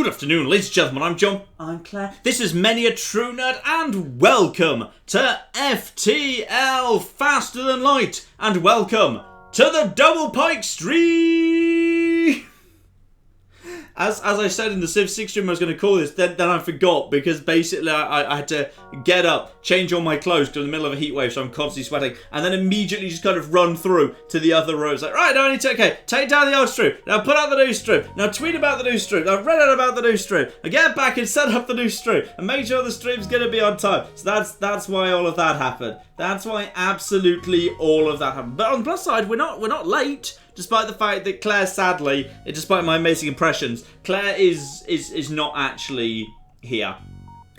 Good afternoon, ladies and gentlemen, I'm John. I'm Claire. This is Many a True Nerd, and welcome to FTL Faster Than Light, and welcome to the Double Pike Stream! As I said in the Civ 6 stream I was going to call this, then I forgot, because basically I had to get up, change all my clothes, because I'm in the middle of a heat wave, so I'm constantly sweating, and then immediately just kind of run through to the other rows. Like, right, now I need to, okay, take down the old stream, now put out the new stream, now tweet about the new stream, now read out about the new stream, and get back and set up the new stream, and make sure the stream's going to be on time. So that's why all of that happened. That's why absolutely all of that happened. But on the plus side, we're not late. Despite the fact that Claire, sadly, despite my amazing impressions, Claire is not actually here,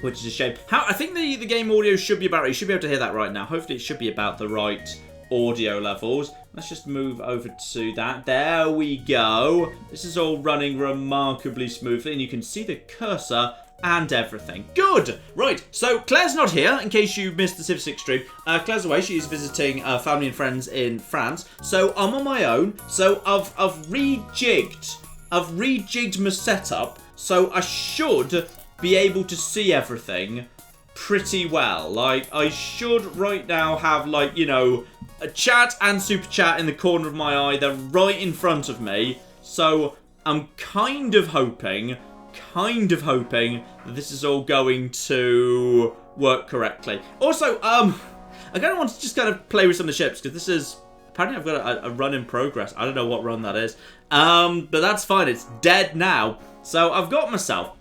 which is a shame. I think the game audio should be about right. You should be able to hear that right now. Hopefully it should be about the right audio levels. Let's just move over to that. There we go. This is all running remarkably smoothly, and you can see the cursor and everything. Good! Right, so Claire's not here, in case you missed the Civ 6 stream. Claire's away, she's visiting family and friends in France. So I'm on my own, so I've rejigged my setup, so I should be able to see everything pretty well. Like, I should right now have, like, you know, a chat and super chat in the corner of my eye. They're right in front of me, so I'm kind of hoping that this is all going to work correctly. Also, I kind of want to just kind of play with some of the ships, because this is, apparently I've got a run in progress. I don't know what run that is. But that's fine, it's dead now. So I've got myself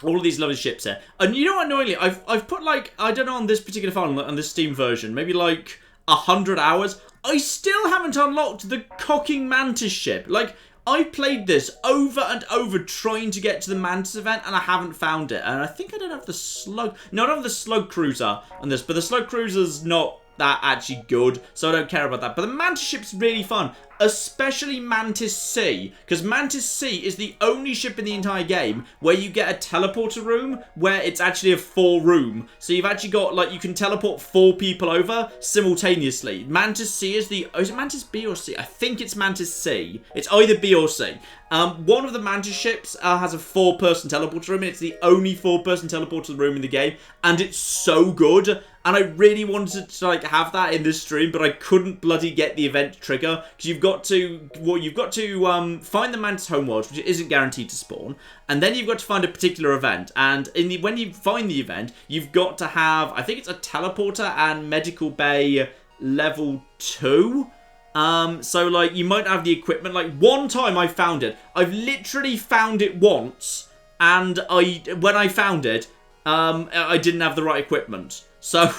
all of these lovely ships here. And you know what, annoyingly, I've put, like, I don't know, on this particular file, on this Steam version, maybe like 100 hours. I still haven't unlocked the cocking mantis ship. Like, I played this over and over trying to get to the Mantis event, and I haven't found it. And I think I don't have the Slug... No, I don't have the Slug Cruiser on this, but the Slug Cruiser's not that actually good, so I don't care about that. But the Mantis ship's really fun, especially Mantis C, because Mantis C is the only ship in the entire game where you get a teleporter room where it's actually a 4-room. So you've actually got, like, you can teleport 4 people over simultaneously. Mantis C is the... Oh, is it Mantis B or C? I think it's Mantis C. It's either B or C. One of the Mantis ships has a 4-person teleporter room, and it's the only 4-person teleporter room in the game, and it's so good. And I really wanted to, like, have that in this stream, but I couldn't bloody get the event to trigger, because you've got to find the Mantis homeworld, which isn't guaranteed to spawn, and then you've got to find a particular event. And when you find the event, you've got to have, I think it's a teleporter and medical bay level 2. So, like, you might have the equipment. Like, one time I found it. I've literally found it once, and when I found it, I didn't have the right equipment. So,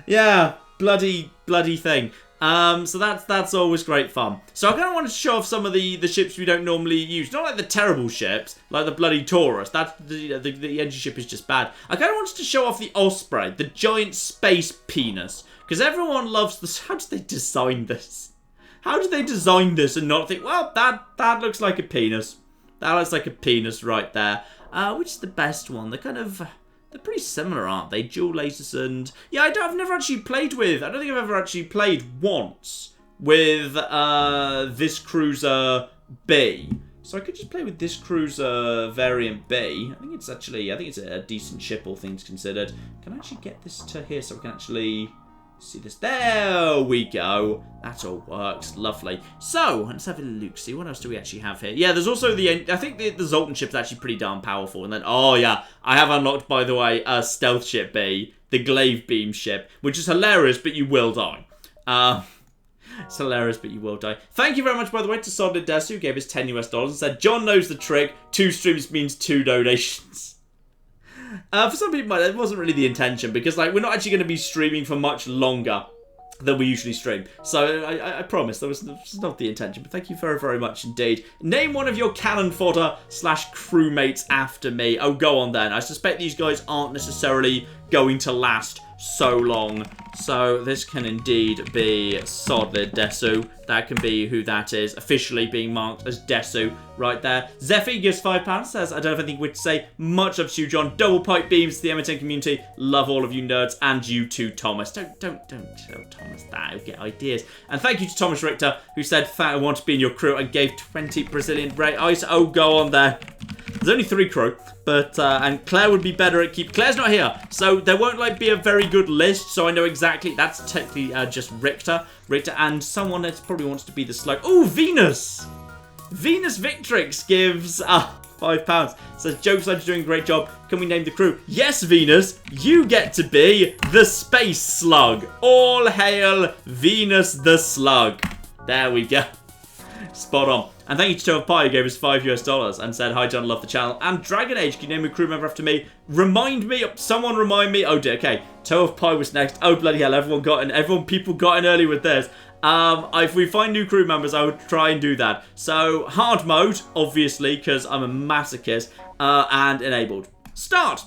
yeah, bloody thing. So that's always great fun. So I kind of wanted to show off some of the ships we don't normally use. Not like the terrible ships, like the bloody Taurus. That's the engine ship is just bad. I kind of wanted to show off the Osprey, the giant space penis. Because everyone loves this. How did they design this? How did they design this and not think, well, that looks like a penis. That looks like a penis right there. Which is the best one? They're pretty similar, aren't they? Dual lasers and... Yeah, I've never actually played with... I don't think I've ever actually played once with this cruiser B. So I could just play with this cruiser variant B. I think it's a decent ship, all things considered. Can I actually get this to here so we can actually... see this? There we go. That all works. Lovely. So, let's have a look. See, what else do we actually have here? Yeah, there's also the... I think the Zoltan ship's actually pretty darn powerful. And then, oh yeah, I have unlocked, by the way, a stealth ship B, the Glaive Beam ship, which is hilarious, but you will die. It's hilarious, but you will die. Thank you very much, by the way, to Solid Desu, who gave us $10 US and said, John knows the trick. 2 streams means 2 donations. For some people, that wasn't really the intention, because, like, we're not actually going to be streaming for much longer than we usually stream. So, I promise, that was not the intention, but thank you very, very much indeed. Name one of your cannon fodder / crewmates after me. Oh, go on then. I suspect these guys aren't necessarily going to last so long. So this can indeed be Solid Desu. That can be who that is, officially being marked as Desu right there. Zephy gives £5, says, I don't have anything weird to say. Much love to you, John. Double pipe beams to the M10 community. Love all of you nerds, and you too, Thomas. Don't tell Thomas that. He'll get ideas. And thank you to Thomas Richter, who said, I want to be in your crew, and gave 20 Brazilian ice. Oh, go on there. There's only 3 crew, but, and Claire would be better at Claire's not here, so there won't, like, be a very good list, so I know exactly, that's technically, just Richter, and someone that probably wants to be the slug. Oh, Venus! Venus Victrix gives, £5. Says, Jokes are doing a great job. Can we name the crew? Yes, Venus, you get to be the Space Slug. All hail Venus the Slug. There we go. Spot on. And thank you to Toe of Pie who gave us $5 and said, hi John, love the channel. And Dragon Age, can you name a crew member after me? Remind me, someone remind me. Oh dear, okay. Toe of Pie was next. Oh bloody hell, people got in early with theirs. If we find new crew members, I would try and do that. So, hard mode, obviously, because I'm a masochist, and enabled. Start!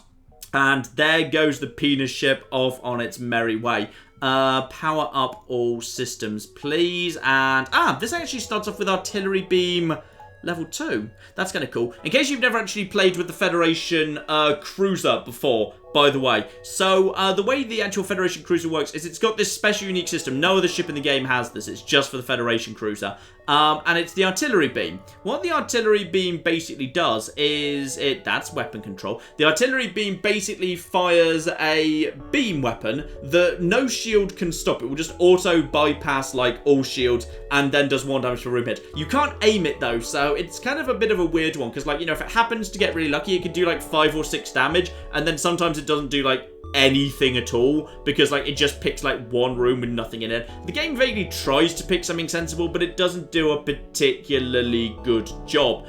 And there goes the penis ship off on its merry way. Power up all systems, please. And, this actually starts off with artillery beam level 2. That's kind of cool. In case you've never actually played with the Federation cruiser before, by the way. So, the way the actual Federation cruiser works is it's got this special unique system. No other ship in the game has this. It's just for the Federation cruiser. And it's the artillery beam. What the artillery beam basically does is that's weapon control. The artillery beam basically fires a beam weapon that no shield can stop. It will just auto bypass like all shields and then does 1 damage per room hit. You can't aim it though, so it's kind of a bit of a weird one because, like, you know, if it happens to get really lucky, it can do like 5 or 6 damage, and then sometimes it doesn't do like anything at all because, like, it just picks like 1 room with nothing in it. The game vaguely tries to pick something sensible, but it doesn't do a particularly good job.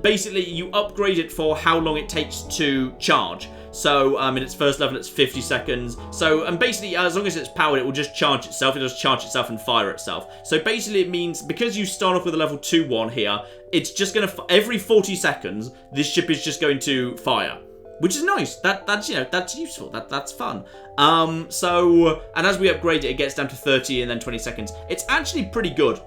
Basically, you upgrade it for how long it takes to charge. So, in its first level, it's 50 seconds. So, and basically, as long as it's powered, it will just charge itself. It does charge itself and fire itself. So, basically, it means because you start off with a level 2 one here, it's just going to, every 40 seconds, this ship is just going to fire. Which is nice. That's, you know, that's useful. That's fun. So, and as we upgrade it, it gets down to 30 and then 20 seconds. It's actually pretty good.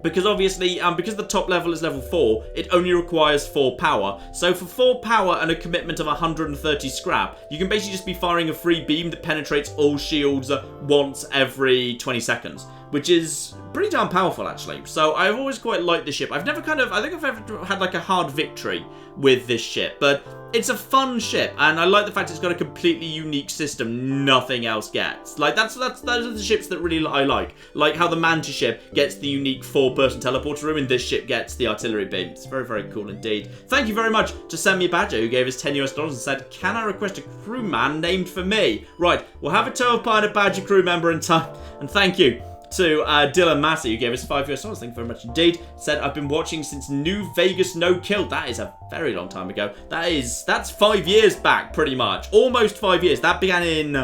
Because obviously, because the top level is level 4, it only requires 4 power. So for 4 power and a commitment of 130 scrap, you can basically just be firing a free beam that penetrates all shields once every 20 seconds. Which is pretty damn powerful, actually. So I've always quite liked this ship. I've never I think I've ever had like a hard victory with this ship. But it's a fun ship, and I like the fact it's got a completely unique system nothing else gets. Like, those are the ships that really I like. Like how the Manta ship gets the unique 4-person teleporter room, and this ship gets the artillery beam. It's very, very cool indeed. Thank you very much to Semi Badger, who gave us $10 and said, can I request a crewman named for me? Right, we'll have a Toe of Pie and a Badger crew member in time, and thank you to Dylan Massey, who gave us $5. Thank you very much indeed. Said, I've been watching since New Vegas No Kill. That is a very long time ago. That's 5 years back, pretty much. Almost 5 years. That began in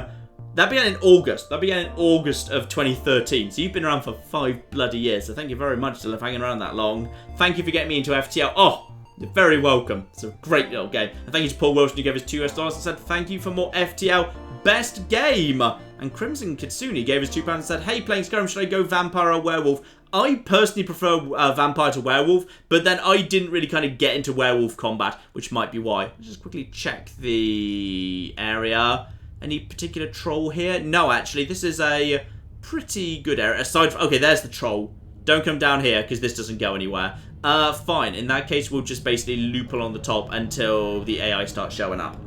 August. That began in August of 2013. So you've been around for 5 bloody years. So thank you very much, Dylan, for hanging around that long. Thank you for getting me into FTL. Oh, you're very welcome. It's a great little game. And thank you to Paul Wilson, who gave us $2 and said, thank you for more FTL. Best game. And Crimson Kitsune gave us £2 and said, hey, playing Skyrim, should I go vampire or werewolf? I personally prefer vampire to werewolf, but then I didn't really kind of get into werewolf combat, which might be why. Let's just quickly check the area. Any particular troll here? No, actually, this is a pretty good area. Aside from, okay, there's the troll. Don't come down here, because this doesn't go anywhere. Fine. In that case, we'll just basically loop along the top until the AI starts showing up.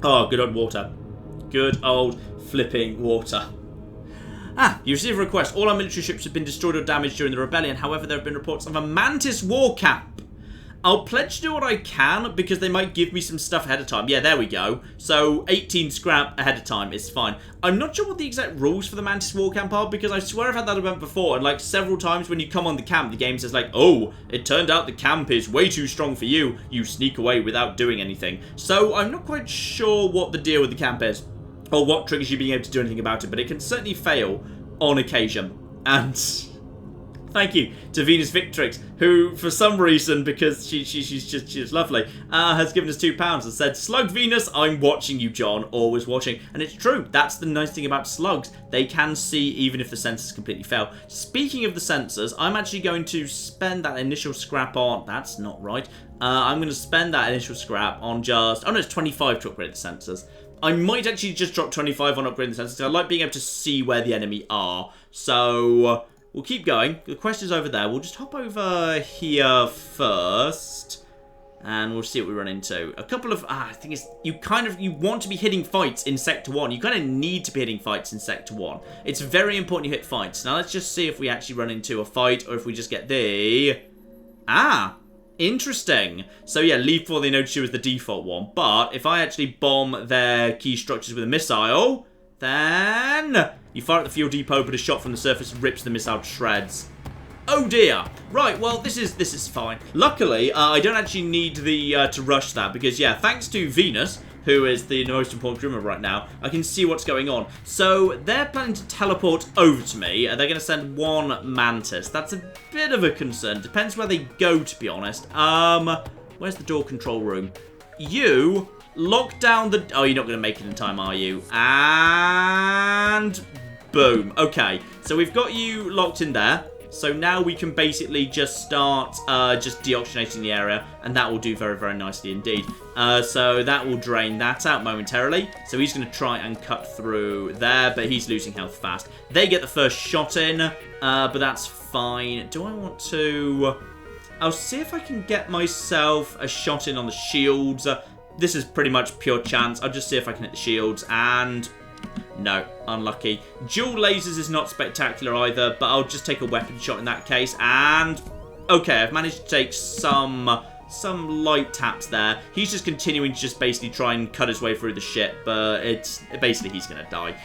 Oh, good old water. Good old flipping water. You receive a request. All our military ships have been destroyed or damaged during the rebellion. However, there have been reports of a Mantis war camp. I'll pledge to do what I can because they might give me some stuff ahead of time. Yeah, there we go. So 18 scrap ahead of time is fine. I'm not sure what the exact rules for the Mantis war camp are because I swear I've had that event before, and like several times when you come on the camp, the game says like, oh, it turned out the camp is way too strong for you. You sneak away without doing anything. So I'm not quite sure what the deal with the camp is or what triggers you being able to do anything about it, but it can certainly fail on occasion. And thank you to Venus Victrix, who, for some reason, because she's lovely, has given us £2 and said, Slug Venus, I'm watching you, John, always watching. And it's true. That's the nice thing about slugs. They can see even if the sensors completely fail. Speaking of the sensors, I'm actually going to spend that initial scrap on... That's not right. I'm going to spend that initial scrap on just... Oh, no, it's 25 to upgrade the sensors. I might actually just drop 25 on upgrading the sensors. I like being able to see where the enemy are. So... we'll keep going. The quest is over there. We'll just hop over here first. And we'll see what we run into. A couple of... I think it's... You want to be hitting fights in Sector 1. You kind of need to be hitting fights in Sector 1. It's very important you hit fights. Now, let's just see if we actually run into a fight or if we just get the... Interesting. So, yeah, leave before they notice you as the default one. But if I actually bomb their key structures with a missile, then... You fire at the fuel depot, but a shot from the surface rips the missile to shreds. Oh dear. Right, well, this is fine. Luckily, I don't actually need the to rush that because, yeah, thanks to Venus, who is the most important crewman right now, I can see what's going on. So, they're planning to teleport over to me. They're going to send one Mantis. That's a bit of a concern. Depends where they go, to be honest. Where's the door control room? You lock down the... Oh, you're not going to make it in time, are you? And... boom. Okay, so we've got you locked in there. So now we can basically just start just deoxygenating the area, and that will do very, very nicely indeed. So that will drain that out momentarily. So he's going to try and cut through there, but he's losing health fast. They get the first shot in, but that's fine. Do I want to... I'll see if I can get myself a shot in on the shields. This is pretty much pure chance. I'll just see if I can hit the shields, and... No, unlucky. Dual lasers is not spectacular either, but I'll just take a weapon shot in that case. And okay, I've managed to take some light taps there. He's just continuing to just basically try and cut his way through the ship, but it's basically he's gonna die.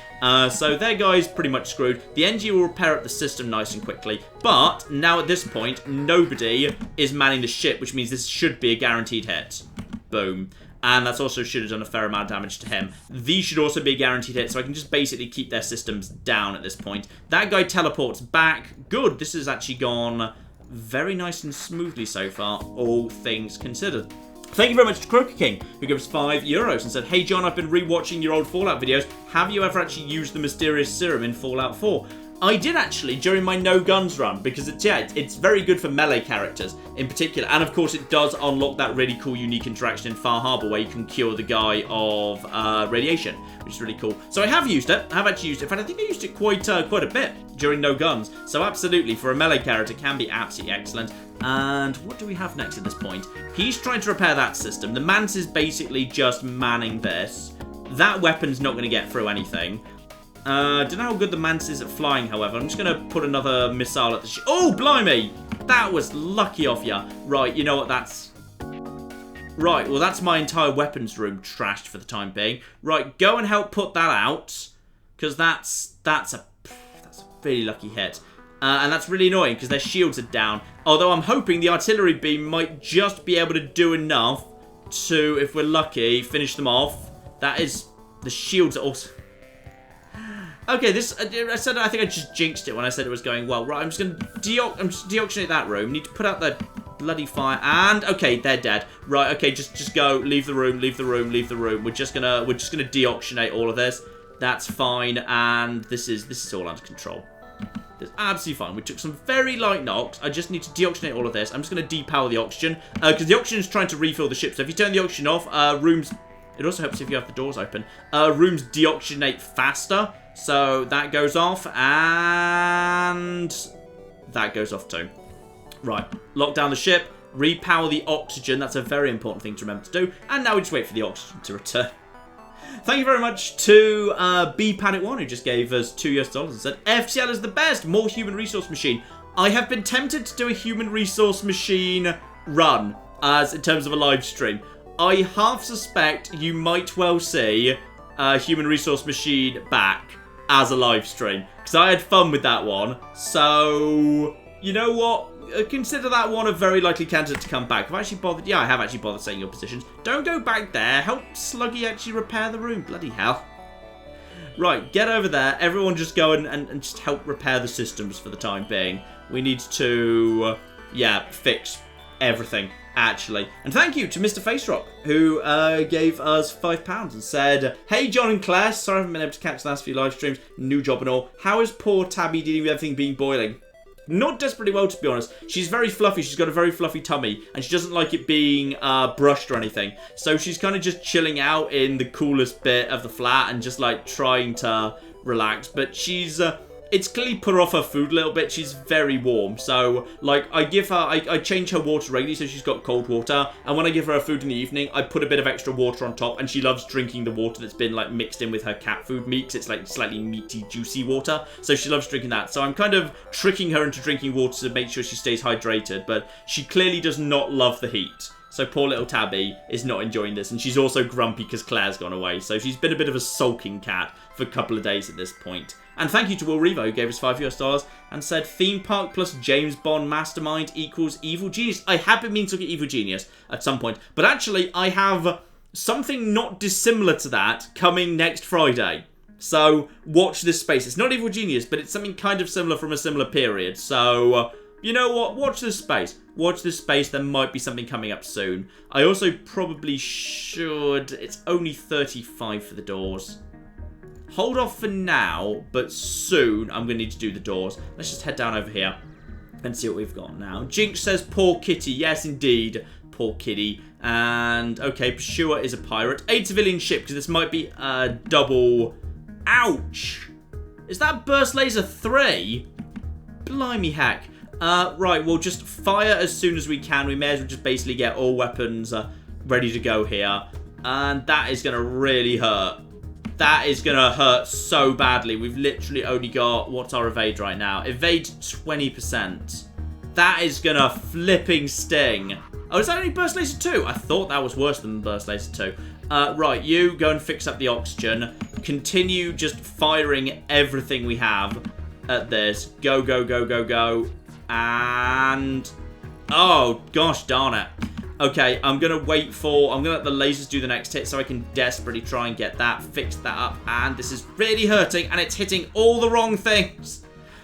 So their guy's pretty much screwed. The NG will repair up the system nice and quickly, but now at this point, nobody is manning the ship, which means this should be a guaranteed hit. Boom. And that's also should have done a fair amount of damage to him. These should also be a guaranteed hit, so I can just basically keep their systems down at this point. That guy teleports back. Good. This has actually gone very nice and smoothly so far, all things considered. Thank you very much to Croaker King, who gave us €5 and said, "Hey John, I've been rewatching your old Fallout videos. Have you ever actually used the mysterious serum in Fallout 4? I did actually during my no guns run because it's very good for melee characters in particular, and of course it does unlock that really cool unique interaction in Far Harbor where you can cure the guy of radiation, which is really cool. So I have used it. I have actually used it. In fact, I think I used it quite a bit during no guns. So absolutely, for a melee character, can be absolutely excellent. And what do we have next at this point? He's trying to repair that system. The Mantis is basically just manning this. That weapon's not going to get through anything. Don't know how good the Mantis is at flying, however. I'm just going to put another missile at the ship. Oh, blimey! That was lucky of ya. Right, you know what, that's... Right, well, that's my entire weapons room trashed for the time being. Right, go and help put that out. Because that's a really lucky hit. And that's really annoying, because their shields are down. Although I'm hoping the artillery beam might just be able to do enough to, if we're lucky, finish them off. That is... The shields are also... Okay, this, I think I just jinxed it when I said it was going well. Right, I'm just going to deoxygenate that room. Need to put out the bloody fire. And, okay, they're dead. Right, okay, just go. Leave the room, leave the room, leave the room. We're just gonna deoxygenate all of this. That's fine, and this is all under control. It's absolutely fine. We took some very light knocks. I just need to deoxygenate all of this. I'm just going to depower the oxygen, because the oxygen is trying to refill the ship. So if you turn the oxygen off, rooms... It also helps if you have the doors open. Rooms deoxygenate faster. So that goes off, and that goes off too. Right, lock down the ship, repower the oxygen. That's a very important thing to remember to do. And now we just wait for the oxygen to return. Thank you very much to BPanic1, who just gave us $2 and said, FTL is the best, more human resource machine. I have been tempted to do a human resource machine run, as in terms of a live stream. I half suspect you might well see human resource machine back as a live stream, because I had fun with that one. So, you know what? Consider that one a very likely candidate to come back. Have I actually bothered? Yeah, I have actually bothered setting your positions. Don't go back there. Help Sluggy actually repair the room. Bloody hell. Right, get over there. Everyone just go and just help repair the systems for the time being. We need to, yeah, fix everything, actually. And thank you to Mr. FaceRock, who gave us £5 and said, "Hey, John and Claire, sorry I haven't been able to catch the last few live streams. New job and all. How is poor Tabby dealing with everything being boiling?" Not desperately well, to be honest. She's very fluffy. She's got a very fluffy tummy, and she doesn't like it being brushed or anything. So she's kind of just chilling out in the coolest bit of the flat and just, like, trying to relax. But she's it's clearly put her off her food a little bit. She's very warm. So, like, I give her... I change her water regularly so she's got cold water. And when I give her her food in the evening, I put a bit of extra water on top. And she loves drinking the water that's been, like, mixed in with her cat food meat. 'Cause it's, like, slightly meaty, juicy water. So she loves drinking that. So I'm kind of tricking her into drinking water to make sure she stays hydrated. But she clearly does not love the heat. So poor little Tabby is not enjoying this. And she's also grumpy because Claire's gone away. So she's been a bit of a sulking cat for a couple of days at this point. And thank you to Will Revo, who gave us $5 and said, theme park plus James Bond mastermind equals evil genius. I have been meaning to look at evil genius at some point. But actually, I have something not dissimilar to that coming next Friday. So watch this space. It's not evil genius, but it's something kind of similar from a similar period. So... you know what? Watch this space. Watch this space. There might be something coming up soon. I also probably should... It's only 35 for the doors. Hold off for now, but soon I'm going to need to do the doors. Let's just head down over here and see what we've got now. Jinx says, poor kitty. Yes, indeed. Poor kitty. And, okay, Pursuer is a pirate. 8 civilian ship, because this might be a double... Ouch! Is that Burst Laser 3? Blimey heck. Right, we'll just fire as soon as we can. We may as well just basically get all weapons ready to go here. And that is going to really hurt. That is going to hurt so badly. We've literally only got... What's our evade right now? Evade 20%. That is going to flipping sting. Oh, is that only Burst Laser 2? I thought that was worse than Burst Laser 2. Right, you go and fix up the oxygen. Continue just firing everything we have at this. Go, go, go, go, go. And... oh, gosh darn it. Okay, I'm going to wait for... I'm going to let the lasers do the next hit so I can desperately try and get that, fix that up. And this is really hurting, and it's hitting all the wrong things.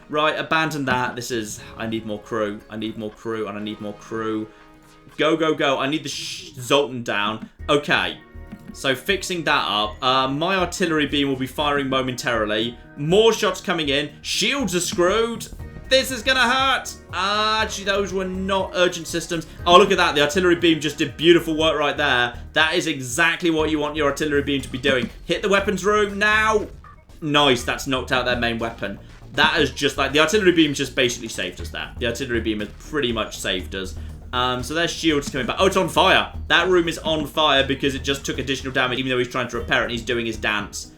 Right, abandon that. This is... I need more crew. I need more crew, and I need more crew. Go, go, go. I need the Zoltan down. Okay, so fixing that up. My artillery beam will be firing momentarily. More shots coming in. Shields are screwed. This is going to hurt. Actually, those were not urgent systems. Oh, look at that. The artillery beam just did beautiful work right there. That is exactly what you want your artillery beam to be doing. Hit the weapons room now. Nice. That's knocked out their main weapon. That is just like... the artillery beam just basically saved us there. The artillery beam has pretty much saved us. So their shield's coming back. Oh, it's on fire. That room is on fire because it just took additional damage, even though he's trying to repair it and he's doing his dance.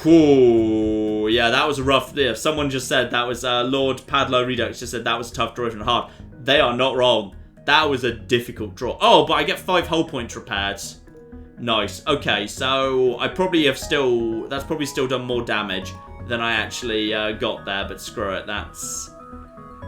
Ooh, yeah, that was a rough... yeah, someone just said that was Lord Padlo Redux just said that was a tough draw and hard. They are not wrong. That was a difficult draw. Oh, but I get 5 hull points repaired. Nice. Okay, so I probably have still... that's probably still done more damage than I actually got there, but screw it. That's...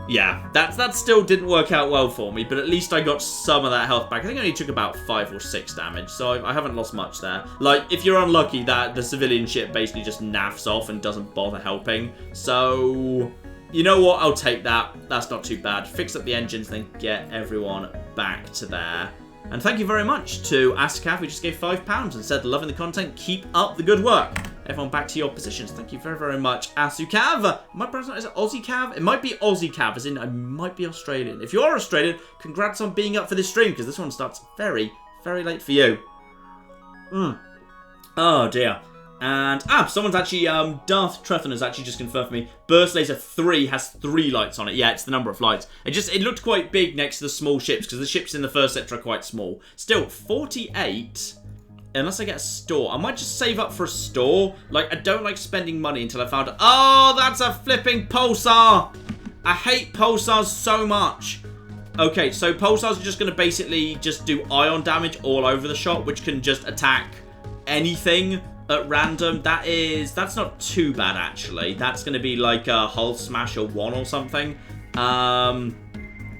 yeah, that still didn't work out well for me, but at least I got some of that health back. I think I only took about 5 or 6 damage, so I haven't lost much there. Like, if you're unlucky, that the civilian ship basically just naffs off and doesn't bother helping. So, you know what? I'll take that. That's not too bad. Fix up the engines, then get everyone back to there. And thank you very much to Ascav, who just gave £5 and said, loving the content, keep up the good work. Everyone back to your positions. Thank you very, very much. Asucav. My pronunciation is it Aussie Cav? It might be Aussie Cav, as in I might be Australian. If you are Australian, congrats on being up for this stream, because this one starts very, very late for you. Oh, dear. And, someone's actually, Darth Trethan has actually just confirmed for me, Burst Laser 3 has 3 lights on it. Yeah, it's the number of lights. It looked quite big next to the small ships, because the ships in the first sector are quite small. Still, 48... unless I get a store. I might just save up for a store. Like, I don't like spending money until I found it. Oh, that's a flipping Pulsar! I hate Pulsars so much. Okay, so Pulsars are just going to basically just do ion damage all over the shop, which can just attack anything at random. That's not too bad, actually. That's going to be like a Hull Smasher 1 or something.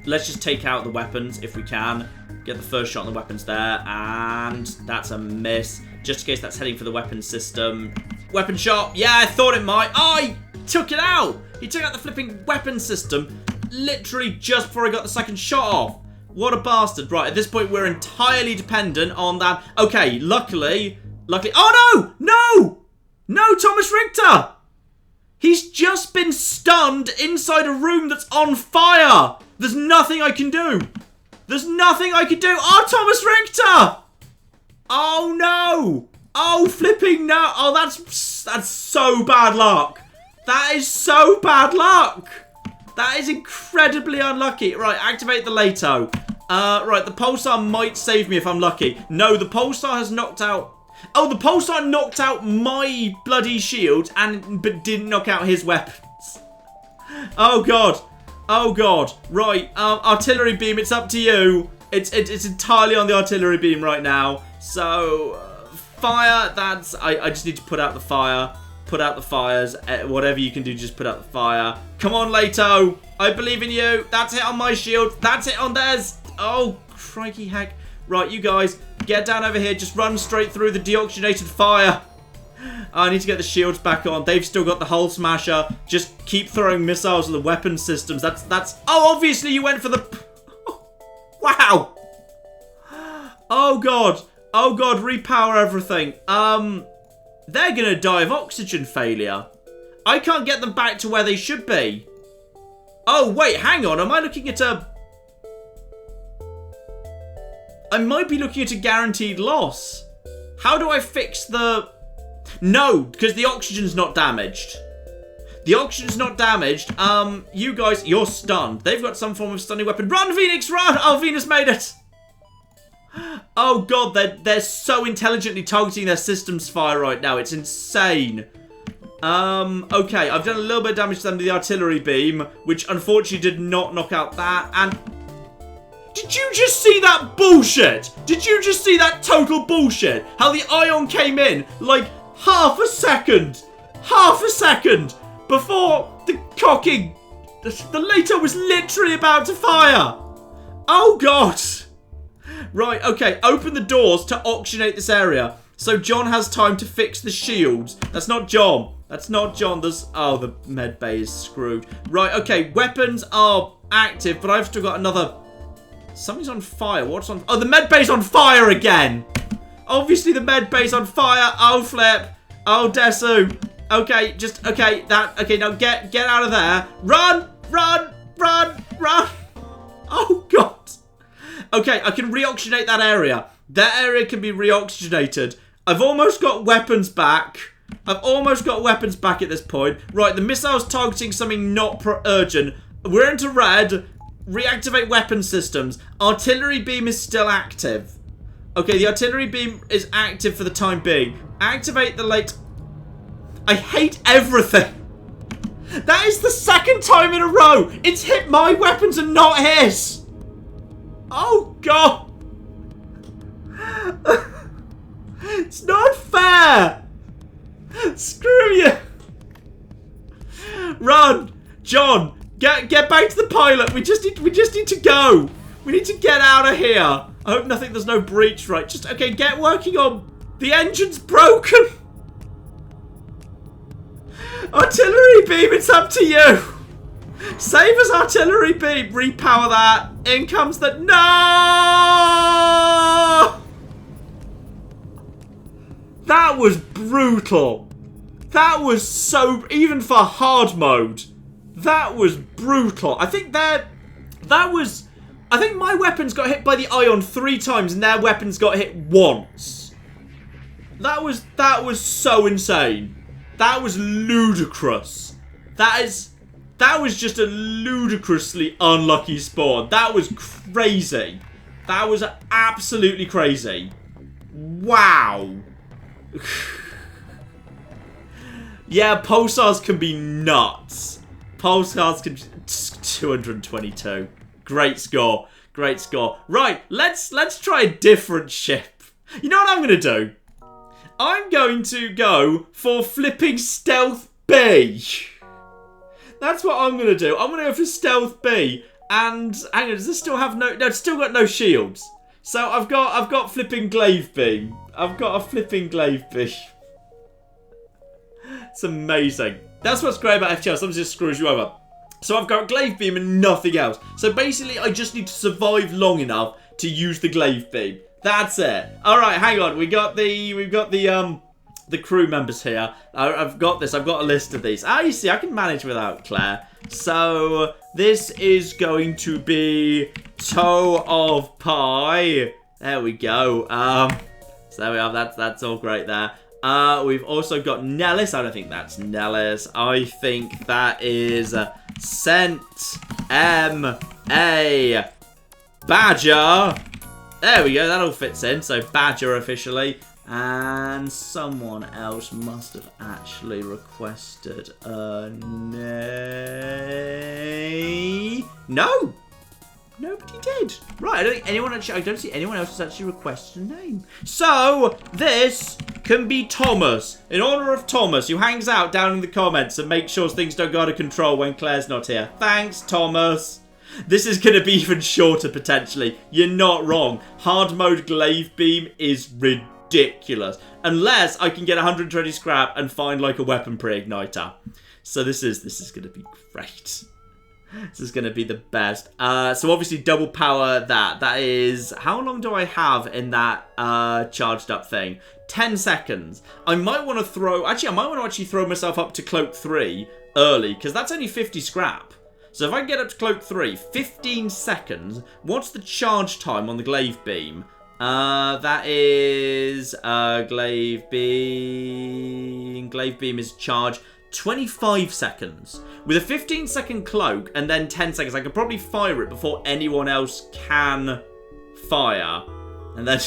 Let's just take out the weapons if we can. Get the first shot on the weapons there, and that's a miss. Just in case that's heading for the weapon system. Weapon shot. Yeah, I thought it might. Oh, he took it out. He took out the flipping weapon system literally just before I got the second shot off. What a bastard. Right, at this point, we're entirely dependent on that. Okay, luckily... oh, no! No! No, Thomas Richter! He's just been stunned inside a room that's on fire! There's nothing I can do! There's nothing I can do! Oh, Thomas Richter! Oh, no! Oh, flipping no! Oh, that's so bad luck! That is so bad luck. That is incredibly unlucky. Right, activate the Lato. Right, the Pulsar might save me if I'm lucky. No, the Pulsar has knocked out... Oh, the Pulsar knocked out my bloody shield but didn't knock out his weapons. Oh, God. Oh, God. Right, artillery beam, it's up to you. It's entirely on the artillery beam right now. So, fire, that's... I just need to put out the fire. Put out the fires. Whatever you can do, just put out the fire. Come on, Lato. I believe in you. That's it on my shield. That's it on theirs. Oh, crikey heck. Right, you guys, get down over here. Just run straight through the deoxygenated fire. I need to get the shields back on. They've still got the hull smasher. Just keep throwing missiles at the weapon systems. That's... Oh, obviously you went for the... Wow. Oh, God. Oh, God, repower everything. They're going to die of oxygen failure. I can't get them back to where they should be. Oh, wait, hang on. Am I looking at a... I might be looking at a guaranteed loss. How do I fix the... No, because the oxygen's not damaged. The oxygen's not damaged. You guys, you're stunned. They've got some form of stunning weapon. Run, Phoenix, run! Oh, Venus made it. Oh, God, they're so intelligently targeting their systems fire right now. It's insane. Okay, I've done a little bit of damage to them with the artillery beam, which unfortunately did not knock out that, and... Did you just see that bullshit? Did you just see that total bullshit? How the ion came in, like, half a second before the cocking... The Lato was literally about to fire. Oh, God. Right, okay, open the doors to oxygenate this area. So John has time to fix the shields. That's not John. That's not John. There's... Oh, the med bay is screwed. Right, okay, weapons are active, but I've still got another... Something's on fire. What's on... Oh, the med bay's on fire again. Obviously, the med bay's on fire. Oh, flip. Oh, Desu. Okay, just... Okay, that... Okay, now get out of there. Run! Run! Run! Run! Oh, God. Okay, I can reoxygenate that area. That area can be reoxygenated. I've almost got weapons back. I've almost got weapons back at this point. Right, the missile's targeting something not urgent. We're into red. Reactivate weapon systems. Artillery beam is still active. Okay, the artillery beam is active for the time being. Activate the late... I hate everything. That is the second time in a row. It's hit my weapons and not his. Oh, God. It's not fair. Screw you. Run. John. Get back to the pilot. We just need to go. We need to get out of here. I hope there's no breach, right? Just, okay, get working on... The engine's broken. Artillery beam, it's up to you. Save us, artillery beam. Repower that. In comes the... No! That was brutal. That was so... Even for hard mode... That was brutal. I think that was... I think my weapons got hit by the ion 3 times and their weapons got hit once. That was so insane. That was ludicrous. That was just a ludicrously unlucky spawn. That was crazy. That was absolutely crazy. Wow. Yeah, pulsars can be nuts. Pulsars can... 222. Great score. Great score. Right, let's try a different ship. You know what I'm going to do? I'm going to go for flipping Stealth B. That's what I'm going to do. I'm going to go for Stealth B. And, hang on, does this still have no... No, it's still got no shields. So I've got flipping Glaive Beam. I've got a flipping Glaive Beam. It's amazing. That's what's great about FTL. Sometimes it just screws you over. So I've got Glaive Beam and nothing else. So basically, I just need to survive long enough to use the Glaive Beam. That's it. All right, hang on. We've got the crew members here. I've got this. I've got a list of these. Ah, you see, I can manage without Claire. So this is going to be Toe of Pie. There we go. So there we are. That's all great there. We've also got Nellis. I don't think that's Nellis. I think that is Sent M.A. Badger. There we go. That all fits in. So Badger officially. And someone else must have actually requested a name. No! Nobody did. Right, I don't see anyone else has actually requested a name. So, this can be Thomas. In honor of Thomas, who hangs out down in the comments and makes sure things don't go out of control when Claire's not here. Thanks, Thomas. This is going to be even shorter, potentially. You're not wrong. Hard mode glaive beam is ridiculous. Unless I can get 120 scrap and find, like, a weapon pre-igniter. So this is going to be great. This is going to be the best. So obviously double power that. That is... How long do I have in that charged up thing? 10 seconds. I might want to throw... Actually, I might want to actually throw myself up to Cloak 3 early. Because that's only 50 scrap. So if I can get up to Cloak 3, 15 seconds. What's the charge time on the glaive beam? That is... glaive beam... Glaive beam is charged... 25 seconds. With a 15-second cloak and then 10 seconds, I could probably fire it before anyone else can fire. And then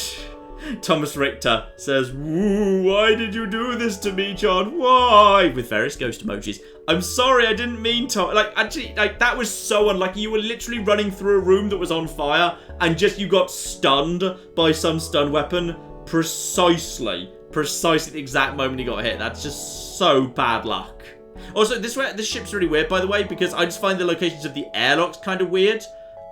Thomas Richter says, "Woo, why did you do this to me, John? Why?" With various ghost emojis. I'm sorry, I didn't mean to. Like, actually, like, that was so unlucky. You were literally running through a room that was on fire and just you got stunned by some stun weapon. Precisely the exact moment he got hit. That's just so bad luck. Also, this ship's really weird, by the way, because I just find the locations of the airlocks kind of weird.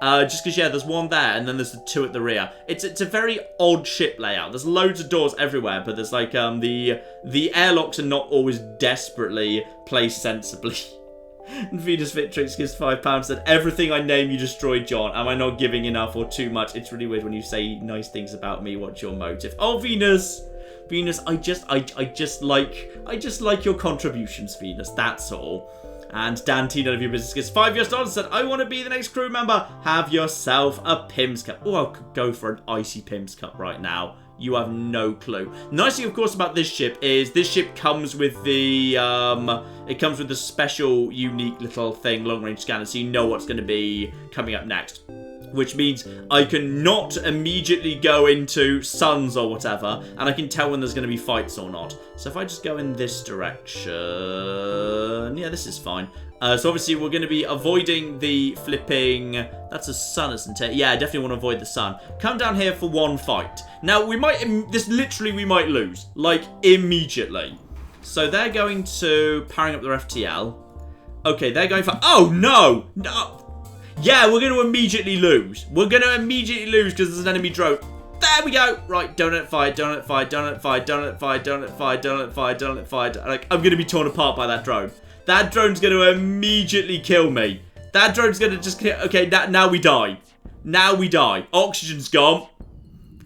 Just because, yeah, there's one there, and then there's the two at the rear. It's a very odd ship layout. There's loads of doors everywhere, but there's, like, the airlocks are not always desperately placed sensibly. And Venus Victrix gives £5, said, "Everything I name you destroyed, John. Am I not giving enough or too much? It's really weird when you say nice things about me. What's your motive?" Oh, Venus, I just like your contributions, Venus. That's all. And Dan T, none of your business, gives $5 said, "I want to be the next crew member. Have yourself a Pims Cup." Oh, I could go for an icy Pims Cup right now. You have no clue. Nice thing, of course, about this ship is this ship comes with the special, unique little thing, long range scanner, so you know what's going to be coming up next. Which means I can not immediately go into suns or whatever, and I can tell when there's going to be fights or not. So if I just go in this direction... Yeah, this is fine. So obviously we're going to be avoiding the flipping... That's a sun, isn't it? Yeah, I definitely want to avoid the sun. Come down here for one fight. Now, we might... we might lose. Like, immediately. So they're going to... Powering up their FTL. Okay, they're going for... Oh, no! No! Yeah, we're going to immediately lose. We're going to immediately lose because there's an enemy drone. There we go. Right, don't let it fire, don't let it fire, don't let it fire, don't let it fire, don't let it fire, don't let it fire, don't let it fire. Like, I'm going to be torn apart by that drone. That drone's going to immediately kill me. That drone's going to just... Okay, now we die. Now we die. Oxygen's gone.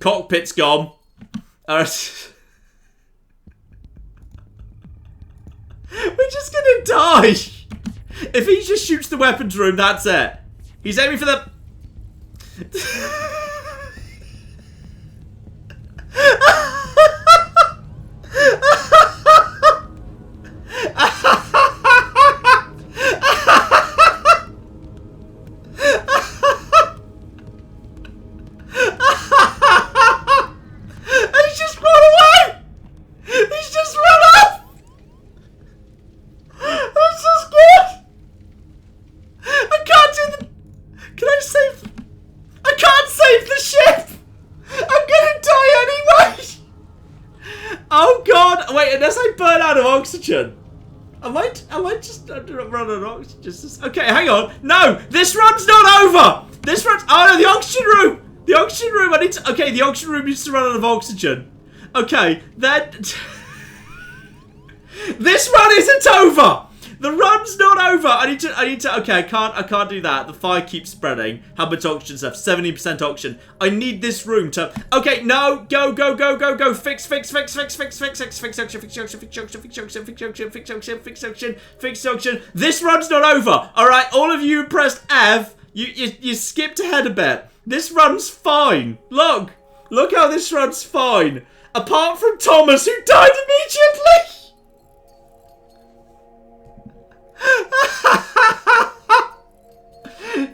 Cockpit's gone. We're just going to die. If he just shoots the weapons room, that's it. He's aiming for the... He's just run away! He's just run off! That's so scared! I can't do the... Can I save... I can't save the ship! I'm gonna die anyway! Oh god! Wait, unless I burn out of oxygen. I might just run out of oxygen. Okay, hang on. No! This run's not over! This run's... Oh no, the oxygen room! The oxygen room, I need to... Okay, the oxygen room needs to run out of oxygen. Okay, then... This run isn't over! The run's not over! I need to... Okay, I can't do that. The fire keeps spreading. How much oxygen stuff? 70% oxygen. I need this room to... Okay, no! Go! Fix oxygen. This run's not over! Alright, all of you pressed F. You skipped ahead a bit. This run's fine. Look how this run's fine. Apart from Thomas, who died immediately.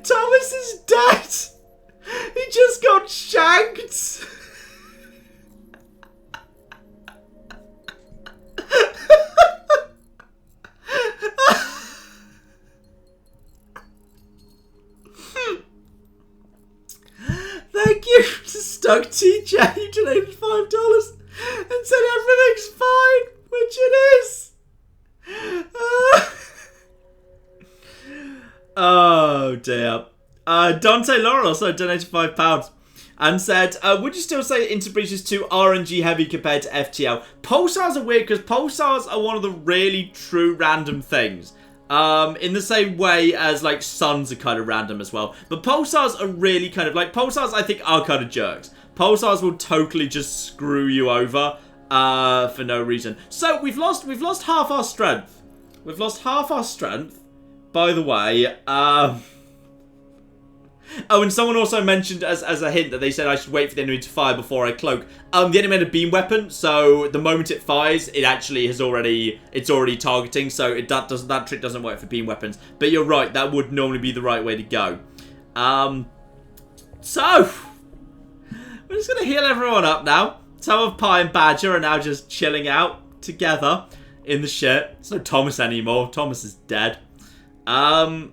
Thomas is dead. He just got shanked. Thank you to Stuck TJ, who donated $5 and said everything's fine, which it is. Oh dear. Dante Laurel also donated £5 and said, would you still say Interbreach is too RNG heavy compared to FTL? Pulsars are weird because Pulsars are one of the really true random things. In the same way as, like, suns are kind of random as well. But Pulsars are really kind of, like, Pulsars I think are kind of jerks. Pulsars will totally just screw you over, for no reason. So, we've lost half our strength. We've lost half our strength, by the way. Oh, and someone also mentioned as a hint that they said I should wait for the enemy to fire before I cloak. The enemy had a beam weapon, so the moment it fires, it actually it's already targeting, so that trick doesn't work for beam weapons. But you're right, that would normally be the right way to go. So we're just gonna heal everyone up now. Some of Pi and Badger are now just chilling out together in the ship. It's no Thomas anymore. Thomas is dead.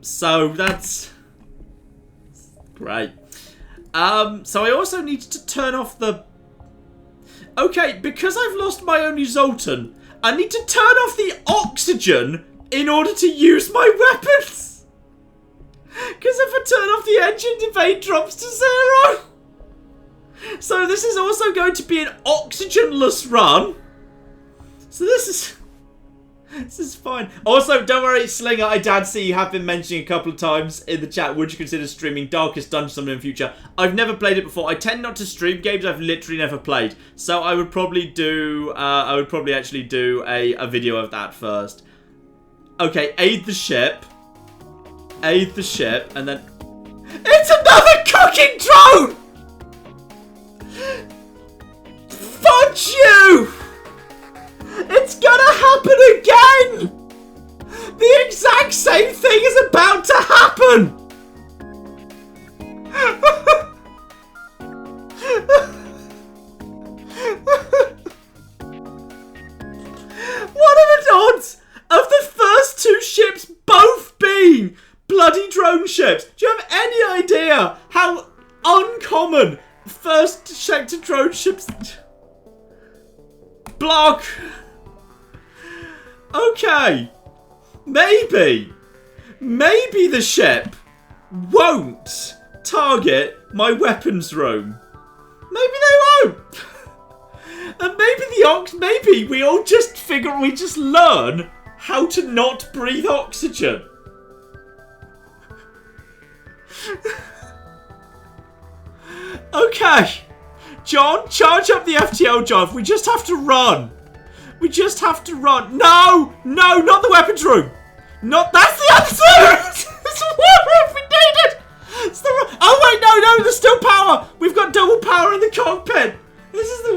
So that's great. So I also need to turn off the... Okay, because I've lost my only Zoltan, I need to turn off the oxygen in order to use my weapons. Because if I turn off the engine, evade drops to 0. So this is also going to be an oxygenless run. So this is fine. Also, don't worry, Slinger, I did see you have been mentioning a couple of times in the chat, would you consider streaming Darkest Dungeon in the future? I've never played it before. I tend not to stream games I've literally never played. So I would probably do, actually do a video of that first. Okay, aid the ship. Aid the ship, and then... It's another cooking drone! Fudge you! It's gonna happen again! The exact same thing is about to happen! What are the odds of the first two ships both being bloody drone ships? Do you have any idea how uncommon first sector drone ships... Block! Okay. Maybe the ship won't target my weapons room. Maybe they won't. And maybe we all just learn how to not breathe oxygen. Okay. John, charge up the FTL, John. We just have to run. We just have to run. No! No, not the weapons room. Not... That's the answer! It's the one room we needed! It's the... Oh, wait, no, there's still power. We've got double power in the cockpit. This is the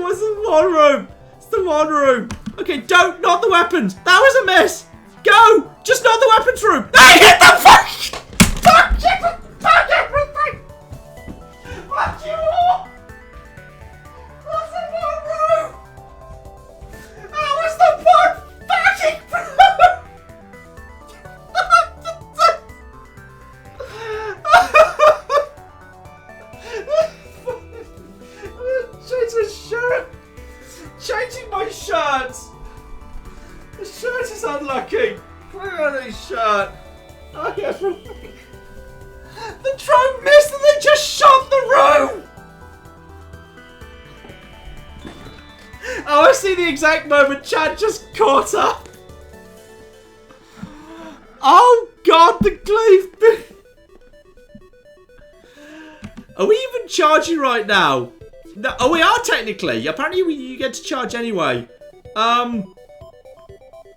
one room. It's the one room. Okay, not the weapons. That was a miss. Go! Just not the weapons room. No, hit the fuck! Fuck everything! Fuck you all! What's the one room? How is the one fucking room? Change my shirt. Changing my shirt. The shirt is unlucky. Put on a shirt. Oh, yes. The drone missed and they just shot the room. Oh, I see the exact moment Chad just caught up. Oh, God, the glaive bit. Are we even charging right now? No, oh, we are technically. Apparently, you get to charge anyway.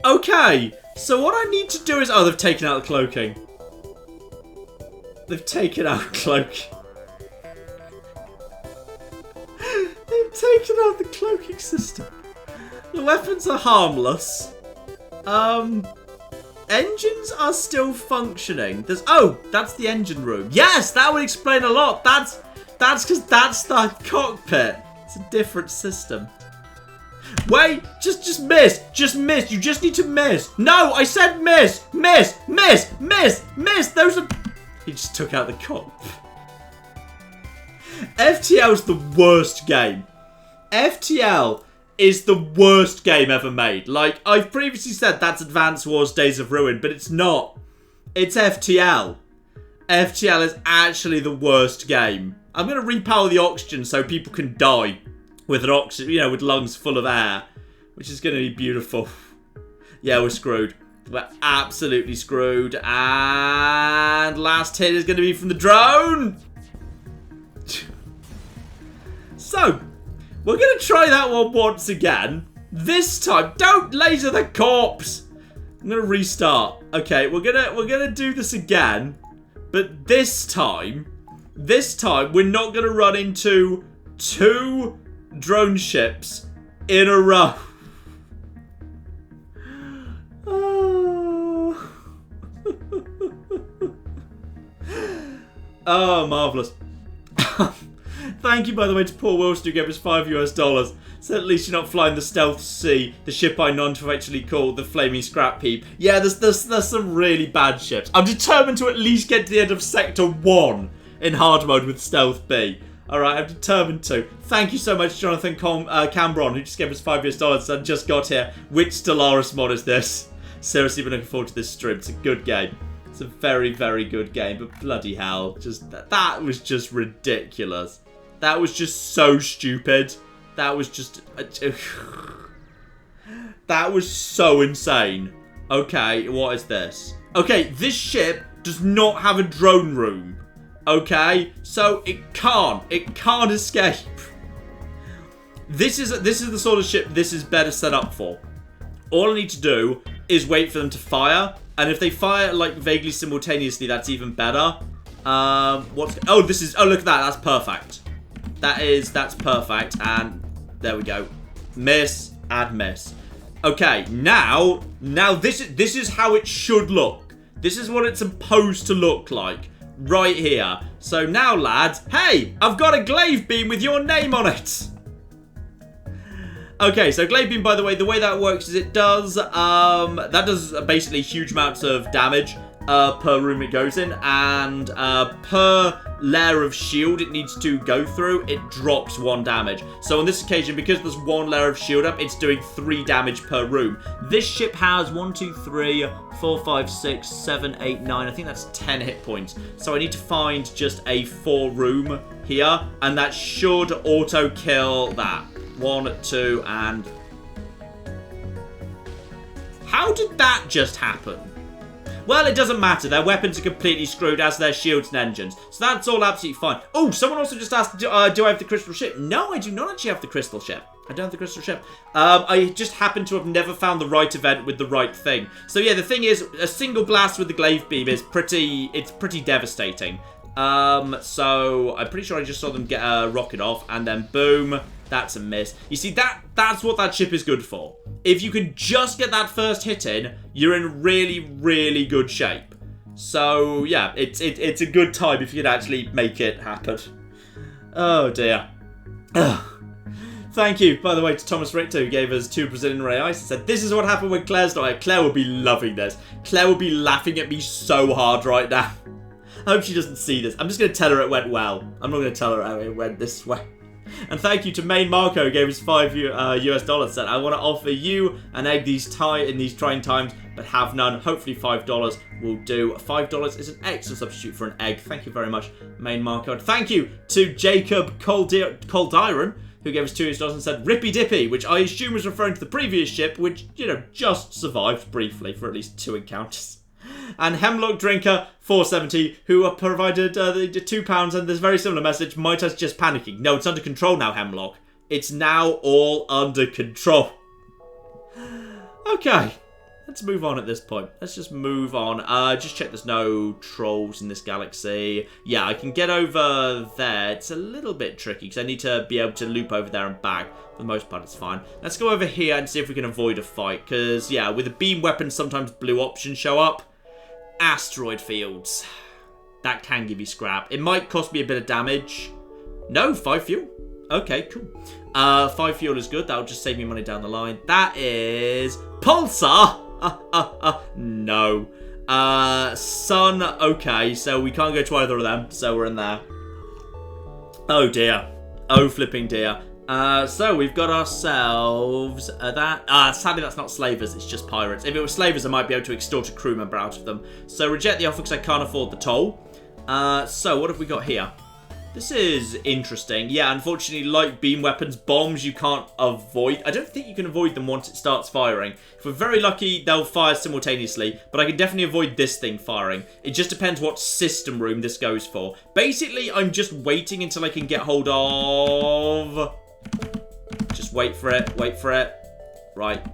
Okay. So what I need to do is... Oh, they've taken out the cloaking. They've taken out cloak. They've taken out the cloaking system. The weapons are harmless. Engines are still functioning. That's the engine room. Yes, that would explain a lot. That's because that's the cockpit. It's a different system. Wait, just miss. Just miss. You just need to miss. No, I said miss. Miss. Miss. Miss. Miss. Those are... He just took out the cockpit. FTL is the worst game. FTL is the worst game ever made. Like, I've previously said that's Advance Wars Days of Ruin, but it's not. It's FTL. FTL is actually the worst game. I'm going to repower the oxygen so people can die with an oxygen, you know, with lungs full of air, which is going to be beautiful. Yeah, we're screwed. We're absolutely screwed. And last hit is going to be from the drone. So, we're going to try that one once again. This time, don't laser the corpse. I'm going to restart. Okay, we're going to do this again. But this time we're not going to run into 2 drone ships in a row. Oh, oh, marvellous. Thank you, by the way, to Paul Wilson, who gave us $5 US. So at least you're not flying the Stealth C, the ship I non-affectionately call the Flaming Scrap Heap. Yeah, there's some really bad ships. I'm determined to at least get to the end of Sector 1 in hard mode with Stealth B. Alright, I'm determined to. Thank you so much, Jonathan Cambron, who just gave us $5 US and just got here. Which Stellaris mod is this? Seriously, been looking forward to this stream. It's a good game. It's a very, very good game, but bloody hell, just that was just ridiculous. That was just so stupid. That was just... that was so insane. Okay, what is this? Okay, this ship does not have a drone room. Okay? So, it can't escape. This is the sort of ship this is better set up for. All I need to do is wait for them to fire. And if they fire, like, vaguely simultaneously, that's even better. Oh, look at that. That's perfect. That's perfect, and there we go. Miss and miss. Okay, now this is how it should look. This is what it's supposed to look like, right here. So now, lads, hey, I've got a glaive beam with your name on it. Okay, so glaive beam, by the way that works is it does basically huge amounts of damage per room it goes in, and per layer of shield it needs to go through, it drops 1 damage. So on this occasion, because there's 1 layer of shield up, it's doing 3 damage per room. This ship has 1, 2, 3, 4, 5, 6, 7, 8, 9. I think that's 10 hit points. So I need to find just a 4 room here, and that should auto kill that. 1, 2, and... How did that just happen? Well, it doesn't matter. Their weapons are completely screwed, as their shields and engines. So that's all absolutely fine. Oh, someone also just asked, do I have the crystal ship? No, I do not actually have the crystal ship. I don't have the crystal ship. I just happen to have never found the right event with the right thing. So yeah, the thing is, a single blast with the glaive beam is pretty devastating. So I'm pretty sure I just saw them get a rocket off, and then boom, that's a miss. You see, that's what that ship is good for. If you can just get that first hit in, you're in really, really good shape. So yeah, it's a good time if you can actually make it happen. Oh dear. Ugh. Thank you, by the way, to Thomas Richter, who gave us 2 Brazilian reais and said, this is what happened when Claire's not here. Claire will be loving this. Claire will be laughing at me so hard right now. I hope she doesn't see this. I'm just going to tell her it went well. I'm not going to tell her how it went this way. And thank you to Main Marco, who gave us $5 US. Said, I want to offer you an egg in these trying times, but have none. Hopefully $5 will do. $5 is an excellent substitute for an egg. Thank you very much, Main Marco. And thank you to Jacob Coldiron, who gave us $2 US and said, Rippy Dippy, which I assume was referring to the previous ship, which, you know, just survived briefly for at least 2 encounters. And Hemlock Drinker 470, who provided the £2, and this very similar message. Mighty's just panicking. No, it's under control now, Hemlock. It's now all under control. Okay. Let's move on at this point. Let's just move on. Just check there's no trolls in this galaxy. Yeah, I can get over there. It's a little bit tricky because I need to be able to loop over there and back. For the most part, it's fine. Let's go over here and see if we can avoid a fight. Because, yeah, with a beam weapon, sometimes blue options show up. Asteroid fields. That can give you scrap. It might cost me a bit of damage. No, 5 fuel. Okay, cool. 5 fuel is good. That'll just save me money down the line. That is Pulsar. No. Sun. Okay, so we can't go to either of them. So we're in there. Oh dear. Oh flipping dear. So we've got ourselves that. Sadly, that's not slavers. It's just pirates. If it was slavers, I might be able to extort a crew member out of them. So reject the offer because I can't afford the toll. So what have we got here? This is interesting. Yeah, unfortunately, like beam weapons, bombs you can't avoid. I don't think you can avoid them once it starts firing. If we're very lucky, they'll fire simultaneously, but I can definitely avoid this thing firing. It just depends what system room this goes for. Basically, I'm just waiting until I can get hold of... Just wait for it, wait for it. Right.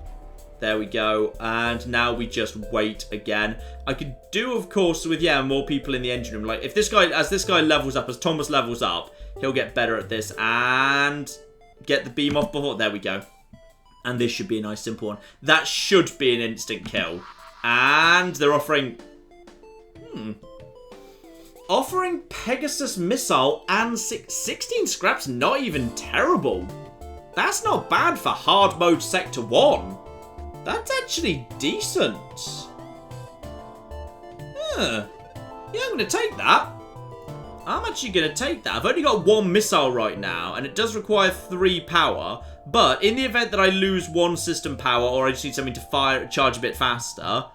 There we go. And now we just wait again. I could do, of course, with, yeah, more people in the engine room. Like, if this guy, as this guy levels up, as Thomas levels up, he'll get better at this. And get the beam off before. There we go. And this should be a nice, simple one. That should be an instant kill. And they're offering... Offering Pegasus missile and 16 scraps. Not even terrible. That's not bad for hard mode sector 1. That's actually decent. Yeah, I'm going to take that. I'm actually going to take that. I've only got 1 missile right now, and it does require 3 power. But in the event that I lose 1 system power, or I just need something to charge a bit faster.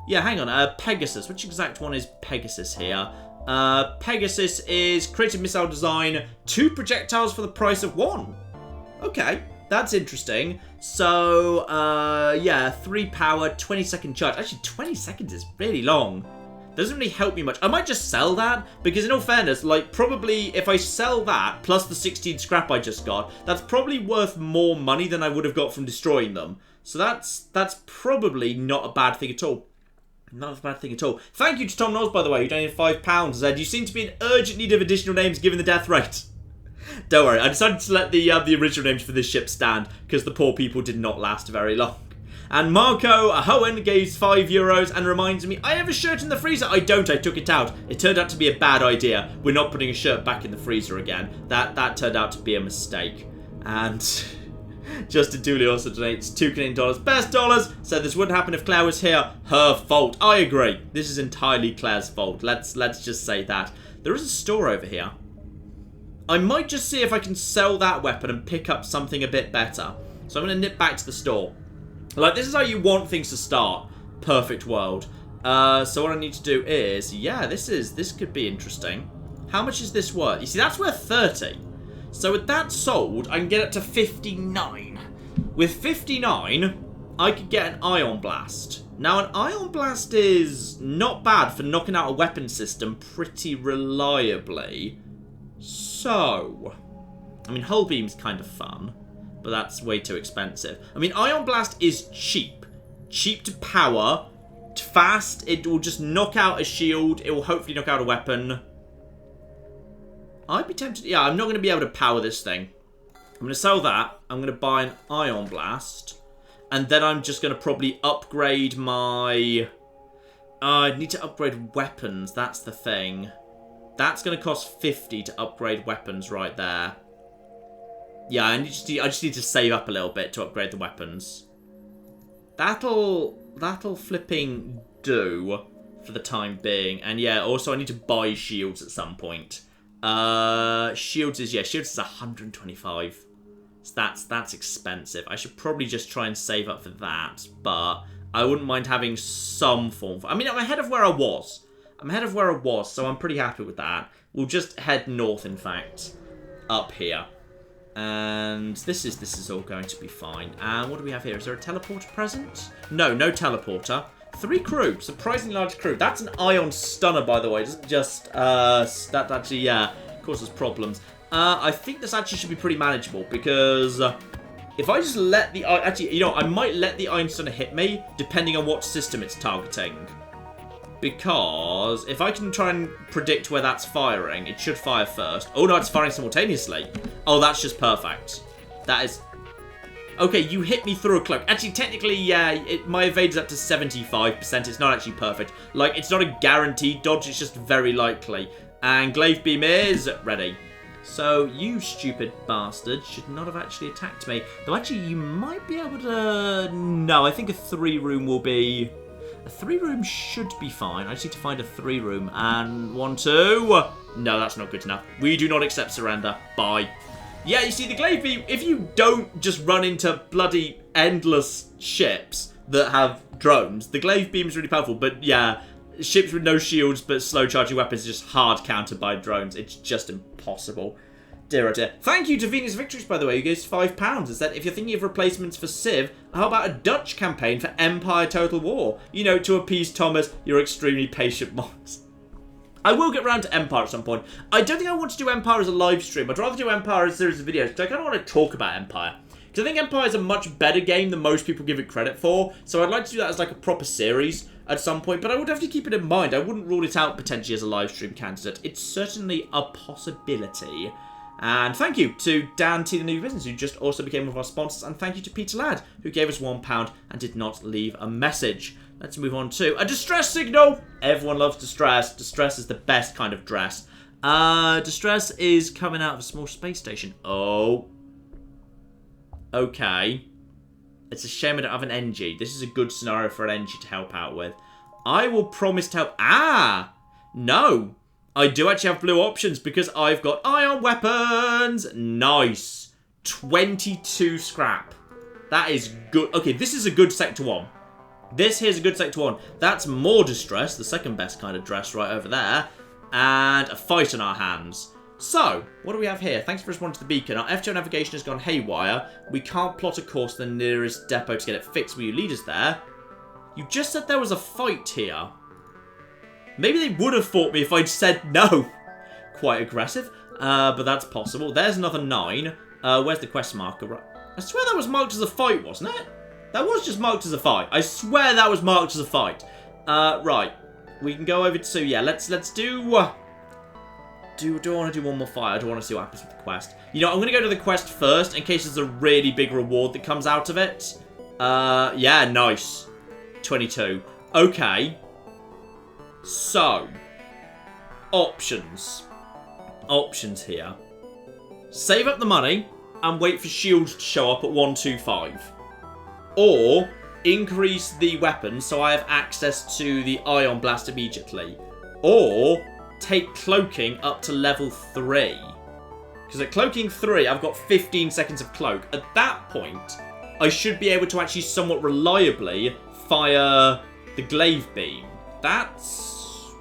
Yeah, hang on. Pegasus. Which exact one is Pegasus here? Pegasus is creative missile design. 2 projectiles for the price of 1. Okay. That's interesting. So, yeah, 3 power, 20-second charge. Actually, 20 seconds is really long. Doesn't really help me much. I might just sell that, because in all fairness, like, probably if I sell that, plus the 16 scrap I just got, that's probably worth more money than I would have got from destroying them. So that's probably not a bad thing at all. Not a bad thing at all. Thank you to Tom Knowles, by the way, who donated £5. Said, you seem to be in urgent need of additional names given the death rate. Don't worry, I decided to let the original names for this ship stand because the poor people did not last very long. And Marco Hohen gave €5 and reminds me, I have a shirt in the freezer. I don't, I took it out. It turned out to be a bad idea. We're not putting a shirt back in the freezer again. That turned out to be a mistake. And Justin Dooley also donates $2 Canadian. Best dollars. Said this wouldn't happen if Claire was here. Her fault. I agree. This is entirely Claire's fault. Let's just say that. There is a store over here. I might just see if I can sell that weapon and pick up something a bit better. So I'm going to nip back to the store. Like, this is how you want things to start. Perfect world. So what I need to do is... Yeah, this could be interesting. How much is this worth? You see, that's worth 30. So with that sold, I can get it to 59. With 59, I could get an Ion Blast. Now, an Ion Blast is not bad for knocking out a weapon system pretty reliably. So, I mean, Hull Beam's kind of fun, but that's way too expensive. I mean, Ion Blast is cheap. Cheap to power, fast, it will just knock out a shield, it will hopefully knock out a weapon. I'd be tempted, yeah, I'm not going to be able to power this thing. I'm going to sell that, I'm going to buy an Ion Blast, and then I'm just going to probably upgrade my... I need to upgrade weapons, that's the thing. That's going to cost 50 to upgrade weapons right there. Yeah, I just need to save up a little bit to upgrade the weapons. That'll flipping do for the time being. And yeah, also I need to buy shields at some point. Shields is 125. So that's expensive. I should probably just try and save up for that. But I wouldn't mind having some form. I mean, I'm ahead of where I was. So I'm pretty happy with that. We'll just head north, in fact, up here. And this is all going to be fine. And what do we have here? Is there a teleporter present? No teleporter. 3 crew. Surprisingly large crew. That's an ion stunner, by the way. That actually, yeah, causes problems. I think this actually should be pretty manageable because If I just let the... Actually, you know, I might let the Iron Stunner hit me, depending on what system it's targeting. Because if I can try and predict where that's firing, it should fire first. Oh, no, it's firing simultaneously. Oh, that's just perfect. That is... Okay, you hit me through a cloak. Actually, technically, yeah, my evade's up to 75%. It's not actually perfect. Like, it's not a guaranteed dodge. It's just very likely. And Glaive Beam is ready. So, you stupid bastard should not have actually attacked me. Though, actually, you might be able to... No, I think a 3-room will be... A 3-room should be fine. I just need to find a 3-room. And 1, 2... No, that's not good enough. We do not accept surrender. Bye. Yeah, you see, the Glaive Beam, if you don't just run into bloody endless ships that have drones, the Glaive Beam is really powerful. But yeah, ships with no shields but slow charging weapons are just hard countered by drones. It's just impossible. Dear oh dear. Thank you to Venus Victories, by the way, who gave us £5. It said, if you're thinking of replacements for Civ, how about a Dutch campaign for Empire Total War? You know, to appease Thomas, your extremely patient mods. I will get around to Empire at some point. I don't think I want to do Empire as a live stream. I'd rather do Empire as a series of videos, because I kind of want to talk about Empire. Because I think Empire is a much better game than most people give it credit for, so I'd like to do that as like a proper series at some point, but I would have to keep it in mind. I wouldn't rule it out potentially as a live stream candidate. It's certainly a possibility. And thank you to Dan T, the New Business, who just also became one of our sponsors, and thank you to Peter Ladd, who gave us £1 and did not leave a message. Let's move on to a distress signal. Everyone loves distress. Distress is the best kind of dress. Distress is coming out of a small space station. Oh. Okay. It's a shame I don't have an NG. This is a good scenario for an NG to help out with. I will promise to help. Ah! No. I do actually have blue options because I've got ion weapons. Nice. 22 scrap. That is good. Okay, this is a good Sector 1. This here's a good Sector 1. That's more distress, the second best kind of dress right over there. And a fight on our hands. So, what do we have here? Thanks for responding to the beacon. Our FTL navigation has gone haywire. We can't plot a course to the nearest depot to get it fixed. Will you lead us there? You just said there was a fight here. Maybe they would have fought me if I'd said no. Quite aggressive, but that's possible. There's another 9. Where's the quest marker? I swear that was marked as a fight, wasn't it? That was just marked as a fight. I swear that was marked as a fight. Right. We can go over to... So, yeah, let's do... Do I want to do one more fight? I do want to see what happens with the quest. You know, I'm going to go to the quest first in case there's a really big reward that comes out of it. Yeah, nice. 22. Okay. So. Options. Options here. Save up the money and wait for shields to show up at 125. Or increase the weapon so I have access to the Ion Blast immediately. Or take cloaking up to level 3. Because at cloaking 3, I've got 15 seconds of cloak. At that point, I should be able to actually somewhat reliably fire the glaive beam. That's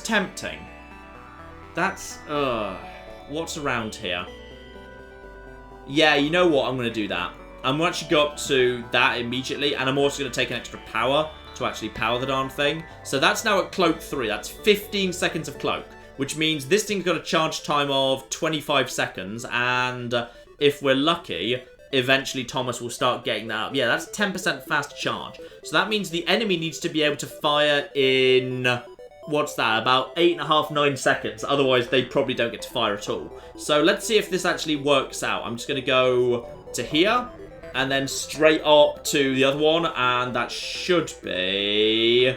tempting. That's, what's around here? Yeah, you know what? I'm going to do that. I'm going to actually go up to that immediately, and I'm also going to take an extra power to actually power the darn thing. So that's now at cloak 3. That's 15 seconds of cloak, which means this thing's got a charge time of 25 seconds, and if we're lucky, eventually Thomas will start getting that up. Yeah, that's 10% fast charge. So that means the enemy needs to be able to fire in... What's that? About 8.5, 9 seconds. Otherwise, they probably don't get to fire at all. So let's see if this actually works out. I'm just going to go to here. And then straight up to the other one. And that should be...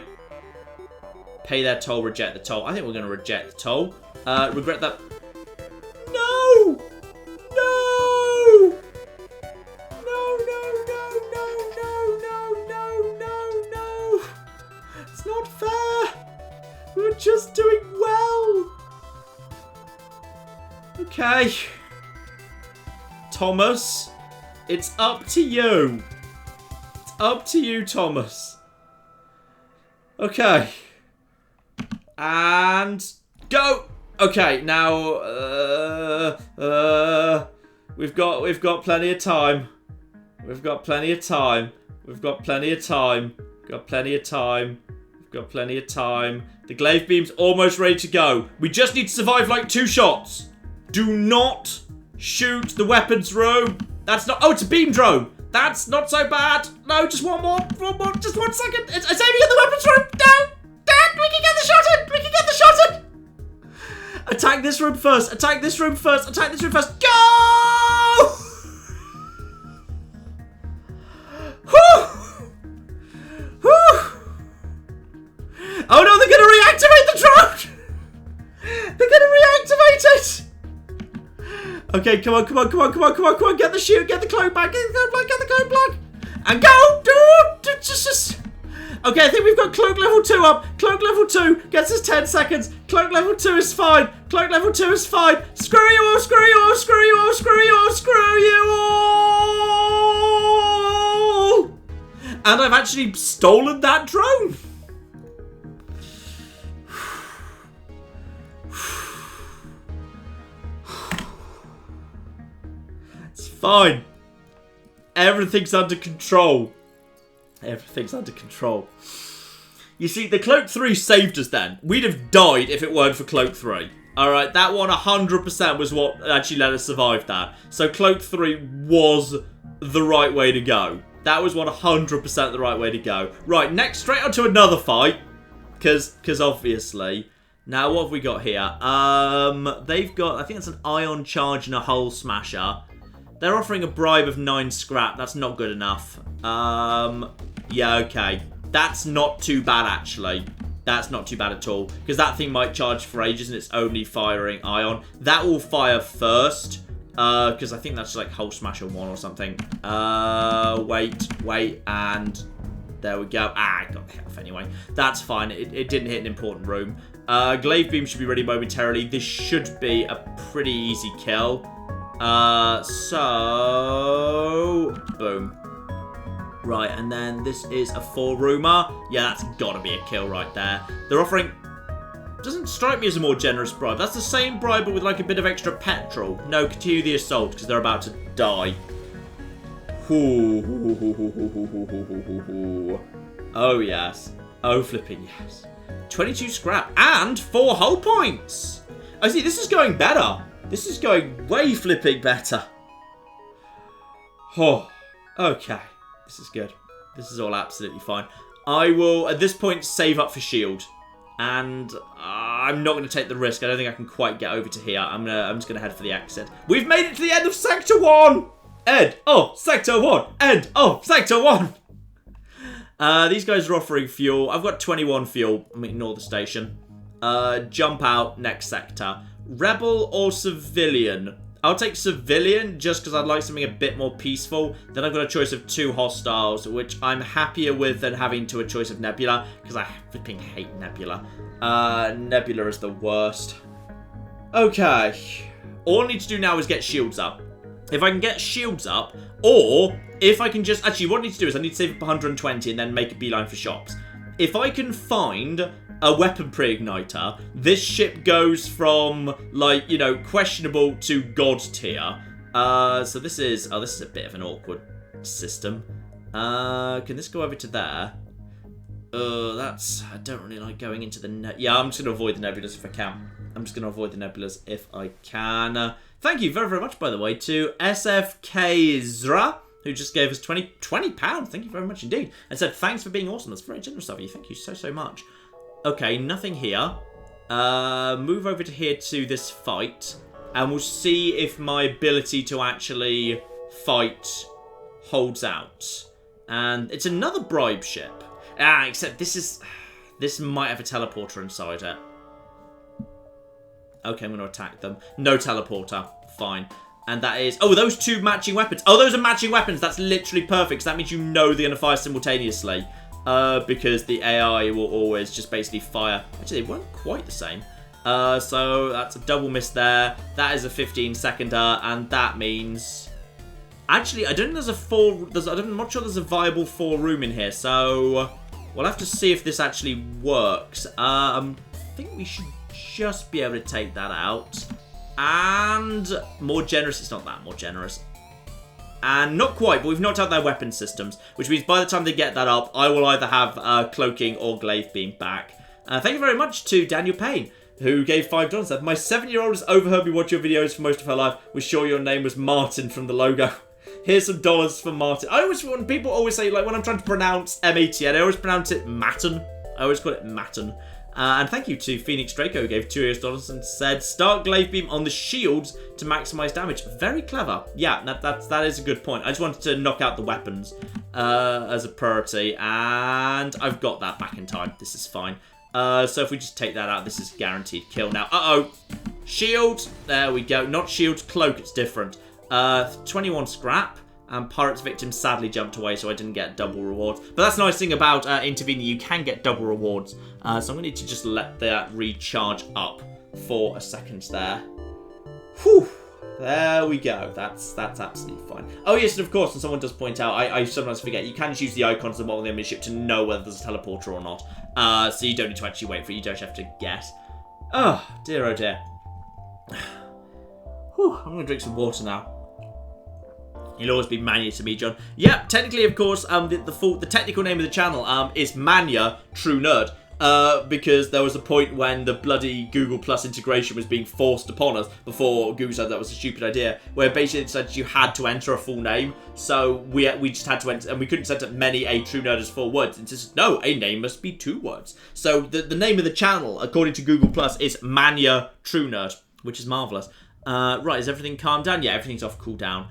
Pay their toll, reject the toll. I think we're going to reject the toll. Regret that... No! No! No, no, no, no, no, no, no, no, no. It's not fair. We were just doing well. Okay. Thomas, it's up to you. It's up to you, Thomas. Okay. And go. Okay, now we've got plenty of time. We've got plenty of time. We've got plenty of time. We've got plenty of time. We've got plenty of time. The glaive beam's almost ready to go. We just need to survive like 2 shots. Do not shoot the weapons room. That's not... Oh, it's a beam drone. That's not so bad. No, just one more. Just 1 second. It's aiming at the weapons room. No. Dad, we can get the shot in. We can get the shot in. Attack this room first. Attack this room first. Attack this room first. Go! Whew. Whew. Oh no, they're going to reactivate the drone. They're going to reactivate it. Okay, come on. Get the shield, get the cloak back, get the cloak back. And go! Just. Okay, I think we've got cloak level 2 up. Cloak level 2 gets us 10 seconds. Cloak level 2 is fine. Cloak level 2 is fine. Screw you all, screw you all, screw you all, screw you all, screw you all. And I've actually stolen that drone. It's fine. Everything's under control. Everything's under control. You see, the Cloak 3 saved us then. We'd have died if it weren't for Cloak 3. Alright, that one 100% was what actually let us survive that. So Cloak 3 was the right way to go. That was 100% the right way to go. Right, next, straight on to another fight. Because obviously. Now, what have we got here? They've got, I think it's an ion charge and a hull smasher. They're offering a bribe of 9 scrap. That's not good enough. Yeah, okay. That's not too bad, actually. That's not too bad at all. Because that thing might charge for ages and it's only firing ion. That will fire first. Because I think that's like Hull Smasher 1 or something. Wait, and there we go. Ah, I got the hit off anyway. That's fine. It didn't hit an important room. Glaive Beam should be ready momentarily. This should be a pretty easy kill. So boom. Right, and then this is a 4-roomer. Yeah, that's gotta be a kill right there. They're offering... Doesn't strike me as a more generous bribe. That's the same bribe, but with like a bit of extra petrol. No, continue the assault, because they're about to die. Oh, yes. Oh, flipping yes. 22 scrap and 4 hull points. I see, this is going better. This is going way flipping better. Oh, okay. This is good. This is all absolutely fine. I will, at this point, save up for shield. And I'm not going to take the risk. I don't think I can quite get over to here. I'm just going to head for the exit. We've made it to the end of Sector 1! End of Sector 1! End of Sector 1! These guys are offering fuel. I've got 21 fuel. I'm going to ignore the station. Jump out, next sector. Rebel or civilian? I'll take civilian just because I'd like something a bit more peaceful. Then I've got a choice of 2 hostiles, which I'm happier with than having a choice of nebula, because I flipping hate nebula. Nebula is the worst. Okay. All I need to do now is get shields up. If I can get shields up, or if I can just... Actually, what I need to do is I need to save up 120 and then make a beeline for shops. If I can find a weapon pre-igniter, this ship goes from, like, you know, questionable to god tier. So this is... Oh, this is a bit of an awkward system. Can this go over to there? That's... I don't really like going into the... Yeah, I'm just going to avoid the nebulas if I can. I'm just going to avoid the nebulas if I can. Thank you very, very much, by the way, to SFK Zra, who just gave us £20. Thank you very much indeed. And said, thanks for being awesome. That's very generous of you. Thank you so, so much. Okay, nothing here. Move over to here to this fight. And we'll see if my ability to actually fight holds out. And it's another bribe ship. Except this is... This might have a teleporter inside it. Okay, I'm going to attack them. No teleporter. Fine. And that is... Oh, those 2 matching weapons. Oh, those are matching weapons. That's literally perfect. So that means you know they're going to fire simultaneously. Because the AI will always just basically fire. Actually, they weren't quite the same. So that's a double miss there. That is a 15-seconder. And that means... Actually, I don't think there's a 4... I'm not sure there's a viable 4-room in here. So we'll have to see if this actually works. I think we should just be able to take that out. And more generous. It's not that more generous. And not quite, but we've knocked out their weapon systems, which means by the time they get that up, I will either have cloaking or glaive beam back. Thank you very much to Daniel Payne, who gave $5. Said, my 7-year-old has overheard me watch your videos for most of her life. Was sure your name was Martin from the logo. Here's some dollars for Martin. When people always say, like, when I'm trying to pronounce M-A-T-N, I always pronounce it Matten. I always call it Matten. And thank you to Phoenix Draco, who gave $2 and said, start glaive beam on the shields to maximize damage. Very clever. Yeah, that is a good point. I just wanted to knock out the weapons as a priority, and I've got that back in time. This is fine. So if we just take that out, this is guaranteed kill now. Uh-oh. Shield. There we go. Not shield, cloak. It's different. 21 scrap. And Pirate's victim sadly jumped away, so I didn't get double rewards. But that's the nice thing about intervening. You can get double rewards. So I'm going to need to just let that recharge up for a second there. Whew. There we go. That's absolutely fine. Oh, yes, and of course, and someone does point out, I sometimes forget, you can just use the icons at the bottom of the image ship to know whether there's a teleporter or not. So you don't need to actually wait for it. You don't have to guess. Oh, dear, oh, dear. Whew. I'm going to drink some water now. You'll always be Mania to me, John. Yeah, technically, of course, the technical name of the channel is Mania True Nerd. Because there was a point when the bloody Google Plus integration was being forced upon us before Google said that was a stupid idea, where basically it said you had to enter a full name. So we just had to enter, and we couldn't set up many a True Nerd as 4 words. It's just, no, a name must be 2 words. So the name of the channel, according to Google Plus, is Mania True Nerd, which is marvellous. Right, is everything calmed down? Yeah, everything's off cooldown.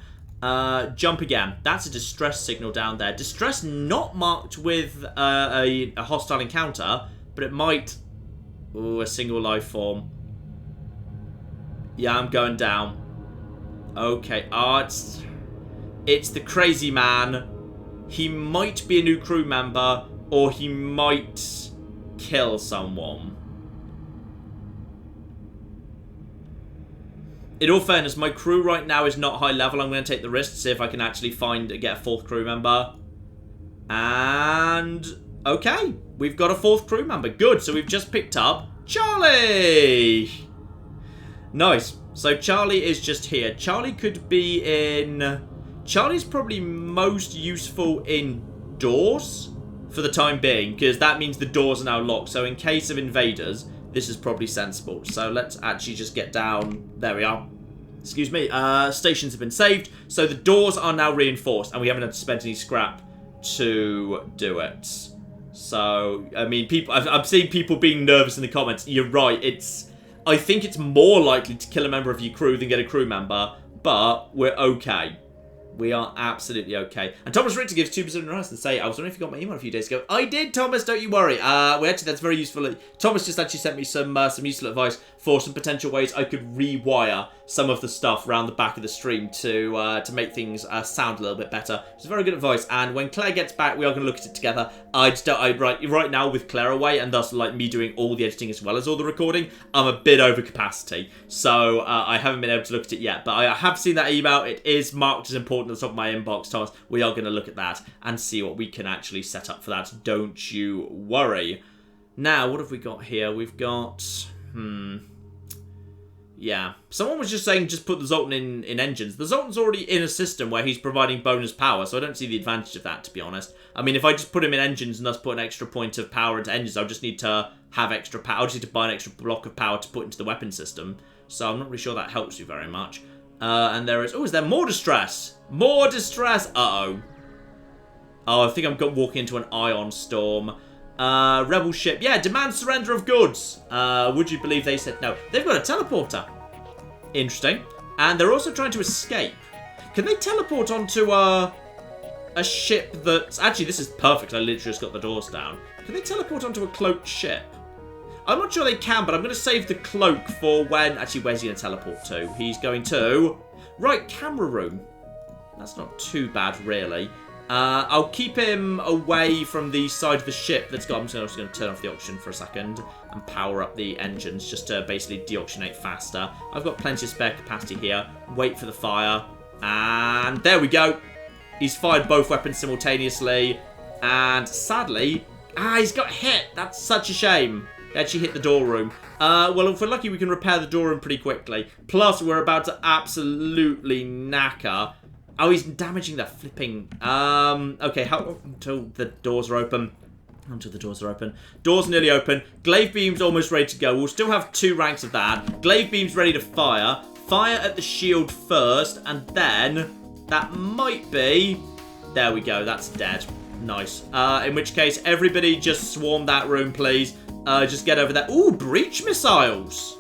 Jump again. That's a distress signal down there. Distress not marked with a hostile encounter, but it might... Ooh, a single life form. Yeah, I'm going down. Okay. Oh, it's the crazy man. He might be a new crew member, or he might kill someone. In all fairness, my crew right now is not high level. I'm going to take the risk to see if I can actually get a 4th crew member. And... okay, we've got a 4th crew member. Good, so we've just picked up Charlie. Nice. So Charlie is just here. Charlie could be in... Charlie's probably most useful indoors for the time being, because that means the doors are now locked. So in case of invaders... this is probably sensible. So let's actually just get down. There we are. Excuse me. Stations have been saved. So the doors are now reinforced. And we haven't had to spend any scrap to do it. So, I mean, I've seen people being nervous in the comments. You're right. I think it's more likely to kill a member of your crew than get a crew member. But we're okay. We are absolutely okay. And Thomas Richter gives 2% in rice and say, I was wondering if you got my email a few days ago. I did, Thomas, don't you worry. Actually, that's very useful. Thomas just actually sent me some useful advice for some potential ways I could rewire some of the stuff around the back of the stream to make things sound a little bit better. It's very good advice. And when Claire gets back, we are going to look at it together. Right now with Claire away, and thus like me doing all the editing as well as all the recording, I'm a bit over capacity. So I haven't been able to look at it yet. But I have seen that email. It is marked as important at the top of my inbox, Thomas. We are going to look at that and see what we can actually set up for that. Don't you worry. Now, what have we got here? We've got... yeah. Someone was just saying just put the Zoltan in engines. The Zoltan's already in a system where he's providing bonus power, so I don't see the advantage of that, to be honest. I mean, if I just put him in engines and thus put an extra point of power into engines, I'll just need to have extra power. I'll just need to buy an extra block of power to put into the weapon system. So I'm not really sure that helps you very much. And there is... oh, is there more distress? More distress! Uh-oh. Oh, I think I'm walking into an ion storm. Rebel ship. Yeah, demand surrender of goods. Would you believe they said no? They've got a teleporter. Interesting. And they're also trying to escape. Can they teleport onto a ship that's... actually, this is perfect. I literally just got the doors down. Can they teleport onto a cloaked ship? I'm not sure they can, but I'm going to save the cloak for when... actually, where's he going to teleport to? He's going to... right, camera room. That's not too bad, really. I'll keep him away from the side of the ship that's got... I'm just going to turn off the oxygen for a second and power up the engines just to basically deoxygenate faster. I've got plenty of spare capacity here. Wait for the fire. And there we go. He's fired both weapons simultaneously. And sadly... he's got hit. That's such a shame. He actually hit the door room. Well, if we're lucky, we can repair the door room pretty quickly. Plus, we're about to absolutely knacker... oh, he's damaging the flipping... okay, how long until the doors are open? Until the doors are open. Doors nearly open. Glaive beam's almost ready to go. We'll still have 2 ranks of that. Glaive beam's ready to fire. Fire at the shield first, and then... That might be... There we go. That's dead. Nice. In which case, everybody just swarm that room, please. Just get over there. Ooh, breach missiles.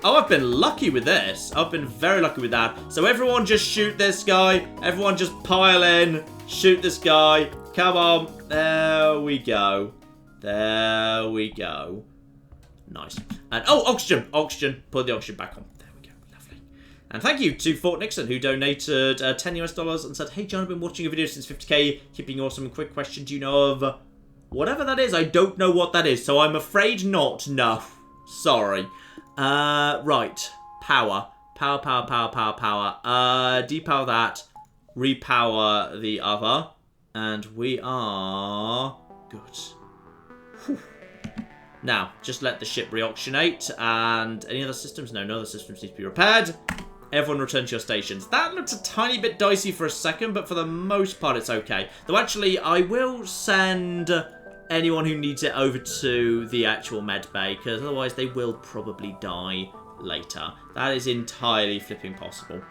Oh, I've been lucky with this. I've been very lucky with that. So everyone just shoot this guy. Everyone just pile in. Shoot this guy. Come on. There we go. There we go. Nice. And, oh, oxygen. Oxygen. Put the oxygen back on. There we go. Lovely. And thank you to Fort Nixon, who donated 10 US dollars and said, hey, John, I've been watching your video since 50k. Keeping awesome. Quick question. Do you know of whatever that is? I don't know what that is. So I'm afraid not. No. Sorry. Right. Power. Power. Depower that. Repower the other. And we are good. Whew. Now, just let the ship re-auctionate. And any other systems? No, no other systems need to be repaired. Everyone return to your stations. That looks a tiny bit dicey for a second, but for the most part, it's okay. Though, actually, I will send anyone who needs it over to the actual med bay, because otherwise they will probably die later. That is entirely flipping possible.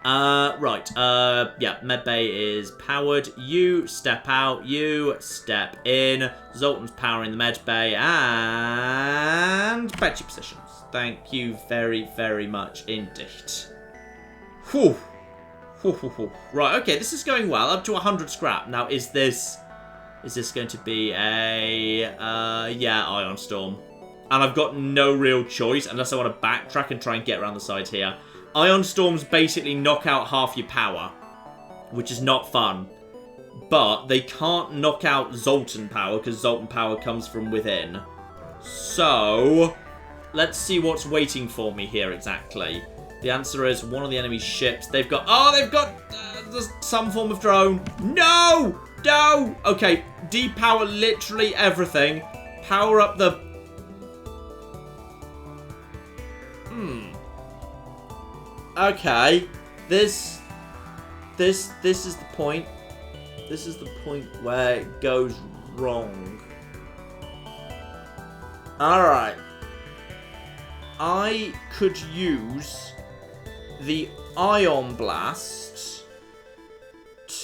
Right. Yeah, med bay is powered. You step out. You step in. Zoltan's powering the med bay. And back to your positions. Thank you very, very much indeed. Whew. Right, okay, this is going well. Up to 100 scrap. Now, is this going to be a, yeah, Ion Storm. And I've got no real choice unless I want to backtrack and try and get around the side here. Ion Storms basically knock out half your power, which is not fun. But they can't knock out Zoltan power, because Zoltan power comes from within. So, let's see what's waiting for me here exactly. The answer is one of the enemy's ships. They've got... Oh, they've got some form of drone. No! No! Okay, depower literally everything. Power up the... Okay. This is the point. This is the point where it goes wrong. Alright. I could use the Ion Blast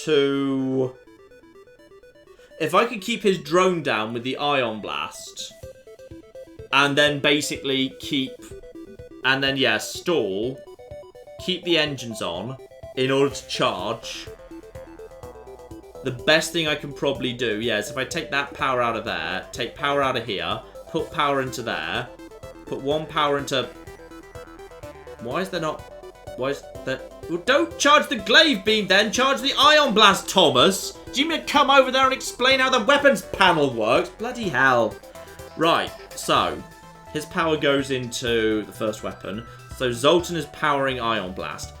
to... If I could keep his drone down with the Ion Blast, and then basically keep... And then, yeah, stall. Keep the engines on in order to charge. The best thing I can probably do, yeah, is if I take that power out of there, take power out of here, put power into there, put one power into... Why is there not... Why is that... Well, don't charge the glaive beam then, charge the Ion Blast, Thomas! Do you mean to come over there and explain how the weapons panel works? Bloody hell. Right, so... His power goes into the first weapon. So Zoltan is powering Ion Blast.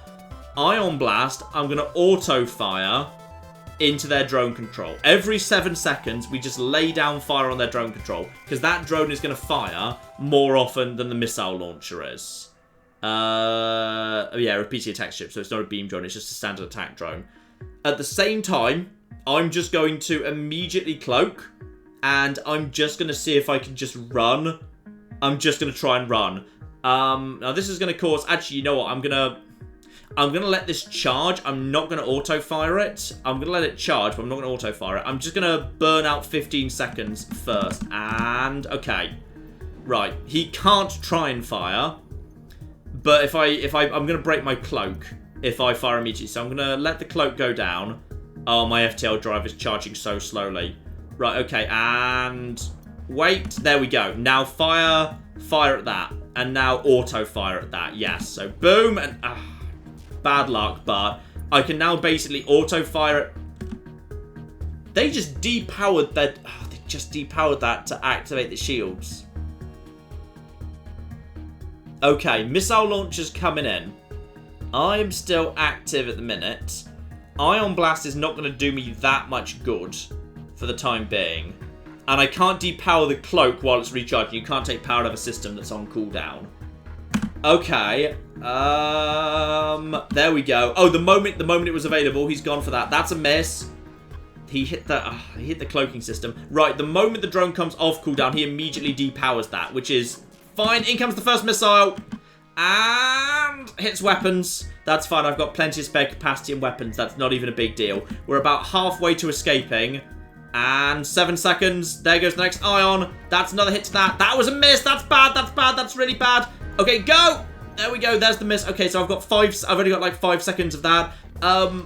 Ion Blast, I'm going to auto-fire into their drone control. Every 7 seconds, we just lay down fire on their drone control. Because that drone is going to fire more often than the missile launcher is. Yeah, repeating attack ship. So it's not a beam drone, it's just a standard attack drone. At the same time, I'm just going to immediately cloak. And I'm just going to see if I can just run. I'm just going to try and run. Now this is going to cause... Actually, you know what? I'm going to let this charge. I'm not going to auto-fire it. I'm going to let it charge, but I'm not going to auto-fire it. I'm just going to burn out 15 seconds first. And, okay. Right. He can't try and fire. But I'm going to break my cloak if I fire immediately. So I'm going to let the cloak go down. Oh, my FTL drive is charging so slowly. Right, okay. And... Wait, there we go. Now fire at that. And now auto-fire at that. Yes, so boom, and bad luck, but I can now basically auto-fire it. They just depowered that. They just depowered that to activate the shields. Okay, missile launchers coming in. I am still active at the minute. Ion Blast is not going to do me that much good for the time being. And I can't depower the cloak while it's recharging. You can't take power out of a system that's on cooldown. Okay. There we go. Oh, the moment it was available, he's gone for that. That's a miss. He hit the cloaking system. Right, the moment the drone comes off cooldown, he immediately depowers that, which is fine. In comes the first missile. And hits weapons. That's fine. I've got plenty of spare capacity and weapons. That's not even a big deal. We're about halfway to escaping. And 7 seconds. There goes the next ion. That's another hit to that. That was a miss. That's bad. That's bad. That's really bad. Okay, go. There we go. There's the miss. Okay, so I've got 5. I've only got like 5 seconds of that.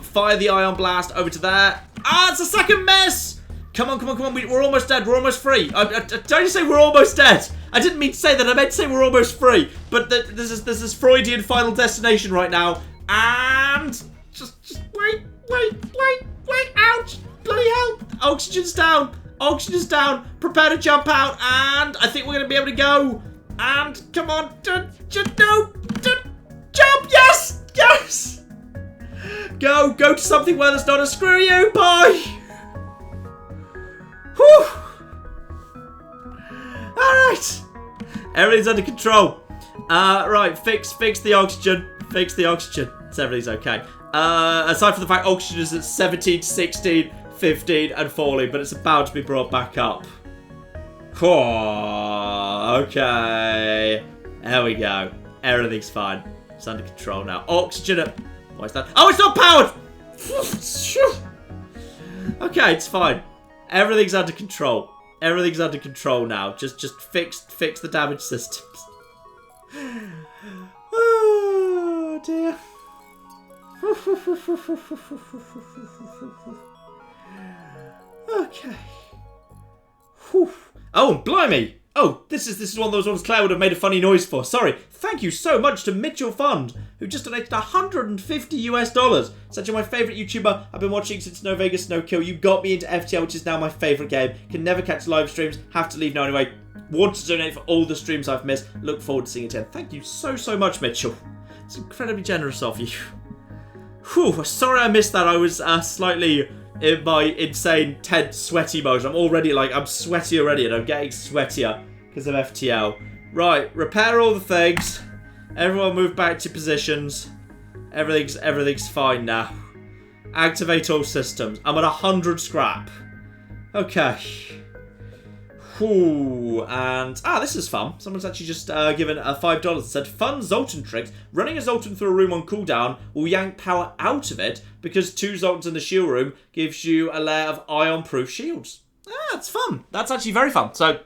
Fire the ion blast over to there. Ah, it's a second miss. Come on, come on, come on. We're almost dead. We're almost free. Did I just say we're almost dead? I didn't mean to say that. I meant to say we're almost free. But this is Freudian Final Destination right now. And just wait. Ouch. Bloody hell. Oxygen's down. Oxygen's down. Prepare to jump out. And I think we're going to be able to go. And come on. No. Jump. Yes. Yes. Go to something where there's not a screw you. Bye. Whew. Alright. Everything's under control. Right, fix the oxygen. Fix the oxygen. So everything's okay. Aside from the fact oxygen is at 17, 16, 15 and falling, but it's about to be brought back up. Okay. There we go. Everything's fine. It's under control now. Oxygen at... Why is that? Oh, it's not powered! Okay, it's fine. Everything's under control. Everything's under control now. Just fix the damage systems. Oh dear. Okay. Whew. Oh, blimey! Oh, this is one of those ones Claire would have made a funny noise for. Sorry. Thank you so much to Mitchell Fund, who just donated $150 US. Such a my favourite YouTuber. I've been watching since No Vegas No Kill. You got me into FTL, which is now my favourite game. Can never catch live streams. Have to leave now anyway. Want to donate for all the streams I've missed. Look forward to seeing it again. Thank you so much, Mitchell. It's incredibly generous of you. Whew. Sorry I missed that. I was slightly in my insane, tense, sweaty mode. I'm already I'm sweaty already, and I'm getting sweatier because of FTL. Right, repair all the things. Everyone move back to positions. Everything's fine now. Activate all systems. I'm at 100 scrap. Okay. Whew, and this is fun. Someone's actually just given a $5 and said, fun Zoltan tricks. Running a Zoltan through a room on cooldown will yank power out of it because 2 Zoltans in the shield room gives you a layer of ion-proof shields. It's fun. That's actually very fun. So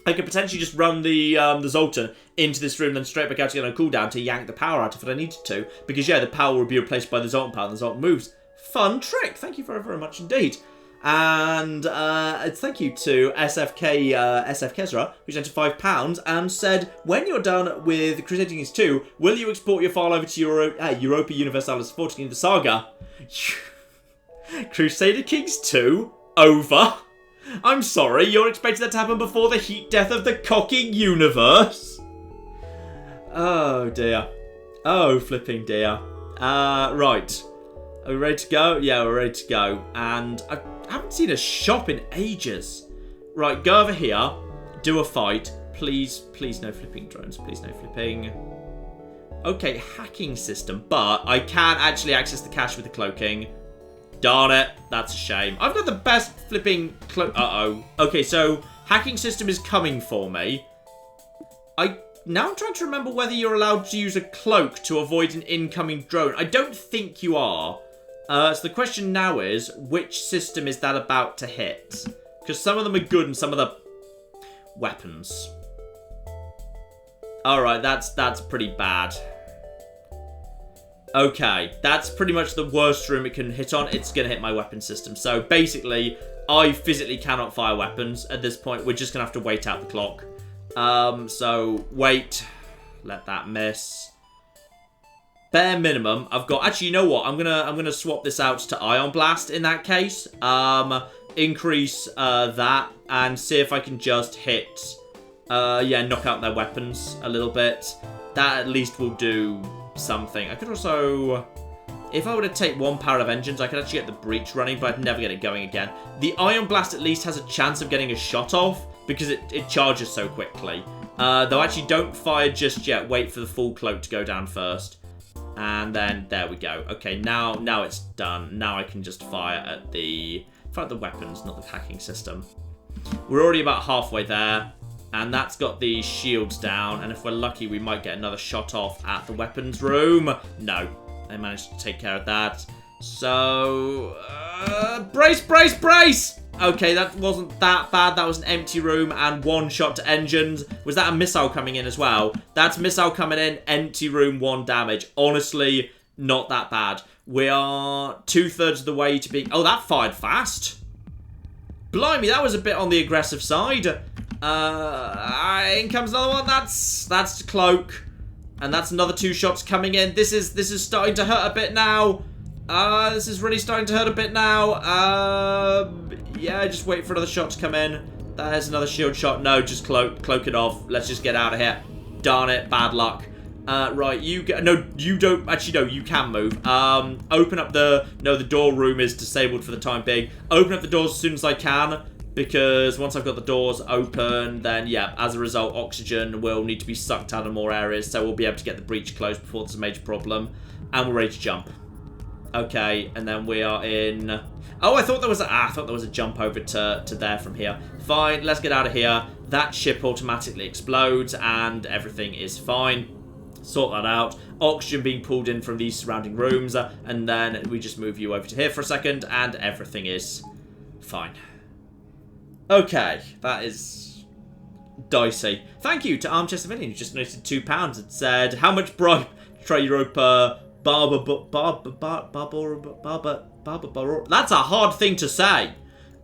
I could potentially just run the Zoltan into this room, then straight back out again on cooldown to yank the power out if I needed to. Because, yeah, the power will be replaced by the Zoltan power and the Zoltan moves. Fun trick. Thank you very, very much indeed. And thank you to SF Kezra, who sent £5 and said, when you're done with Crusader Kings 2, will you export your file over to Europa Universalis 14 in the saga? Crusader Kings 2? Over? I'm sorry, you're expecting that to happen before the heat death of the cocking universe? Oh dear. Oh flipping dear. Right. Are we ready to go? Yeah, we're ready to go. And I haven't seen a shop in ages. Right, go over here. Do a fight. Please no flipping drones. Please no flipping. Okay, hacking system. But I can actually access the cache with the cloaking. Darn it. That's a shame. I've got the best flipping cloak. Uh-oh. Okay, so hacking system is coming for me. Now I'm trying to remember whether you're allowed to use a cloak to avoid an incoming drone. I don't think you are. So the question now is, which system is that about to hit? Because some of them are good and some of the weapons. Alright, that's pretty bad. Okay, that's pretty much the worst room it can hit on. It's going to hit my weapon system. So basically, I physically cannot fire weapons at this point. We're just going to have to wait out the clock. So wait. Let that miss. Bare minimum, I've got... Actually, you know what? I'm gonna swap this out to Ion Blast in that case. Increase that and see if I can just hit... yeah, knock out their weapons a little bit. That at least will do something. I could also... If I were to take 1 power of engines, I could actually get the breach running, but I'd never get it going again. The Ion Blast at least has a chance of getting a shot off because it charges so quickly. Though actually don't fire just yet. Wait for the full cloak to go down first. And then, there we go. Okay, now it's done. Now I can just fire at the weapons, not the hacking system. We're already about halfway there. And that's got the shields down. And if we're lucky, we might get another shot off at the weapons room. No. They managed to take care of that. So, brace, brace, brace! Okay, that wasn't that bad. That was an empty room and 1 shot to engines. Was that a missile coming in as well? That's missile coming in, empty room, 1 damage. Honestly, not that bad. We are 2/3 of the way to being... Oh, that fired fast. Blimey, that was a bit on the aggressive side. In comes another one. That's Cloak. And that's another 2 shots coming in. This is starting to hurt a bit now. This is really starting to hurt a bit now. Yeah, just wait for another shot to come in. There's another shield shot. No, just cloak it off. Let's just get out of here. Darn it, bad luck. Right, you get... No, you don't... Actually, no, you can move. Open up the... No, the door room is disabled for the time being. Open up the doors as soon as I can, because once I've got the doors open, then, yeah, as a result, oxygen will need to be sucked out of more areas, so we'll be able to get the breach closed before there's a major problem. And we're ready to jump. Okay, and then we are in... Oh, I thought there was a jump over to there from here. Fine, let's get out of here. That ship automatically explodes, and everything is fine. Sort that out. Oxygen being pulled in from these surrounding rooms, and then we just move you over to here for a second, and everything is fine. Okay, that is dicey. Thank you to Armchair Civilian, who just donated £2 and said, how much bribe try Europa Barber. That's a hard thing to say.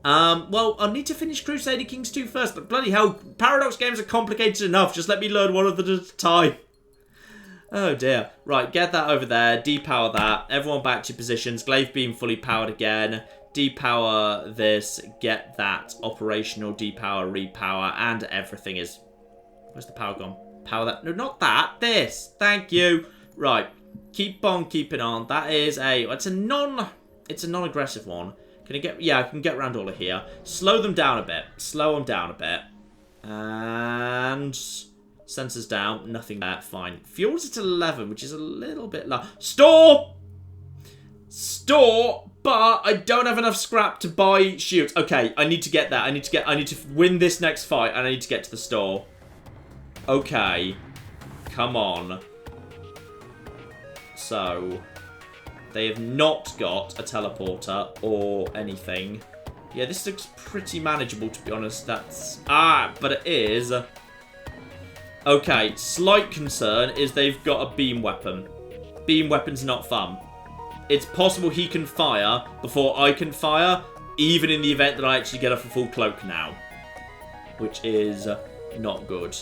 Well, I'll need to finish Crusader Kings 2 first, but bloody hell, Paradox games are complicated enough. Just let me learn one of them at a time. Oh dear. Right, get that over there. Depower that. Everyone back to your positions. Glaive beam fully powered again. Depower this. Get that operational. Depower, repower, and everything is... Where's the power gone? Power that. No, not that. This. Thank you. Right. Keep on keeping on. That is a... It's a non-aggressive one. Can I get... Yeah, I can get around all of here. Slow them down a bit. Slow them down a bit. And... Sensors down. Nothing there. Fine. Fuel's at 11, which is a little bit low. Store! Store! But I don't have enough scrap to buy shields. Okay, I need to get that. I need to win this next fight, and I need to get to the store. Okay. Come on. So, they have not got a teleporter or anything. Yeah, this looks pretty manageable, to be honest. That's... but it is... Okay, slight concern is they've got a beam weapon. Beam weapon's not fun. It's possible he can fire before I can fire, even in the event that I actually get off a full cloak now. Which is not good.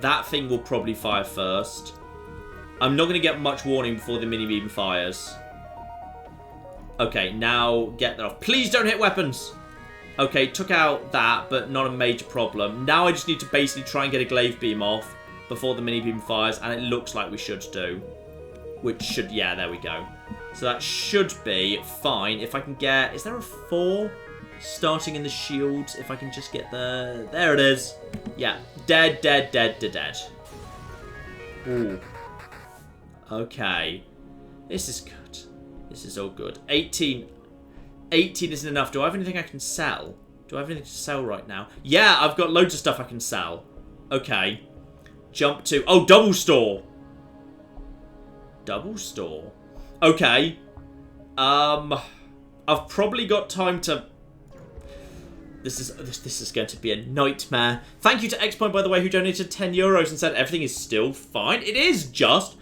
That thing will probably fire first. I'm not going to get much warning before the mini beam fires. Okay, now get that off. Please don't hit weapons! Okay, took out that, but not a major problem. Now I just need to basically try and get a glaive beam off before the mini beam fires, and it looks like we should do. Which should... Yeah, there we go. So that should be fine. If I can get... Is there a 4 starting in the shields? If I can just get the... There it is. Yeah. Dead, dead, dead, dead, dead. Ooh. Okay. This is good. This is all good. 18 isn't enough. Do I have anything I can sell? Do I have anything to sell right now? Yeah, I've got loads of stuff I can sell. Okay. Jump to... Oh, double store. Double store. Okay. I've probably got time to... This is going to be a nightmare. Thank you to Xpoint, by the way, who donated €10 and said everything is still fine. It is just...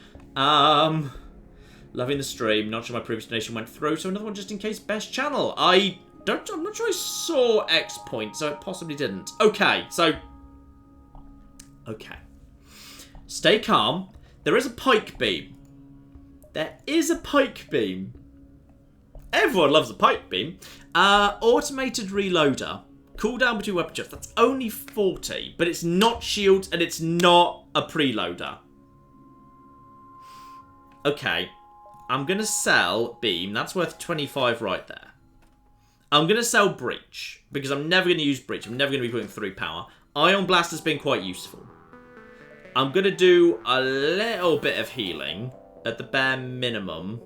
Loving the stream. Not sure my previous donation went through, so another one just in case. Best channel. I'm not sure I saw Xpoint, so it possibly didn't. Okay, so... Okay. Stay calm. There is a pike beam. There is a pike beam. Everyone loves a pike beam. Automated reloader. Cooldown between weapon jumps. That's only 40, but it's not shields and it's not a preloader. Okay. I'm going to sell beam. That's worth 25 right there. I'm going to sell breach because I'm never going to use breach. I'm never going to be putting 3 power. Ion blast has been quite useful. I'm going to do a little bit of healing at the bare minimum.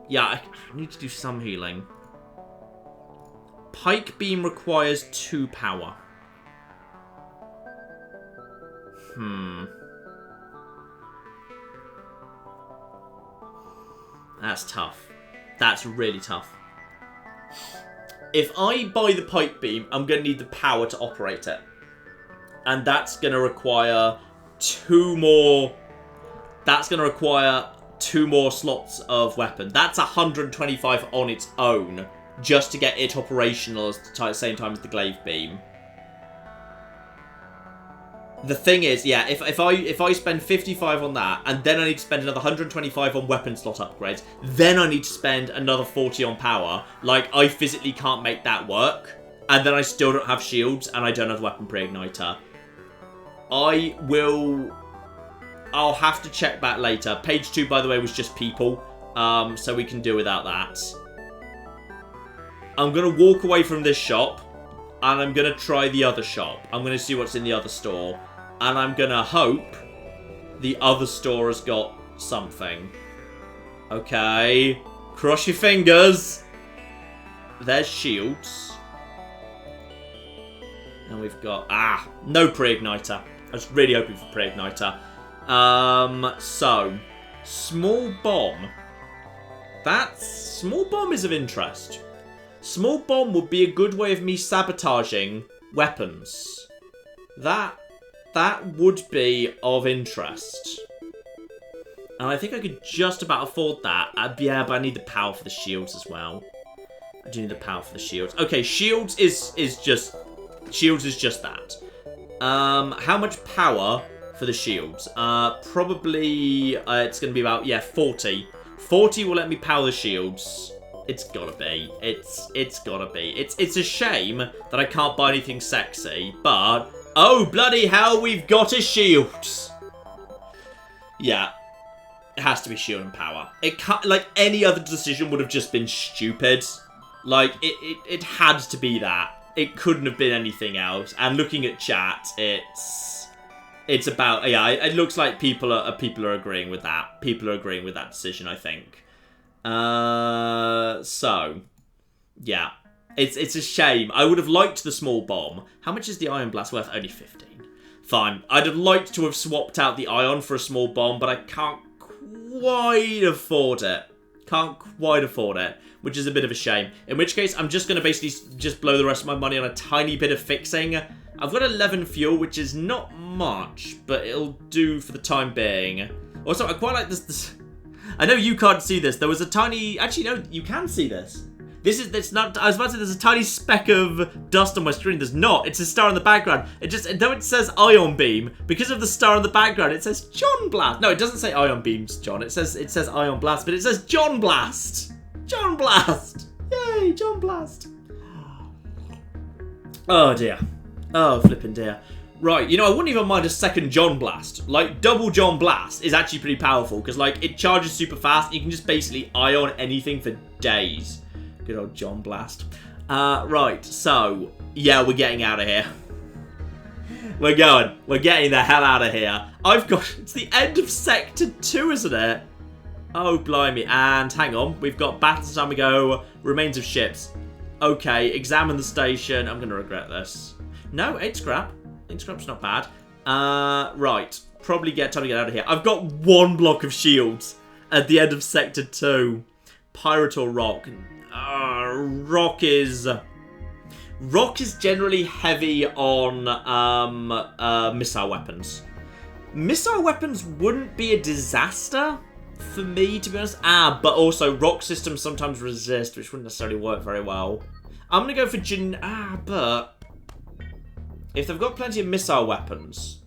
Yeah, I need to do some healing. Pike beam requires 2 power. That's tough. That's really tough. If I buy the pipe beam, I'm going to need the power to operate it. And that's going to require two more... That's going to require 2 more slots of weapon. That's 125 on its own, just to get it operational at the same time as the glaive beam. The thing is, yeah, if I spend 55 on that, and then I need to spend another 125 on weapon slot upgrades, then I need to spend another 40 on power, like, I physically can't make that work, and then I still don't have shields, and I don't have the weapon pre-igniter. I'll have to check back later. Page 2, by the way, was just people, so we can do without that. I'm going to walk away from this shop, and I'm going to try the other shop. I'm going to see what's in the other store. And I'm going to hope the other store has got something. Okay. Cross your fingers. There's shields. And we've got... no pre-igniter. I was really hoping for pre-igniter. So, small bomb. Small bomb is of interest. Small bomb would be a good way of me sabotaging weapons. That would be of interest. And I think I could just about afford that. Yeah, but I need the power for the shields as well. I do need the power for the shields. Okay, shields is just that. How much power for the shields? Probably it's going to be about 40. 40 will let me power the shields. It's gotta be. It's gotta be. It's a shame that I can't buy anything sexy, but oh bloody hell, we've got a shield. Yeah, it has to be shield and power. It can't, like, any other decision would have just been stupid. Like, it had to be that. It couldn't have been anything else. And looking at chat, it's about, yeah, it looks like people are agreeing with that. People are agreeing with that decision, I think. So, yeah. It's a shame. I would have liked the small bomb. How much is the ion blast worth? Only 15. Fine. I'd have liked to have swapped out the ion for a small bomb, but I can't quite afford it. Can't quite afford it, which is a bit of a shame. In which case, I'm just going to basically just blow the rest of my money on a tiny bit of fixing. I've got 11 fuel, which is not much, but it'll do for the time being. Also, I quite like this. I know you can't see this. There was a tiny... Actually, no, you can see this. It's not... I was about to say there's a tiny speck of dust on my screen. There's not. It's a star in the background. Though it says ion beam, because of the star in the background, it says John Blast. No, it doesn't say ion beams, John. It says ion blast, but it says John Blast. John Blast. Yay, John Blast. Oh, dear. Oh, flipping dear. Right, you know, I wouldn't even mind a second John Blast. Like, double John Blast is actually pretty powerful, because, like, it charges super fast. You can just basically ion anything for days. Good old John Blast. Right, so, yeah, we're getting out of here. We're going. We're getting the hell out of here. It's the end of Sector 2, isn't it? Oh, blimey. And, hang on, we've got Battles Time we go, Remains of Ships. Okay, examine the station. I'm going to regret this. No, 8 scrap. 8 scrap's not bad. Right. Probably time to get out of here. I've got 1 block of shields at the end of Sector 2. Pirate or Rock? Rock is generally heavy on missile weapons. Missile weapons wouldn't be a disaster for me, to be honest. But also Rock systems sometimes resist, which wouldn't necessarily work very well. I'm going to go for but if they've got plenty of missile weapons,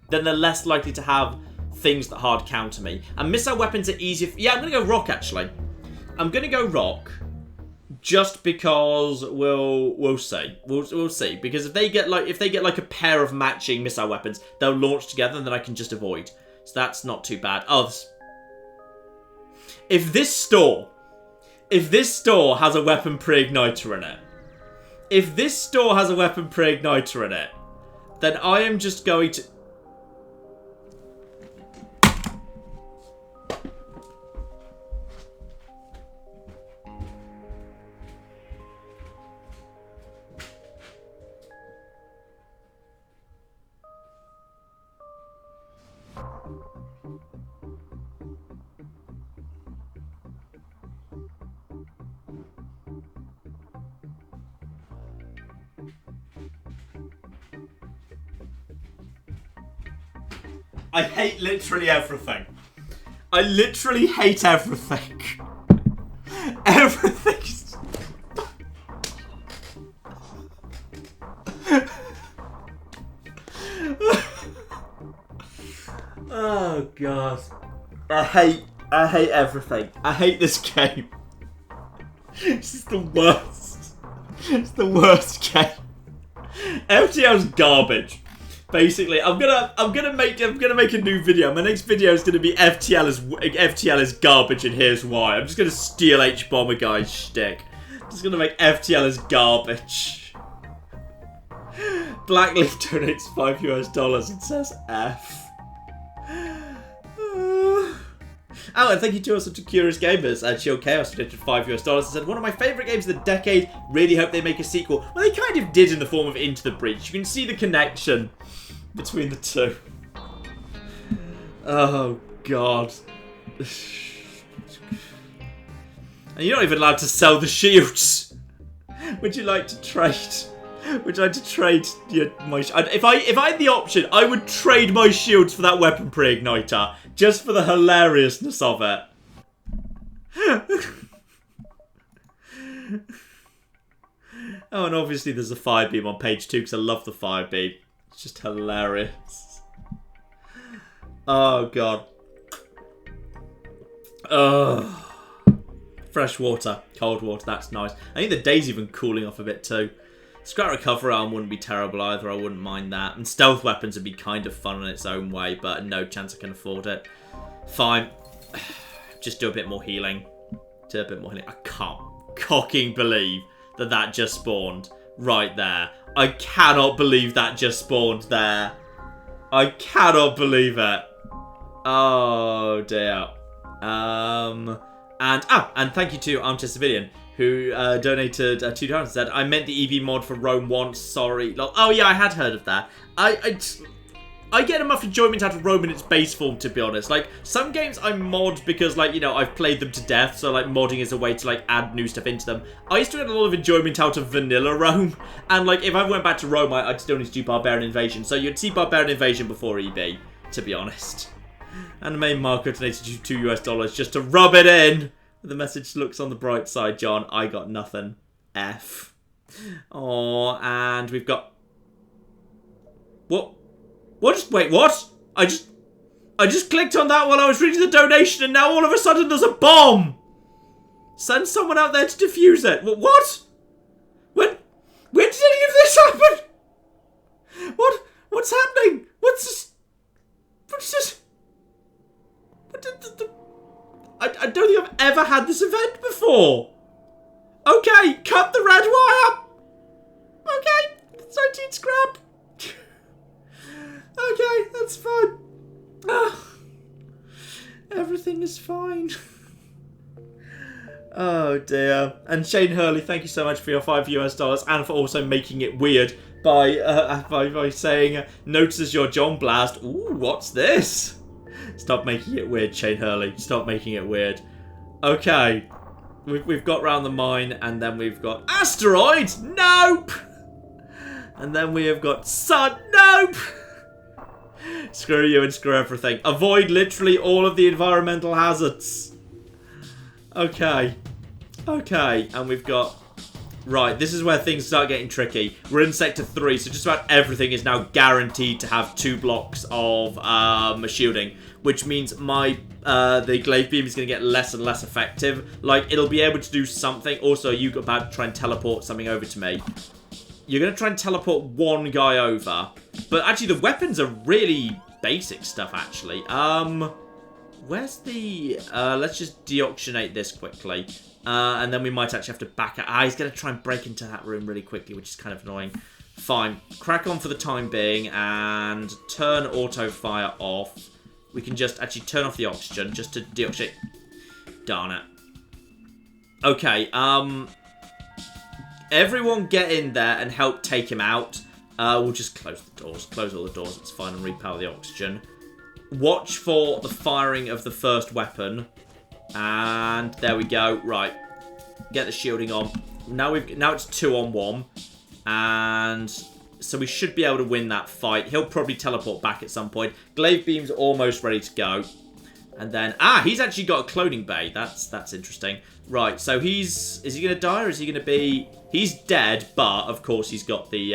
then they're less likely to have things that hard counter me. And missile weapons are easier. Yeah, I'm going to go Rock, actually. I'm going to go Rock just because we'll see. We'll see. Because if they get like a pair of matching missile weapons, they'll launch together and then I can just avoid. So that's not too bad. Oh, if this store has a weapon pre-igniter in it, then I am just going to... I hate literally everything. I literally hate everything. Everything's... Oh god. I hate everything. I hate this game. This is the worst. It's the worst game. FTL's garbage. Basically, I'm gonna make a new video. My next video is gonna be FTL is garbage, and here's why. I'm just gonna steal H-Bomber guy's shtick. Just gonna make FTL as garbage. Blackleaf donates $5 and says F. Oh, and thank you to also to Curious Gamers. Chill Chaos donated $5 and said, one of my favourite games of the decade. Really hope they make a sequel. Well, they kind of did in the form of Into the Breach. You can see the connection between the two. Oh, God. And you're not even allowed to sell the shields. Would you like to trade? Would you like to trade my... If I had the option, I would trade my shields for that weapon pre-igniter. Just for the hilariousness of it. Oh, and obviously there's a fire beam on page 2 because I love the fire beam. It's just hilarious. Oh, God. Fresh water. Cold water, that's nice. I think the day's even cooling off a bit too. Scrap recovery arm wouldn't be terrible either, I wouldn't mind that. And stealth weapons would be kind of fun in its own way, but no chance I can afford it. Fine. Just do a bit more healing. Do a bit more healing. I can't cocking believe that just spawned right there. I cannot believe that just spawned there. I cannot believe it. Oh dear. And thank you to Armchair Civilian, who donated $2 and said, I meant the EV mod for Rome once, sorry. Oh yeah, I had heard of that. I get enough enjoyment out of Rome in its base form, to be honest. Like, some games I mod because, like, you know, I've played them to death, so, like, modding is a way to, like, add new stuff into them. I used to get a lot of enjoyment out of vanilla Rome, and, like, if I went back to Rome, I'd still need to do Barbarian Invasion, so you'd see Barbarian Invasion before EB, to be honest. And the main marker donated you $2 just to rub it in. The message looks on the bright side, John. I got nothing. F. Oh, and we've got... What? Wait, what? I just clicked on that while I was reading the donation, and now all of a sudden there's a bomb! Send someone out there to defuse it. What? When did any of this happen? What's happening? What's this? I don't think I've ever had this event before. Okay, cut the red wire. Okay, it's 19 scrap. Okay, that's fine. Everything is fine. Oh dear. And Shane Hurley, thank you so much for your $5 and for also making it weird by saying, notices your John Blast. Ooh, what's this? Stop making it weird, Shane Hurley. Stop making it weird. Okay. We've got round the mine, and then we've got asteroid. Nope. And then we have got sun. Nope. Screw you and screw everything. Avoid literally all of the environmental hazards. Okay. Okay. And we've got... Right, this is where things start getting tricky. We're in Sector 3, so just about everything is now guaranteed to have 2 blocks of shielding, which means the glaive beam is going to get less and less effective. Like, it'll be able to do something. Also, you're about to try and teleport something over to me. You're going to try and teleport one guy over. But actually, the weapons are really basic stuff, actually. Where's the... let's just deoxygenate this quickly. And then we might actually have to back out. He's going to try and break into that room really quickly, which is kind of annoying. Fine. Crack on for the time being and turn auto fire off. We can just actually turn off the oxygen just to deoxygenate. Darn it. Okay, everyone get in there and help take him out. We'll just close the doors. Close all the doors. It's fine, and repower the oxygen. Watch for the firing of the first weapon. And there we go. Right. Get the shielding on. Now it's 2-on-1. And So we should be able to win that fight. He'll probably teleport back at some point. Glaive Beam's almost ready to go. And then, he's actually got a cloning bay. That's interesting. Right, so is he going to die or is he going to be... He's dead, but of course he's got the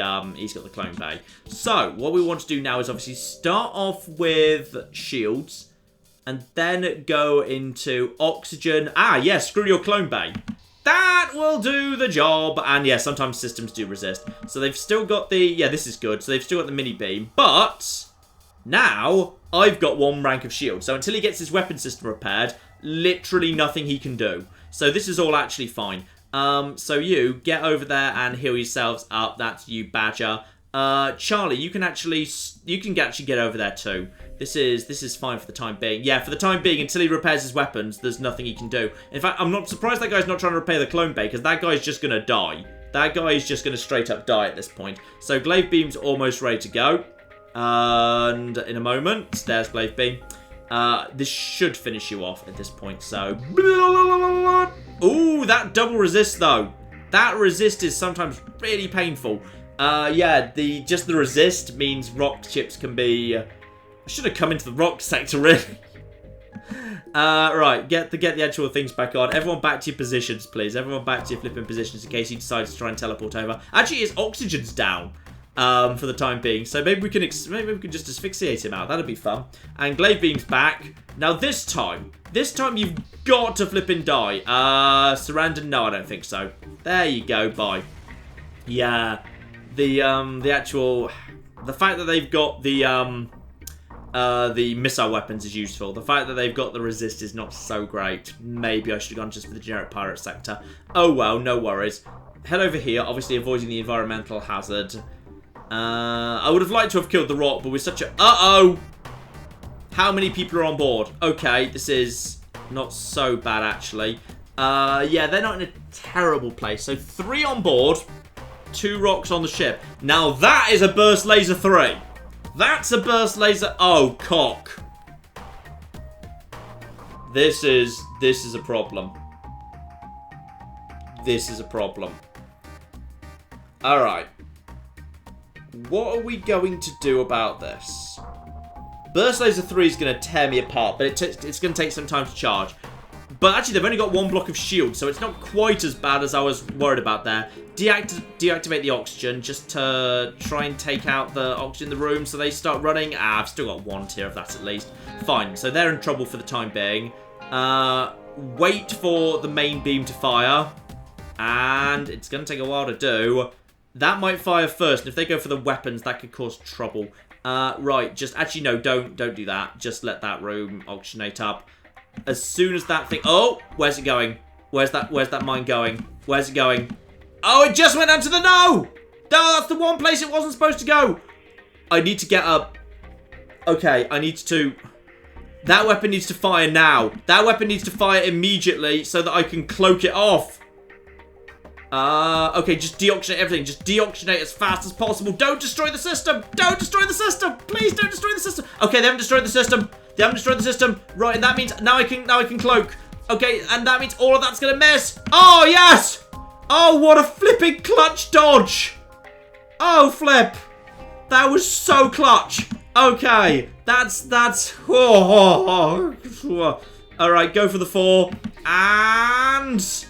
clone bay. So what we want to do now is obviously start off with shields and then go into oxygen. Yeah, screw your clone bay. That will do the job. And yeah, sometimes systems do resist. So they've still got the... Yeah, this is good. So they've still got the mini beam, but now I've got 1 rank of shield. So until he gets his weapon system repaired, literally nothing he can do. So this is all actually fine. So you get over there and heal yourselves up. That's you, Badger. Charlie, you can actually get over there too. This is fine for the time being. Yeah, for the time being, until he repairs his weapons, there's nothing he can do. In fact, I'm not surprised that guy's not trying to repair the clone bay, because that guy's just gonna die. That guy is just gonna straight up die at this point. So Glaive Beam's almost ready to go. And in a moment, there's Glaive Beam. This should finish you off at this point, so... Ooh, that double resist, though. That resist is sometimes really painful. Yeah, just the resist means rock chips can be... I should have come into the rock sector, really. Right, get the actual things back on. Everyone back to your positions, please. Everyone back to your flipping positions in case he decides to try and teleport over. Actually, his oxygen's down. For the time being, so maybe we can just asphyxiate him out. That'd be fun. And Glaive Beam's back. Now this time you've got to flipping die. Surrender? No, I don't think so. There you go. Bye. Yeah, the fact that they've got the missile weapons is useful. The fact that they've got the resist is not so great. Maybe I should have gone just for the generic pirate sector. Oh well, no worries. Head over here, obviously avoiding the environmental hazard. I would have liked to have killed the rock, but we're such a... Uh-oh! How many people are on board? Okay, this is not so bad, actually. Yeah, they're not in a terrible place. So 3 on board, 2 rocks on the ship. Now that is a burst laser 3. That's a burst laser... Oh, cock. This is a problem. This is a problem. Alright. What are we going to do about this? Burst Laser 3 is going to tear me apart, but it's going to take some time to charge. But actually, they've only got 1 block of shield, so it's not quite as bad as I was worried about there. Deactivate the oxygen, just to try and take out the oxygen in the room, so they start running. I've still got 1 tier of that at least. Fine, so they're in trouble for the time being. Wait for the main beam to fire. And it's going to take a while to do. That might fire first, and if they go for the weapons, that could cause trouble. Right, actually, no, don't do that. Just let that room oxygenate up. As soon as that thing... Oh, where's it going? Where's that mine going? Where's it going? Oh, it just went onto the... No! No, that's the one place it wasn't supposed to go. I need to get up. Okay, I need to... That weapon needs to fire now. That weapon needs to fire immediately so that I can cloak it off. Okay, just deoxygenate everything. Just deoxygenate as fast as possible. Don't destroy the system. Don't destroy the system. Please don't destroy the system. Okay, they haven't destroyed the system. They haven't destroyed the system. Right, and that means now I can cloak. Okay, and that means all of that's gonna miss. Oh, yes. Oh, what a flipping clutch dodge. Oh, flip. That was so clutch. Okay, that's all right, go for the 4. And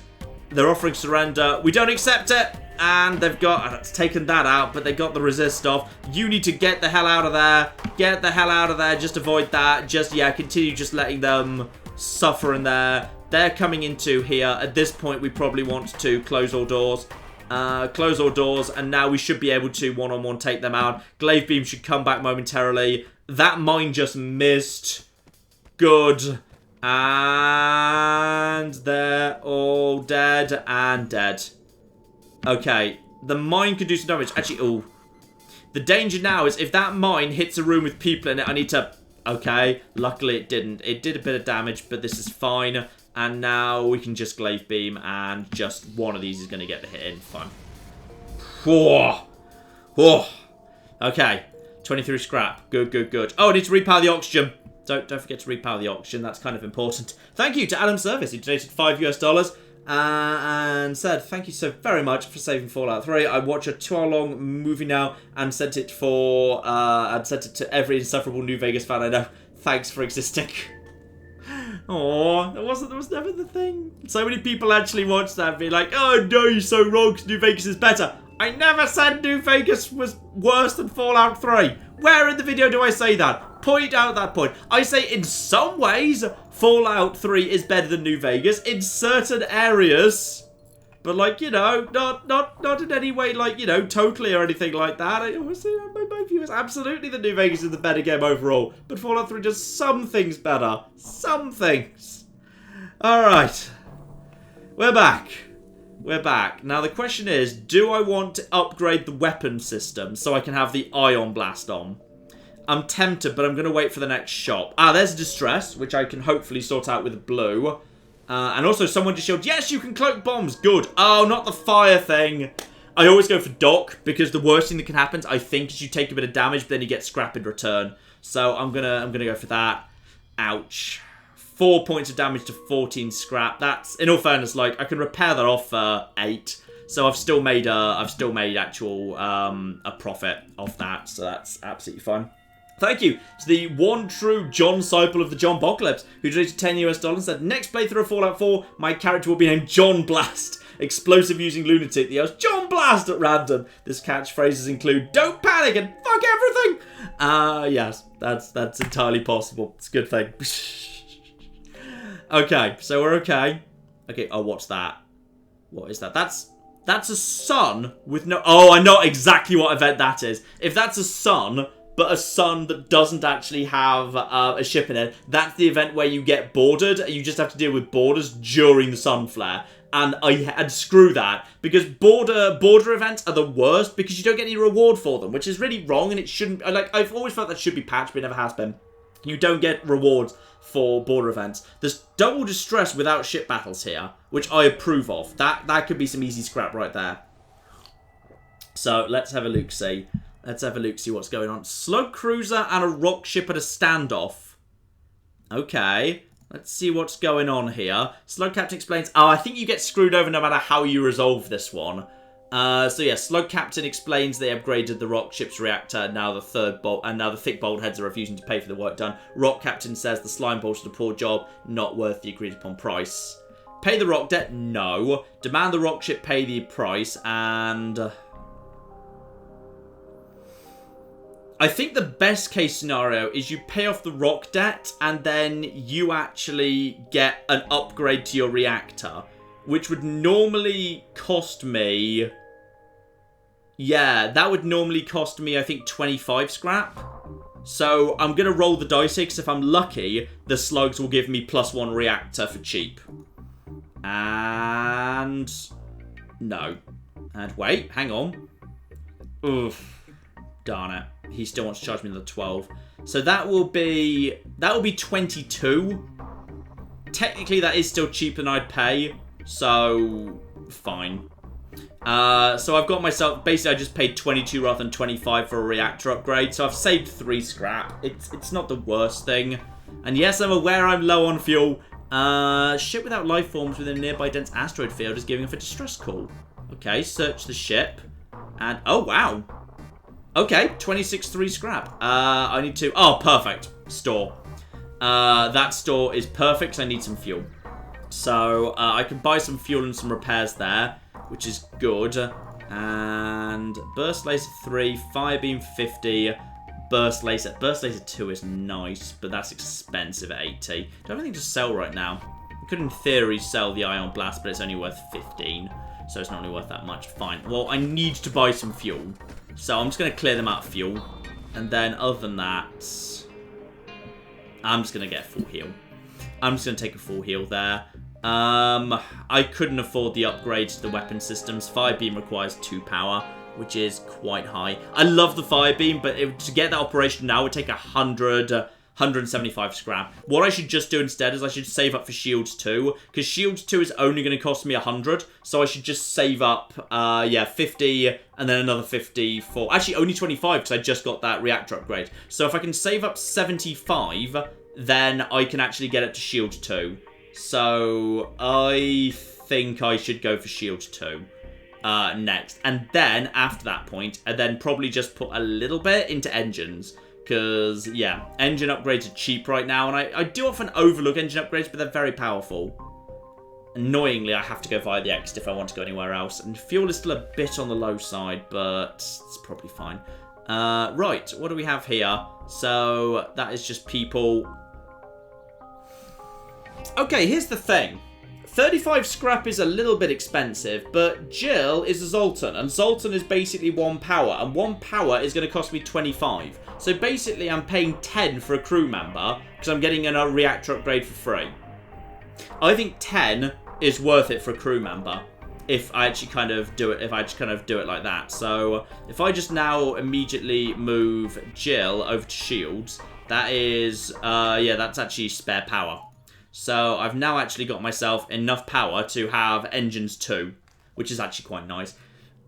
they're offering surrender. We don't accept it. And they've got... taken that out, but they got the resist off. You need to get the hell out of there. Get the hell out of there. Just avoid that. Just, yeah, continue just letting them suffer in there. They're coming into here. At this point, we probably want to close all doors. Close all doors. And now we should be able to one-on-one take them out. Glaive Beam should come back momentarily. That mine just missed. Good. And they're all dead and dead. Okay, the mine could do some damage. Actually, oh. The danger now is if that mine hits a room with people in it, I need to... Okay, luckily it didn't. It did a bit of damage, but this is fine. And now we can just Glaive Beam, and just one of these is going to get the hit in. Fine. Whoa. Whoa. Okay, 23 scrap. Good, good, good. Oh, I need to repower the oxygen. Don't forget to repower the oxygen. That's kind of important. Thank you to Adam Service, who donated $5 US. and said, thank you so very much for saving Fallout 3. I watch a 2-hour-long movie now and sent it to every insufferable New Vegas fan I know. Thanks for existing. Aww, that was never the thing. So many people actually watched that and be like, oh no, you're so wrong, 'cause New Vegas is better. I never said New Vegas was worse than Fallout 3. Where in the video do I say that? Point out that point. I say in some ways, Fallout 3 is better than New Vegas in certain areas. But like, you know, not in any way like, you know, totally or anything like that. I always say my view is absolutely that New Vegas is the better game overall. But Fallout 3 does some things better. Some things. Alright. We're back. We're back. Now the question is, do I want to upgrade the weapon system so I can have the ion blast on? I'm tempted, but I'm going to wait for the next shop. Ah, there's Distress, which I can hopefully sort out with blue. And also someone just yelled, yes, you can cloak bombs. Good. Oh, not the fire thing. I always go for Doc, because the worst thing that can happen, I think, is you take a bit of damage, but then you get scrap in return. So I'm gonna go for that. Ouch. 4 points of damage to 14 scrap. That's, in all fairness, like, I can repair that off for 8. So I've still made actual a profit off that. So that's absolutely fine. Thank you to the one true John Seipel of the John Bocalypse, who donated $10 US and said, next playthrough of Fallout 4, my character will be named John Blast. Explosive using lunatic. The yells, John Blast at random. This catchphrases include, don't panic and fuck everything. Yes, that's entirely possible. It's a good thing. Okay, so we're okay. Okay, oh, what's that? What is that? That's a sun with no... Oh, I know exactly what event that is. If that's a sun... but a sun that doesn't actually have a ship in it, that's the event where you get bordered, and you just have to deal with borders during the sun flare. And screw that, because border events are the worst, because you don't get any reward for them, which is really wrong, and it shouldn't... Like, I've always felt that should be patched, but it never has been. You don't get rewards for border events. There's double distress without ship battles here, which I approve of. That could be some easy scrap right there. So, let's have a look-see. Let's have a look, see what's going on. Slug cruiser and a rock ship at a standoff. Okay. Let's see what's going on here. Slug captain explains... Oh, I think you get screwed over no matter how you resolve this one. So yeah, Slug captain explains they upgraded the rock ship's reactor. Now the third bolt... And now the thick bolt heads are refusing to pay for the work done. Rock captain says the slime bolt did a poor job. Not worth the agreed upon price. Pay the rock debt? No. Demand the rock ship pay the price. And... I think the best case scenario is you pay off the rock debt and then you actually get an upgrade to your reactor, which would normally cost me... Yeah, that would normally cost me, I think, 25 scrap. So I'm going to roll the dice here, because if I'm lucky, the slugs will give me +1 reactor for cheap. And... No. And wait, hang on. Oof. Darn it. He still wants to charge me the 12. So that will be 22. Technically, that is still cheaper than I'd pay. So, fine. So I've got myself... Basically, I just paid 22 rather than 25 for a reactor upgrade. So I've saved 3 scrap. It's not the worst thing. And yes, I'm aware I'm low on fuel. Ship without life forms within a nearby dense asteroid field is giving off a distress call. Okay, search the ship. And... Oh, wow. Okay, 26.3 scrap. I need to... Oh, perfect. Store. That store is perfect because I need some fuel. So, I can buy some fuel and some repairs there, which is good. And Burst Laser 3, Firebeam 50, Burst Laser. Burst Laser 2 is nice, but that's expensive at 80. Do I have anything to sell right now? I could, in theory, sell the Ion Blast, but it's only worth 15. So it's not really worth that much. Fine. Well, I need to buy some fuel. So I'm just going to clear them out of fuel. And then other than that, I'm just going to get a full heal. I'm just going to take a full heal there. I couldn't afford the upgrade to the weapon systems. Firebeam requires 2 power, which is quite high. I love the Firebeam, but to get that operation now would take 175 scrap. What I should just do instead is I should save up for Shields 2, because Shields 2 is only going to cost me 100, so I should just save up, 50, and then another 50 for... Actually, only 25, because I just got that reactor upgrade. So if I can save up 75, then I can actually get it to Shield 2. So I think I should go for shields 2 next. And then, after that point, and then probably just put a little bit into engines. Because, yeah, engine upgrades are cheap right now. And I do often overlook engine upgrades, but they're very powerful. Annoyingly, I have to go via the X if I want to go anywhere else. And fuel is still a bit on the low side, but it's probably fine. Right, what do we have here? So, that is just people. Okay, here's the thing. 35 scrap is a little bit expensive, but Jill is a Zoltan, and Zoltan is basically 1 power, and 1 power is going to cost me 25. So basically, I'm paying 10 for a crew member, because I'm getting a reactor upgrade for free. I think 10 is worth it for a crew member, if I actually kind of do it, like that. So, if I just now immediately move Jill over to shields, that is, yeah, that's actually spare power. So I've now actually got myself enough power to have engines 2, which is actually quite nice.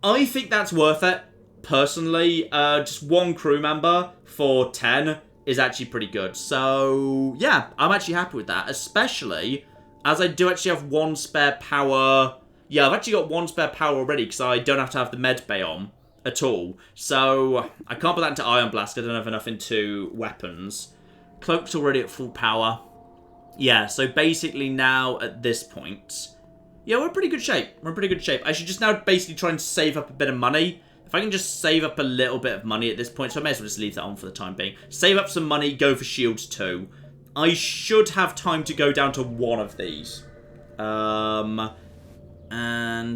I think that's worth it, personally. Just 1 crew member for 10 is actually pretty good. So, yeah, I'm actually happy with that, especially as I do actually have 1 spare power. Yeah, I've actually got 1 spare power already because I don't have to have the med bay on at all. So I can't put that into Iron Blast. I don't have enough into weapons. Cloak's already at full power. Yeah, so basically now at this point, yeah, we're in pretty good shape. We're in pretty good shape. I should just now basically try and save up a bit of money. If I can just save up a little bit of money at this point, so I may as well just leave that on for the time being. Save up some money, go for shields 2. I should have time to go down to 1 of these. And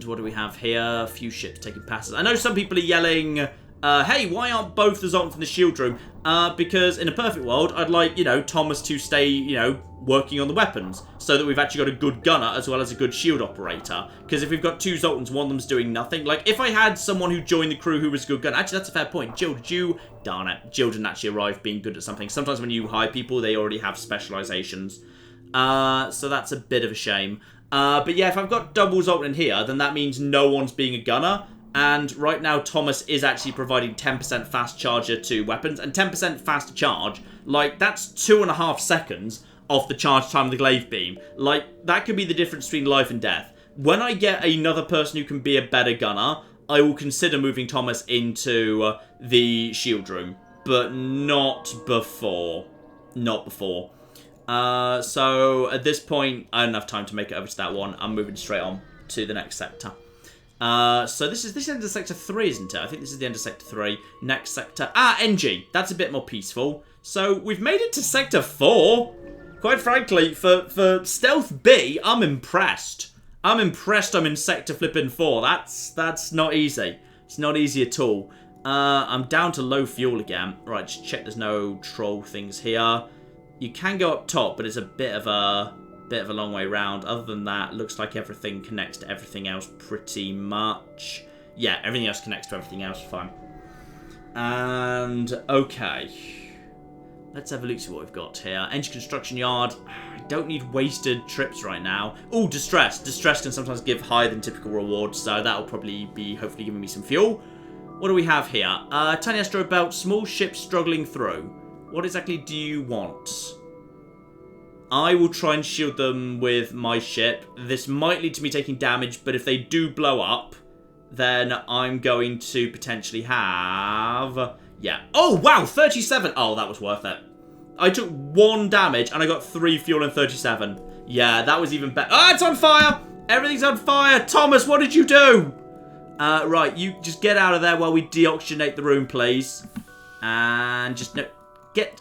what do we have here? A few ships taking passes. I know some people are yelling, hey, why aren't both the Zoltans in the shield room? Because in a perfect world, I'd like, you know, Thomas to stay, you know, working on the weapons, so that we've actually got a good gunner as well as a good shield operator. Because if we've got 2 Zoltans, one of them's doing nothing. Like, if I had someone who joined the crew who was a good gunner, actually, that's a fair point. Jill, did you? Darn it. Jill didn't actually arrive being good at something. Sometimes when you hire people, they already have specializations. So that's a bit of a shame. But yeah, if I've got double Zoltan in here, then that means no one's being a gunner. And right now, Thomas is actually providing 10% fast charger to weapons. And 10% faster charge, like, that's 2.5 seconds off the charge time of the glaive beam. Like, that could be the difference between life and death. When I get another person who can be a better gunner, I will consider moving Thomas into the shield room. But not before. Not before. So, at this point, I don't have time to make it over to that one. I'm moving straight on to the next sector. So this is the end of Sector 3, isn't it? I think this is the end of Sector 3. Next sector. NG. That's a bit more peaceful. So we've made it to Sector 4. Quite frankly, for Stealth B, I'm impressed. I'm impressed I'm in Sector flipping 4. That's not easy. It's not easy at all. I'm down to low fuel again. Right, just check there's no troll things here. You can go up top, but it's a bit of a long way round. Other than that, looks like everything connects to everything else pretty much. Yeah, everything else connects to everything else. Fine. And, okay. Let's have a look, see what we've got here. Engine construction yard. I don't need wasted trips right now. Oh, distress. Distress can sometimes give higher than typical rewards, so that'll probably be hopefully giving me some fuel. What do we have here? Tiny asteroid belt, small ships struggling through. What exactly do you want? I will try and shield them with my ship. This might lead to me taking damage, but if they do blow up, then I'm going to potentially have... Yeah. Oh, wow, 37. Oh, that was worth it. I took 1 damage, and I got 3 fuel and 37. Yeah, that was even better. Ah, it's on fire! Everything's on fire! Thomas, what did you do? Right, you just get out of there while we deoxygenate the room, please. And just... No, get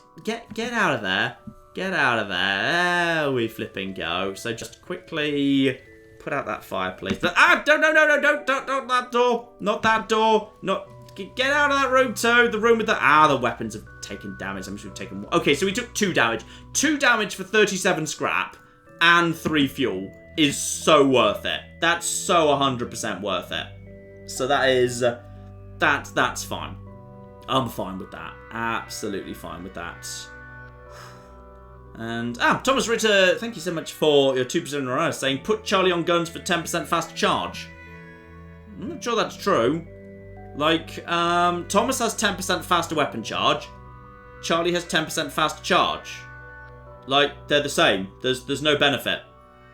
out of there. Get out of there. There we flipping go. So just quickly put out that fireplace. But, don't that door. Not that door. Get out of that room too. The room with the weapons have taken damage. I'm sure we've taken... Okay, so we took 2 damage. 2 damage for 37 scrap and 3 fuel is so worth it. That's so 100% worth it. So that is... That's fine. I'm fine with that. Absolutely fine with that. And, Thomas Ritter, thank you so much for your 2% in a row, saying, put Charlie on guns for 10% faster charge. I'm not sure that's true. Like, Thomas has 10% faster weapon charge. Charlie has 10% faster charge. Like, they're the same. There's no benefit.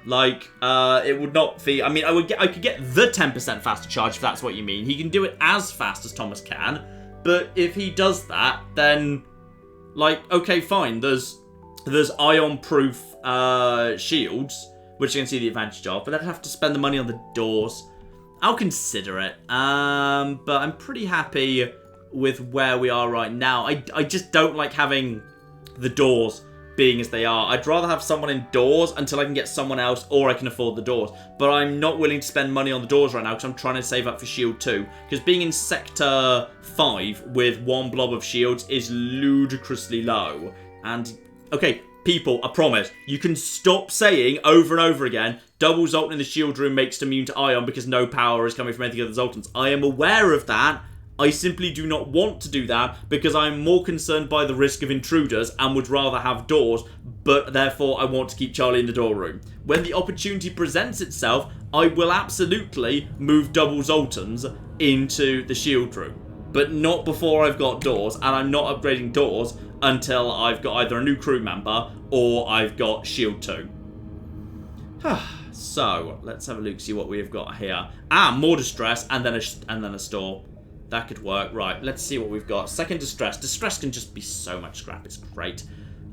Like, it would not be... I mean, I could get the 10% faster charge, if that's what you mean. He can do it as fast as Thomas can. But if he does that, then... Like, okay, fine. There's ion-proof shields, which you can see the advantage of. But I'd have to spend the money on the doors. I'll consider it. But I'm pretty happy with where we are right now. I just don't like having the doors being as they are. I'd rather have someone indoors until I can get someone else, or I can afford the doors. But I'm not willing to spend money on the doors right now because I'm trying to save up for Shield 2. Because being in Sector 5 with one blob of shields is ludicrously low. And, okay, people, I promise, you can stop saying over and over again, double Zoltan in the shield room makes it immune to ion because no power is coming from anything other than Zoltans. I am aware of that. I simply do not want to do that because I'm more concerned by the risk of intruders and would rather have doors, but therefore I want to keep Charlie in the door room. When the opportunity presents itself, I will absolutely move double Zoltans into the shield room, but not before I've got doors, and I'm not upgrading doors until I've got either a new crew member or I've got shield 2. So, let's have a look, see what we've got here. More distress, and then a store. That could work. Right, let's see what we've got. Second distress. Distress can just be so much scrap. It's great.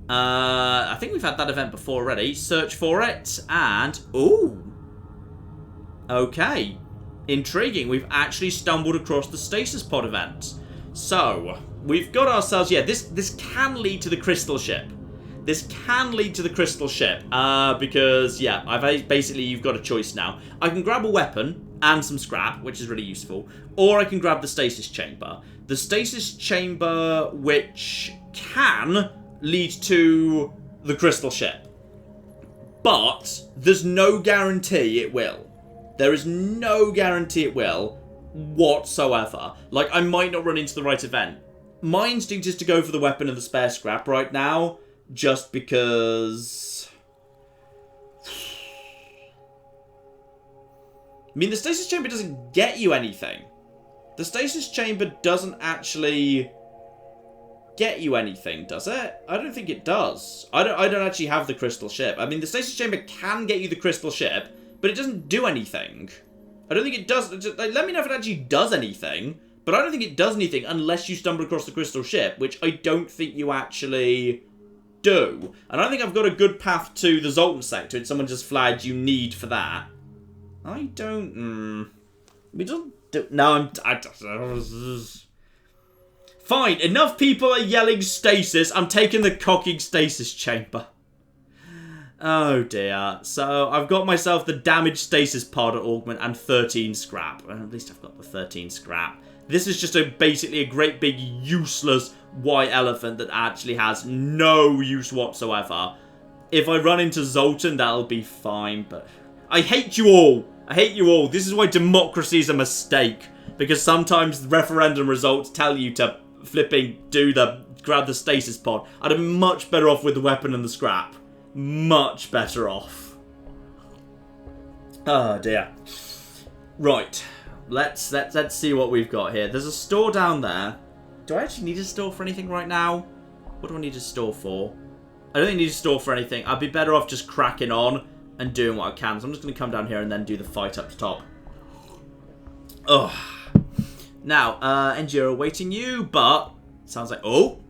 I think we've had that event before already. Search for it. And... ooh. Okay. Intriguing. We've actually stumbled across the stasis pod event. So, we've got ourselves... yeah, this can lead to the crystal ship. This can lead to the crystal ship. Because, yeah, basically you've got a choice now. I can grab a weapon and some scrap, which is really useful. Or I can grab the stasis chamber. The stasis chamber, which can lead to the crystal ship. But there's no guarantee it will. There is no guarantee it will whatsoever. Like, I might not run into the right event. My instinct is to go for the weapon and the spare scrap right now, just because... I mean, the stasis chamber doesn't get you anything. The stasis chamber doesn't actually get you anything, does it? I don't think it does. I don't actually have the crystal ship. I mean, the stasis chamber can get you the crystal ship, but it doesn't do anything. I don't think it does. Just, like, let me know if it actually does anything, but I don't think it does anything unless you stumble across the crystal ship, which I don't think you actually do. And I think I've got a good path to the Zoltan sector, and someone just flagged you need for that. I don't... we don't do... no, fine, enough people are yelling stasis. I'm taking the cocking stasis chamber. Oh dear. So, I've got myself the damaged stasis pod augment and 13 scrap. At least I've got the 13 scrap. This is just basically a great big useless white elephant that actually has no use whatsoever. If I run into Zoltan, that'll be fine, but... I hate you all! I hate you all. This is why democracy is a mistake. Because sometimes referendum results tell you to flipping grab the stasis pod. I'd have been much better off with the weapon and the scrap. Much better off. Oh dear. Right. Let's see what we've got here. There's a store down there. Do I actually need a store for anything right now? What do I need a store for? I don't think I need a store for anything. I'd be better off just cracking on and doing what I can. So I'm just going to come down here and then do the fight up the top. Ugh. Now, NGO awaiting you, but... sounds like... oh!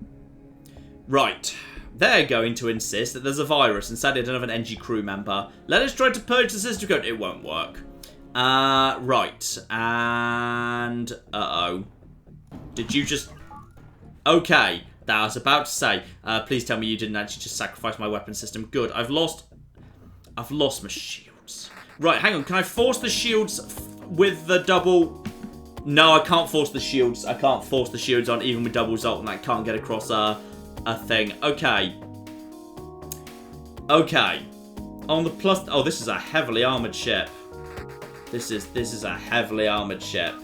Right. They're going to insist that there's a virus, and sadly I don't have an NG crew member. Let us try to purge the system code. It won't work. Right. And... uh-oh. Did you just... okay. That I was about to say. Please tell me you didn't actually just sacrifice my weapon system. Good. I've lost my shields. Right, hang on. Can I force the shields with the double... no, I can't force the shields. I can't force the shields on even with double Zoltan. I can't get across a thing. Okay. Okay. On the plus... oh, this is a heavily armoured ship. This is a heavily armoured ship.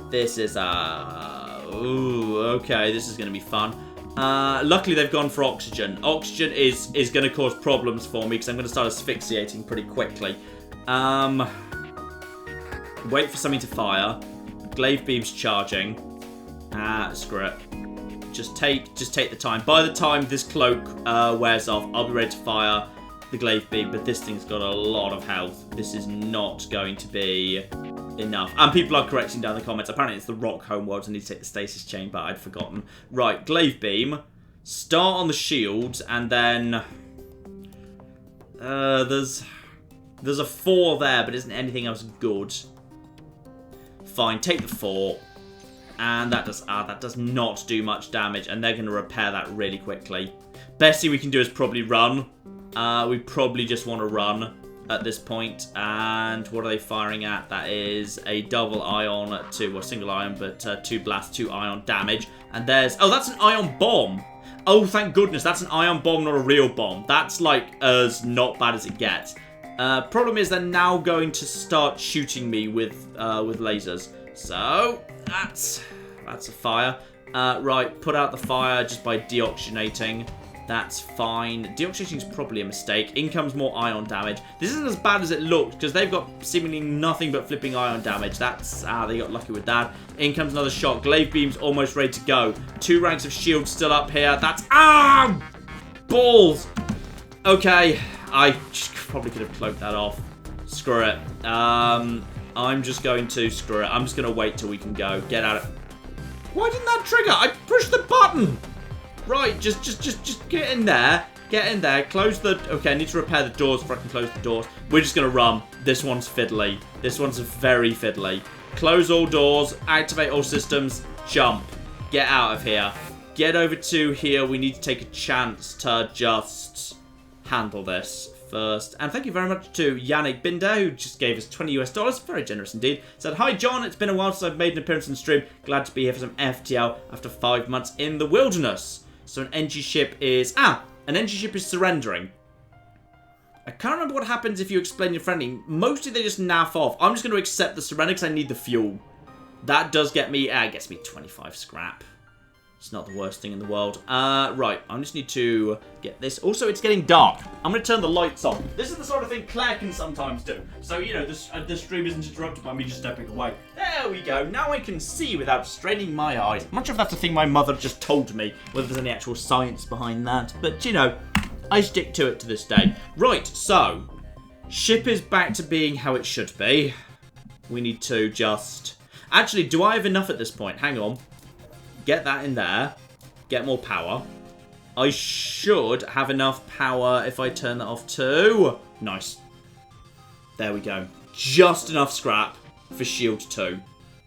This is a... ooh, okay. This is going to be fun. Luckily, they've gone for oxygen. Oxygen is going to cause problems for me because I'm going to start asphyxiating pretty quickly. Wait for something to fire. Glaive beam's charging. Screw it. Just take the time. By the time this cloak wears off, I'll be ready to fire. the glaive beam, but this thing's got a lot of health. This is not going to be enough. And people are correcting down the comments. Apparently it's the rock homeworld. I need to take the stasis chain, but I'd forgotten. Right, glaive beam. Start on the shield, and then there's a 4 there, but isn't anything else good. Fine, take the 4. And that does not do much damage, and they're going to repair that really quickly. Best thing we can do is probably run. We probably just want to run at this point. And what are they firing at? That is a double ion, single ion, but 2 blast, 2 ion damage. And there's, oh, that's an ion bomb. Oh, thank goodness, that's an ion bomb, not a real bomb. That's like as not bad as it gets. Problem is they're now going to start shooting me with lasers. So that's a fire. Right, put out the fire just by deoxygenating. That's fine. Deoxygenating is probably a mistake. In comes more ion damage. This isn't as bad as it looks because they've got seemingly nothing but flipping ion damage. That's, they got lucky with that. In comes another shot. Glaive beam's almost ready to go. 2 ranks of shield still up here. That's, balls. Okay, I probably could have cloaked that off. Screw it. I'm just going to screw it. I'm just going to wait till we can go. Get out of it. Why didn't that trigger? I pushed the button. Right, just get in there. Get in there. Close the... Okay, I need to repair the doors before I can close the doors. We're just going to run. This one's fiddly. This one's very fiddly. Close all doors. Activate all systems. Jump. Get out of here. Get over to here. We need to take a chance to just handle this first. And thank you very much to Yannick Binder, who just gave us $20 US. Very generous indeed. Said, hi John, it's been a while since I've made an appearance on the stream. Glad to be here for some FTL after 5 months in the wilderness. So an NG ship is... an NG ship is surrendering. I can't remember what happens if you explain your friendly. Mostly they just naff off. I'm just going to accept the surrender because I need the fuel. That does get me... gets me 25 scrap. It's not the worst thing in the world. Right, I just need to get this. Also, it's getting dark. I'm going to turn the lights on. This is the sort of thing Claire can sometimes do. So, you know, the stream isn't interrupted by me just stepping away. There we go. Now I can see without straining my eyes. I'm not sure if that's a thing my mother just told me, whether there's any actual science behind that. But, you know, I stick to it to this day. Right, so, ship is back to being how it should be. We need to just... Actually, do I have enough at this point? Hang on. Get that in there. Get more power. I should have enough power if I turn that off too. Nice. There we go. Just enough scrap for Shield 2.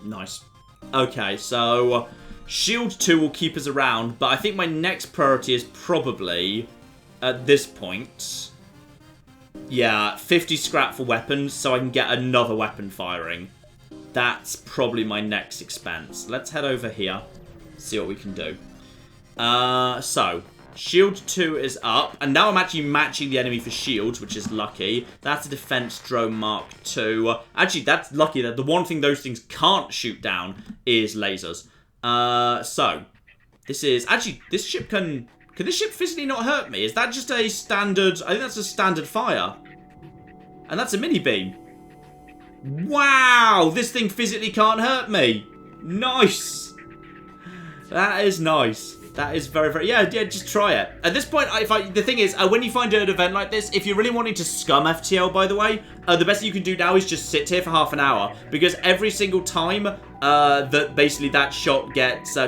Nice. Okay, so Shield 2 will keep us around, but I think my next priority is probably, at this point, yeah, 50 scrap for weapons so I can get another weapon firing. That's probably my next expense. Let's head over here. See what we can do. So, Shield 2 is up. And now I'm actually matching the enemy for shields, which is lucky. That's a Defense Drone Mark II. Actually, that's lucky that the one thing those things can't shoot down is lasers. So, this is... Actually, this ship can... Can this ship physically not hurt me? Is that just a standard... I think that's a standard fire. And that's a mini beam. Wow! This thing physically can't hurt me. Nice! That is nice. That is very, very... Yeah, just try it. At this point, the thing is, when you find an event like this, if you're really wanting to scum FTL, by the way, the best thing you can do now is just sit here for half an hour. Because every single time that basically that shot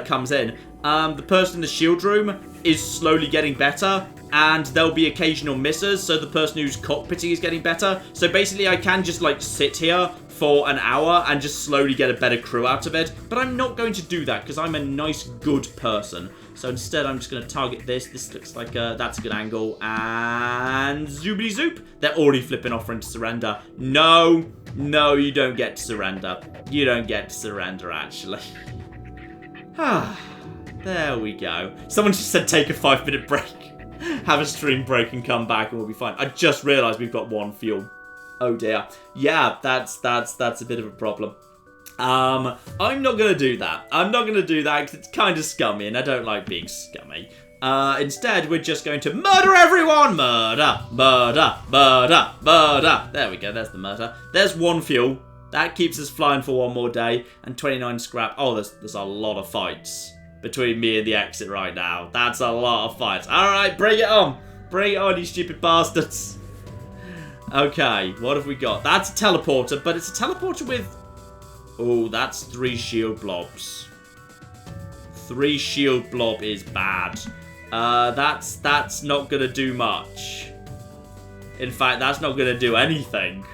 comes in, the person in the shield room is slowly getting better. And there'll be occasional misses, so the person who's cockpitting is getting better. So basically, I can just, like, sit here for an hour and just slowly get a better crew out of it. But I'm not going to do that because I'm a nice, good person. So instead, I'm just going to target this. This looks like that's a good angle. And zoobity zoop. They're already flipping offering to surrender. No, no, you don't get to surrender. You don't get to surrender, actually. There we go. Someone just said take a 5-minute break. Have a stream break and come back and we'll be fine. I just realised we've got 1 fuel. Oh dear. Yeah, that's a bit of a problem. I'm not going to do that. I'm not going to do that because it's kind of scummy and I don't like being scummy. Instead, we're just going to murder everyone! Murder, murder, murder, murder. There we go, there's the murder. There's 1 fuel. That keeps us flying for 1 more day. And 29 scrap. Oh, there's a lot of fights between me and the exit right now. That's a lot of fights. Alright, bring it on. Bring it on, you stupid bastards. Okay, what have we got? That's a teleporter, but it's a teleporter with... Oh, that's 3 shield blobs. 3 shield blob is bad. That's not gonna do much. In fact, that's not gonna do anything.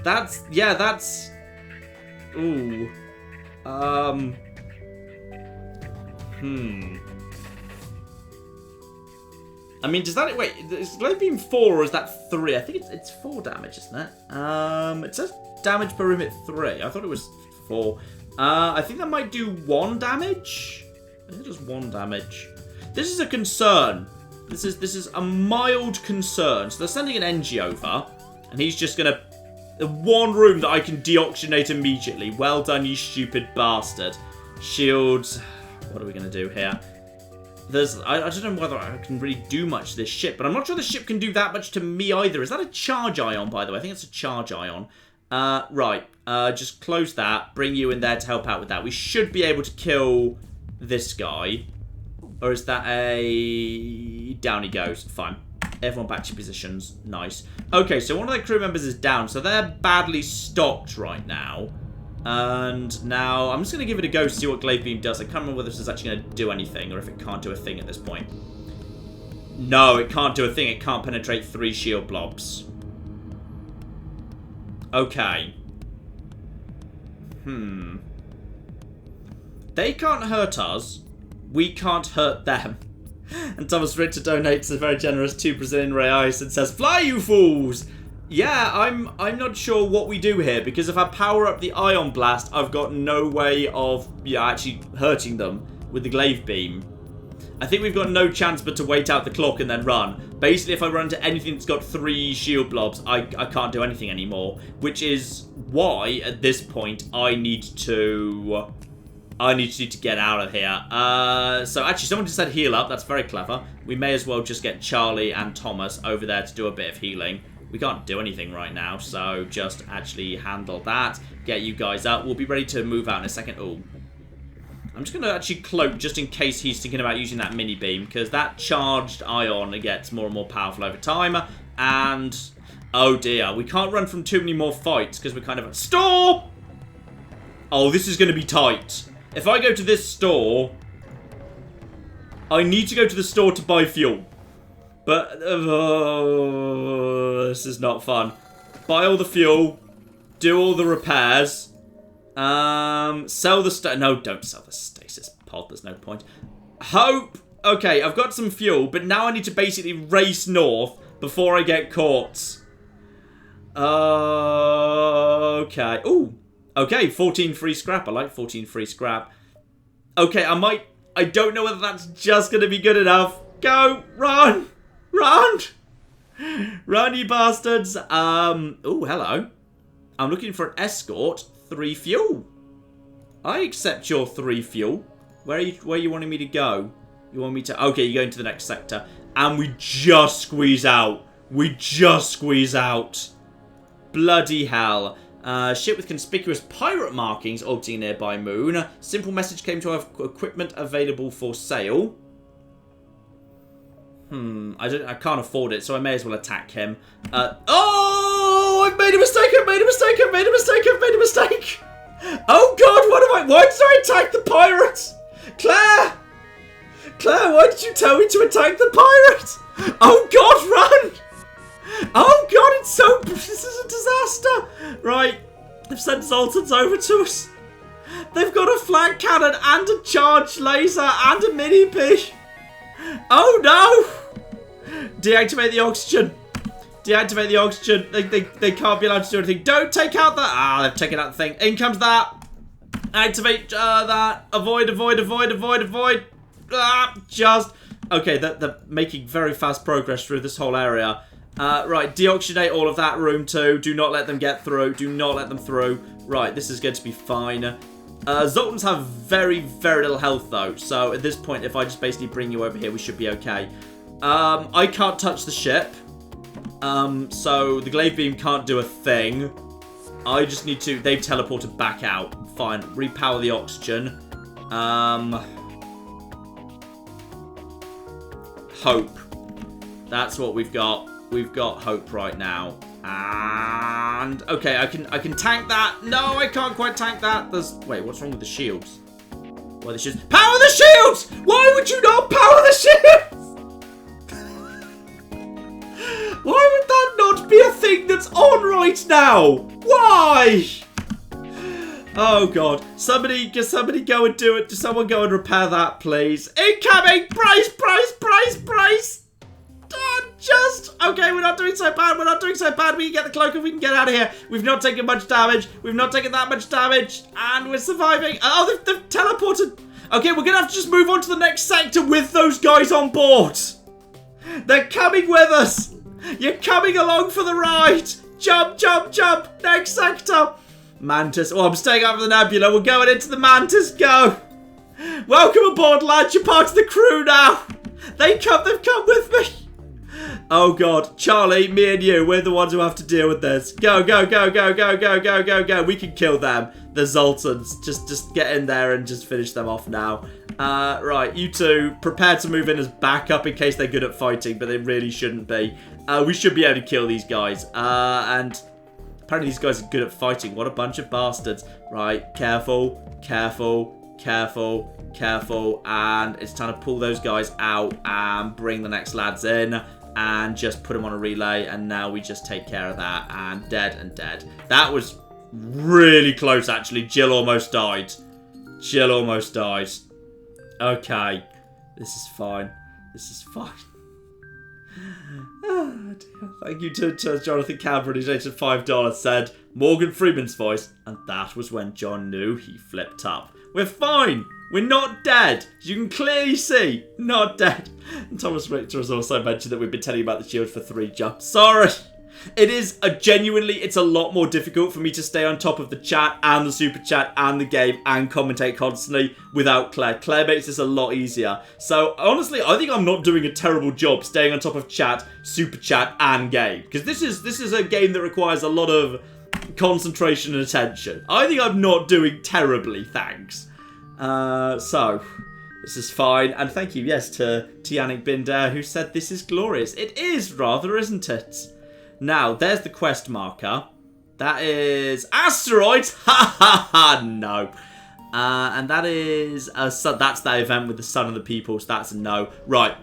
That's... Yeah, that's... Ooh. I mean, does that... Wait, is Glaive Beam 4 or is that 3? I think it's 4 damage, isn't it? It says damage per room at 3. I thought it was 4. I think that might do 1 damage. I think it does 1 damage. This is a concern. This is a mild concern. So they're sending an NG over, and he's just gonna... The one room that I can deoxygenate immediately. Well done, you stupid bastard. Shields. What are we gonna do here? I don't know whether I can really do much to this ship, but I'm not sure the ship can do that much to me either. Is that a charge ion, by the way? I think it's a charge ion. Right. Just close that. Bring you in there to help out with that. We should be able to kill this guy. Or is that a... Down he goes. Fine. Everyone back to your positions. Nice. Okay, so one of the crew members is down. So they're badly stocked right now. And now I'm just going to give it a go to see what Glaive Beam does. I can't remember whether this is actually going to do anything or if it can't do a thing at this point. No, it can't do a thing. It can't penetrate 3 shield blobs. Okay. They can't hurt us. We can't hurt them. And Thomas Richter donates a very generous 2 Brazilian reais and says, "Fly, you fools!" Yeah, I'm not sure what we do here, because if I power up the Ion Blast, I've got no way of actually hurting them with the Glaive Beam. I think we've got no chance but to wait out the clock and then run. Basically, if I run into anything that's got 3 shield blobs, I can't do anything anymore. Which is why, at this point, I need to get out of here. So actually, someone just said heal up. That's very clever. We may as well just get Charlie and Thomas over there to do a bit of healing. We can't do anything right now, so just actually handle that. Get you guys up. We'll be ready to move out in a second. Oh, I'm just going to actually cloak just in case he's thinking about using that mini beam, because that charged ion gets more and more powerful over time. And, oh dear, we can't run from too many more fights because we're kind of at store. Oh, this is going to be tight. If I go to this store, I need to go to the store to buy fuel. But, this is not fun. Buy all the fuel. Do all the repairs. Sell the... No, don't sell the stasis pod. There's no point. Hope. Okay, I've got some fuel, but now I need to basically race north before I get caught. Okay. Ooh. Okay, 14 free scrap. I like 14 free scrap. Okay, I don't know whether that's just going to be good enough. Go. Run. Run! Run, you bastards! Oh, hello. I'm looking for an escort. 3 fuel. I accept your 3 fuel. Where are you wanting me to go? You want me to... Okay, you're going to the next sector. And we just squeeze out. We just squeeze out. Bloody hell. Ship with conspicuous pirate markings orbiting a nearby moon. Simple message came to have equipment available for sale. I can't afford it, so I may as well attack him. Oh! I've made a mistake! I've made a mistake! I've made a mistake! I've made a mistake! Oh God! Why did I attack the pirate? Claire! Claire, why did you tell me to attack the pirate? Oh God, run! Oh God, this is a disaster! Right, they've sent Zoltans over to us. They've got a flag cannon and a charged laser and a mini-P. Oh no! Deactivate the oxygen. Deactivate the oxygen. They can't be allowed to do anything. Don't take out that. Ah, they've taken out the thing. In comes that. Activate that. Avoid. Ah, just. Okay, they're making very fast progress through this whole area. Right, deoxygenate all of that room too. Do not let them get through. Do not let them through. Right, this is going to be fine. Zoltans have very, very little health though. So at this point, if I just basically bring you over here, we should be okay. I can't touch the ship. So the Glaive Beam can't do a thing. I just need to... They've teleported back out. Fine. Repower the oxygen. hope. That's what we've got. We've got hope right now. And okay, I can tank that. No, I can't quite tank that. Wait, what's wrong with the shields? Why the shields? Power the shields! Why would you not power the shields? Why would that not be a thing that's on right now? Why? Oh god. Somebody go and do it. Just someone go and repair that, please. Incoming! Price! Okay, we're not doing so bad. We're not doing so bad. We can get the cloak and we can get out of here. We've not taken much damage. We've not taken that much damage. And we're surviving. Oh, they've teleported. Okay, we're going to have to just move on to the next sector with those guys on board. They're coming with us. You're coming along for the ride. Jump. Next sector. Mantis. Oh, I'm staying out of the nebula. We're going into the Mantis. Go. Welcome aboard, lads. You're part of the crew now. They've come with me. Oh god, Charlie, me and you, we're the ones who have to deal with this. Go. We can kill them. The Zoltans. Just get in there and just finish them off now. Right, you two, prepare to move in as backup in case they're good at fighting, but they really shouldn't be. We should be able to kill these guys. And apparently these guys are good at fighting. What a bunch of bastards. Right, careful. And it's time to pull those guys out and bring the next lads in. And just put them on a relay, and now we just take care of that. And dead. That was really close, actually. Jill almost died. Okay. This is fine. Oh, dear. Thank you to Jonathan Cameron, who donated $5, said, Morgan Freeman's voice. And that was when John knew he flipped up. We're fine. We're not dead. As you can clearly see, not dead. And Thomas Richter has also mentioned that we've been telling you about the shield for 3 jumps. Sorry. It is it's a lot more difficult for me to stay on top of the chat and the super chat and the game and commentate constantly without Claire. Claire makes this a lot easier. So honestly, I think I'm not doing a terrible job staying on top of chat, super chat and game. Because this is a game that requires a lot of concentration and attention. I think I'm not doing terribly, thanks. So, this is fine. And thank you, yes, to Yannick Binder, who said this is glorious. It is rather, isn't it? Now, there's the quest marker. That is asteroids. Ha, no. And that is, that's that event with the Sun of the People, so that's a no. Right.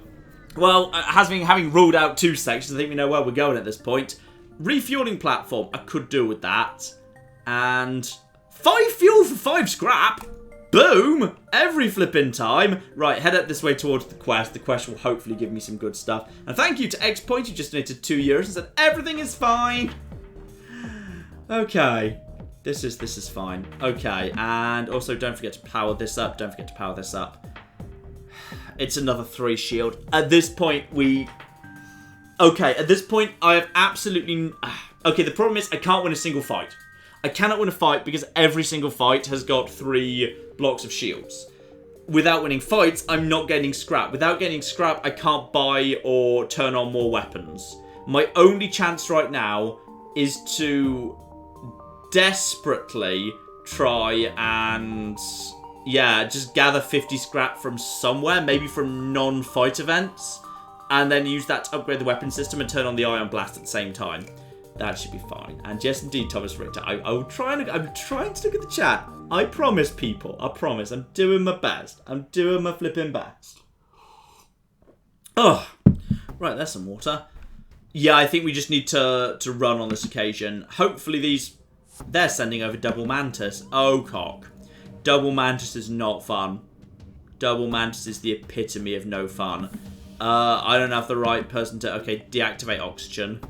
Well, having ruled out 2 sections, I think we know where we're going at this point. Refueling platform, I could do with that. And 5 fuel for 5 scrap. Boom! Every flipping time. Right, head up this way towards the quest. The quest will hopefully give me some good stuff. And thank you to XPoint, who just donated €2 and said everything is fine. Okay. This is fine. Okay, and also don't forget to power this up. It's another 3 shield. At this point, I have absolutely... Okay, the problem is I can't win a single fight. I cannot win a fight because every single fight has got 3 blocks of shields. Without winning fights, I'm not getting scrap. Without getting scrap, I can't buy or turn on more weapons. My only chance right now is to desperately try and, just gather 50 scrap from somewhere, maybe from non-fight events, and then use that to upgrade the weapon system and turn on the ion blast at the same time. That should be fine. And yes, indeed, Thomas Richter. I'm trying to look at the chat. I promise, people. I promise. I'm doing my best. I'm doing my flipping best. Oh, right. There's some water. Yeah, I think we just need to run on this occasion. Hopefully they're sending over Double Mantis. Oh, cock. Double Mantis is not fun. Double Mantis is the epitome of no fun. I don't have the right person to... Okay, deactivate oxygen.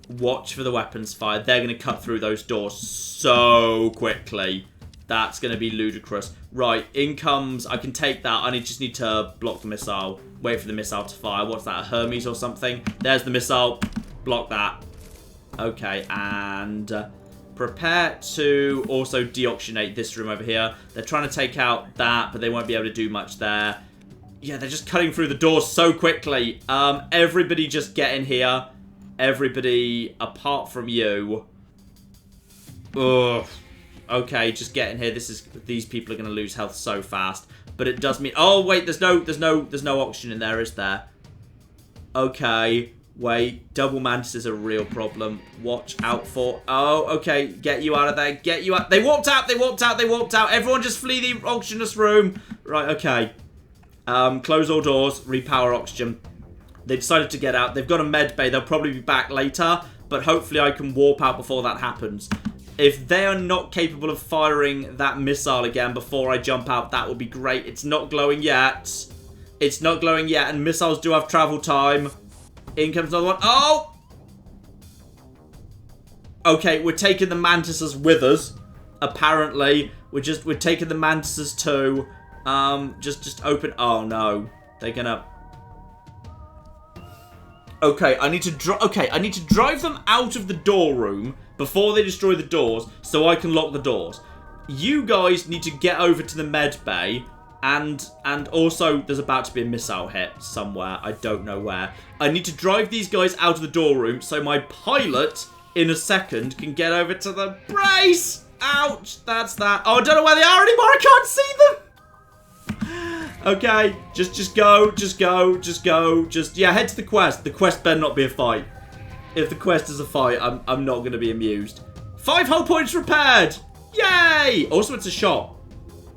Watch for the weapons fire. They're going to cut through those doors so quickly. That's going to be ludicrous. Right, in comes... I can take that. I just need to block the missile. Wait for the missile to fire. What's that, a Hermes or something? There's the missile. Block that. Okay, and... prepare to also deoxygenate this room over here. They're trying to take out that, but they won't be able to do much there. Yeah, they're just cutting through the doors so quickly. Everybody just get in here. Everybody, apart from you. Ugh. Okay, just get in here. These people are going to lose health so fast. but it does mean... Oh, wait, there's no oxygen in there, is there? Okay, wait. Double mantises are a real problem. Watch out for... Oh, okay. Get you out of there. Get you out. They walked out. They walked out. They walked out. Everyone just flee the oxygenous room. Right, okay. Close all doors. Repower oxygen. They decided to get out. They've got a med bay. They'll probably be back later, but hopefully I can warp out before that happens. If they are not capable of firing that missile again before I jump out, that would be great. It's not glowing yet. It's not glowing yet, and missiles do have travel time. In comes another one. Oh! Okay, we're taking the mantises with us. Apparently, we're taking the mantises too. Just open. Oh no, they're gonna. Okay, I need to drive them out of the door room before they destroy the doors, so I can lock the doors. You guys need to get over to the med bay, and also there's about to be a missile hit somewhere. I don't know where. I need to drive these guys out of the door room so my pilot in a second can get over to the brace. Ouch! That's that. Oh, I don't know where they are anymore. I can't see them. Okay, just go, yeah, head to the quest. The quest better not be a fight. If the quest is a fight, I'm not going to be amused. 5 hull points repaired! Yay! Also, it's a shop.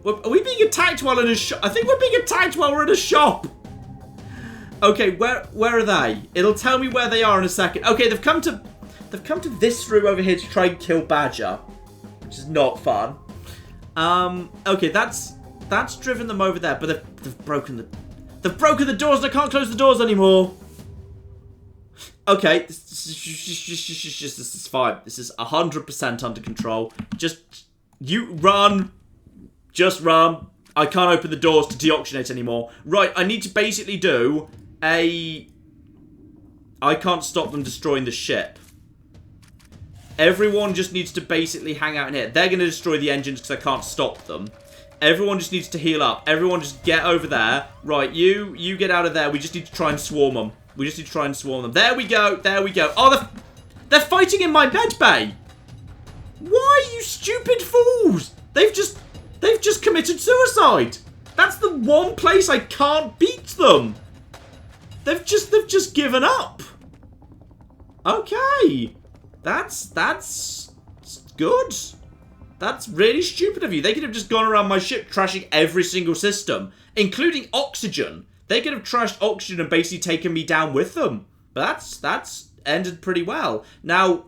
Are we being attacked while in a shop? I think we're being attacked while we're in a shop. Okay, where are they? It'll tell me where they are in a second. Okay, they've come to this room over here to try and kill Badger, which is not fun. Okay, that's driven them over there, but they've broken the doors and I can't close the doors anymore. Okay, this is fine. This is 100% under control. You run. Just run. I can't open the doors to deoxygenate anymore. Right, I need to basically do I can't stop them destroying the ship. Everyone just needs to basically hang out in here. They're going to destroy the engines because I can't stop them. Everyone just needs to heal up. Everyone just get over there. Right, you get out of there. We just need to try and swarm them. There we go. Oh, they're fighting in my med bay. Why, you stupid fools? They've just committed suicide. That's the one place I can't beat them. They've just given up. Okay. That's good. That's really stupid of you. They could have just gone around my ship trashing every single system, including oxygen. They could have trashed oxygen and basically taken me down with them. But that's ended pretty well. Now,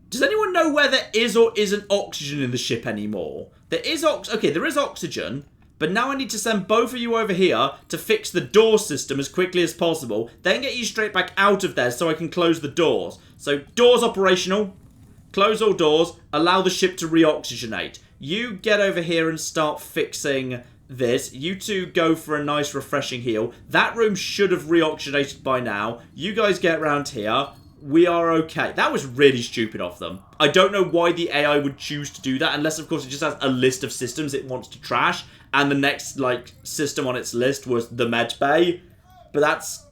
does anyone know where there is or isn't oxygen in the ship anymore? There is there is oxygen, but now I need to send both of you over here to fix the door system as quickly as possible, then get you straight back out of there so I can close the doors. So, doors operational. Close all doors, allow the ship to re-oxygenate. You get over here and start fixing this. You two go for a nice refreshing heal. That room should have re-oxygenated by now. You guys get around here. We are okay. That was really stupid of them. I don't know why the AI would choose to do that, unless of course it just has a list of systems it wants to trash, and the next system on its list was the med bay. But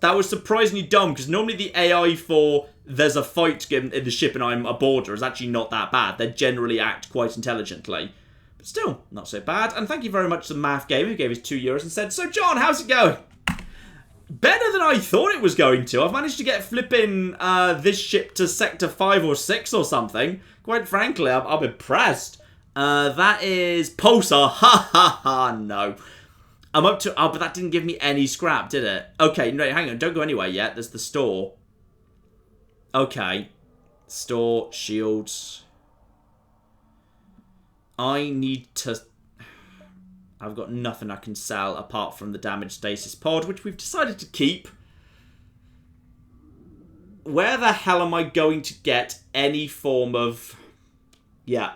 that was surprisingly dumb, because normally the AI for there's a fight in the ship and I'm aboard her is actually not that bad. They generally act quite intelligently. But still, not so bad. And thank you very much to Math Gamer, who gave us €2 and said, "So John, how's it going?" Better than I thought it was going to. I've managed to get flipping this ship to Sector 5 or 6 or something. Quite frankly, I'm impressed. That is Pulsar. Ha ha ha, no. I'm up to... Oh, but that didn't give me any scrap, did it? Okay, no, hang on. Don't go anywhere yet. There's the store. Okay. Store, shields. I need to... I've got nothing I can sell apart from the damaged stasis pod, which we've decided to keep. Where the hell am I going to get any form of... Yeah,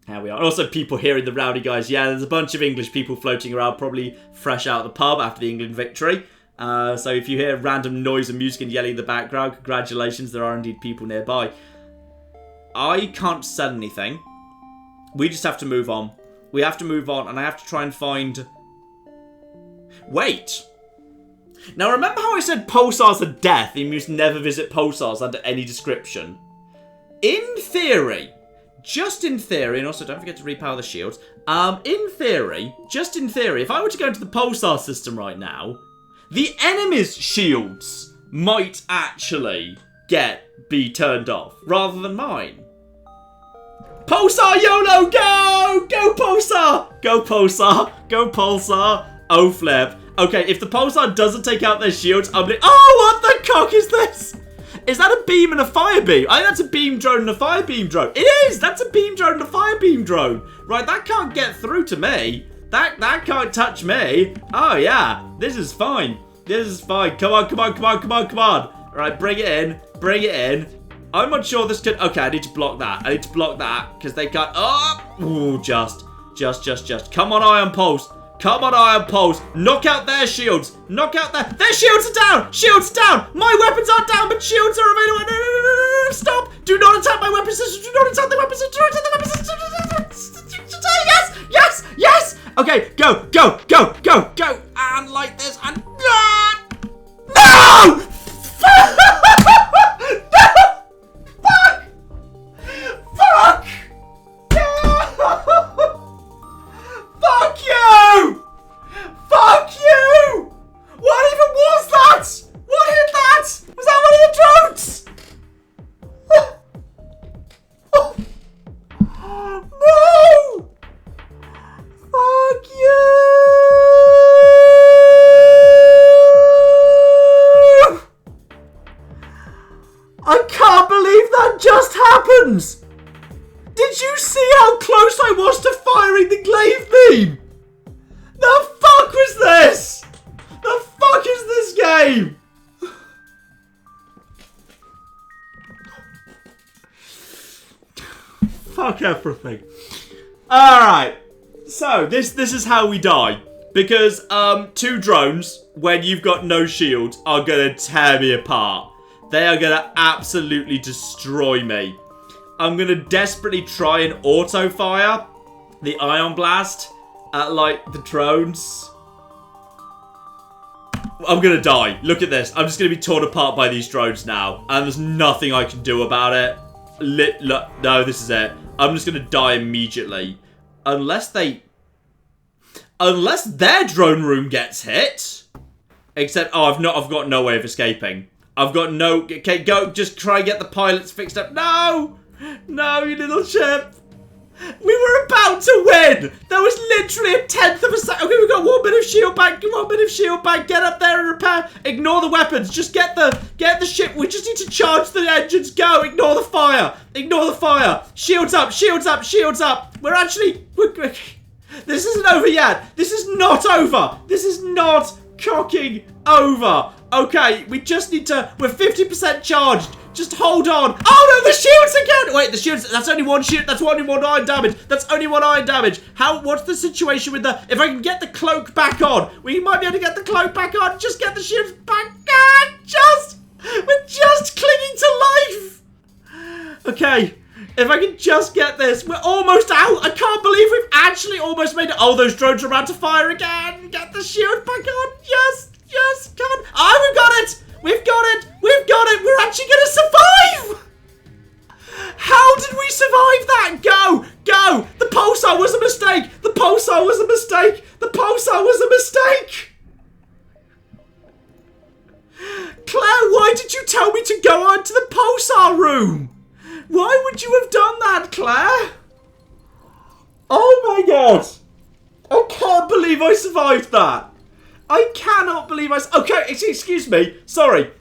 here we are. And also people hearing the rowdy guys. Yeah, there's a bunch of English people floating around, probably fresh out of the pub after the England victory. So if you hear random noise and music and yelling in the background, congratulations, there are indeed people nearby. I can't sell anything. We just have to move on. We have to move on, and I have to try and find... Wait! Now, remember how I said pulsars are death, and you must never visit pulsars under any description? In theory, just in theory, and also don't forget to repower the shields. In theory, just in theory, if I were to go into the Pulsar system right now, the enemy's shields might actually be turned off, rather than mine. Pulsar YOLO, go! Go Pulsar! Go Pulsar! Go Pulsar! Oh flip. Okay, if the Pulsar doesn't take out their shields, I'm like, oh, what the cock is this? Is that a beam and a fire beam? I think that's a beam drone and a fire beam drone. It is! That's a beam drone and a fire beam drone. Right, that can't get through to me. That can't touch me. Oh yeah, this is fine. This is fine. Come on, come on, come on, come on, come on. All right, bring it in. Bring it in. I'm not sure this could... Okay, I need to block that. I need to block that because they can't... Oh! Ooh, just. Come on, Iron Pulse. Come on, Iron Pulse. Knock out their shields. Knock out their shields are down. Shields down. My weapons are down, but shields are available. No. Stop. Do not attack my weapon system. Do not attack the weapon system. Do not attack the weapon system. Yes. Yes. Yes. Okay, go. Go. Go. Go. Go. And like this. And... No! Fuck! Fuck you! Fuck you! What even was that? What hit that? Was that one of the drones? No! Fuck you! I can't believe that just happened! Did you see how close I was to firing the glaive beam? The fuck was this? The fuck is this game? Fuck everything. Alright. So, this is how we die. Because, 2 drones, when you've got no shield, are gonna tear me apart. They are gonna absolutely destroy me. I'm gonna desperately try and auto-fire the Ion Blast at, like, the drones. I'm gonna die. Look at this. I'm just gonna be torn apart by these drones now. And there's nothing I can do about it. No, this is it. I'm just gonna die immediately. Unless their drone room gets hit. Except, oh, I've got no way of escaping. I've got no... Okay, go. Just try and get the pilots fixed up. No! No, you little chip. We were about to win. There was literally a 10th of a second. Okay, we've got 1 minute of shield back. 1 minute of shield back. Get up there and repair. Ignore the weapons. Just get the ship. We just need to charge the engines. Go. Ignore the fire. Ignore the fire. Shields up. Shields up. Shields up. We're this isn't over yet. This is not over. This is not cocking over. Okay, we just need to... We're 50% charged. Just hold on. Oh, no, the shields again. Wait, the shields... That's only one shield. That's only 1 iron damage. That's only 1 iron damage. What's the situation with the... If I can get the cloak back on. We might be able to get the cloak back on. Just get the shields back. We're just clinging to life. Okay. If I can just get this. We're almost out. I can't believe we've actually almost made it. Oh, those drones are about to fire again. Get the shield back on. Yes. Yes. Come on. Oh, we've got it. We've got it. We've got it. We're actually going to survive. How did we survive that? Go. Go. The Pulsar was a mistake. The Pulsar was a mistake. The Pulsar was a mistake. Claire, why did you tell me to go on to the Pulsar room? Why would you have done that, Claire? Oh my god. I can't believe I survived that. I cannot believe okay, excuse me. Sorry.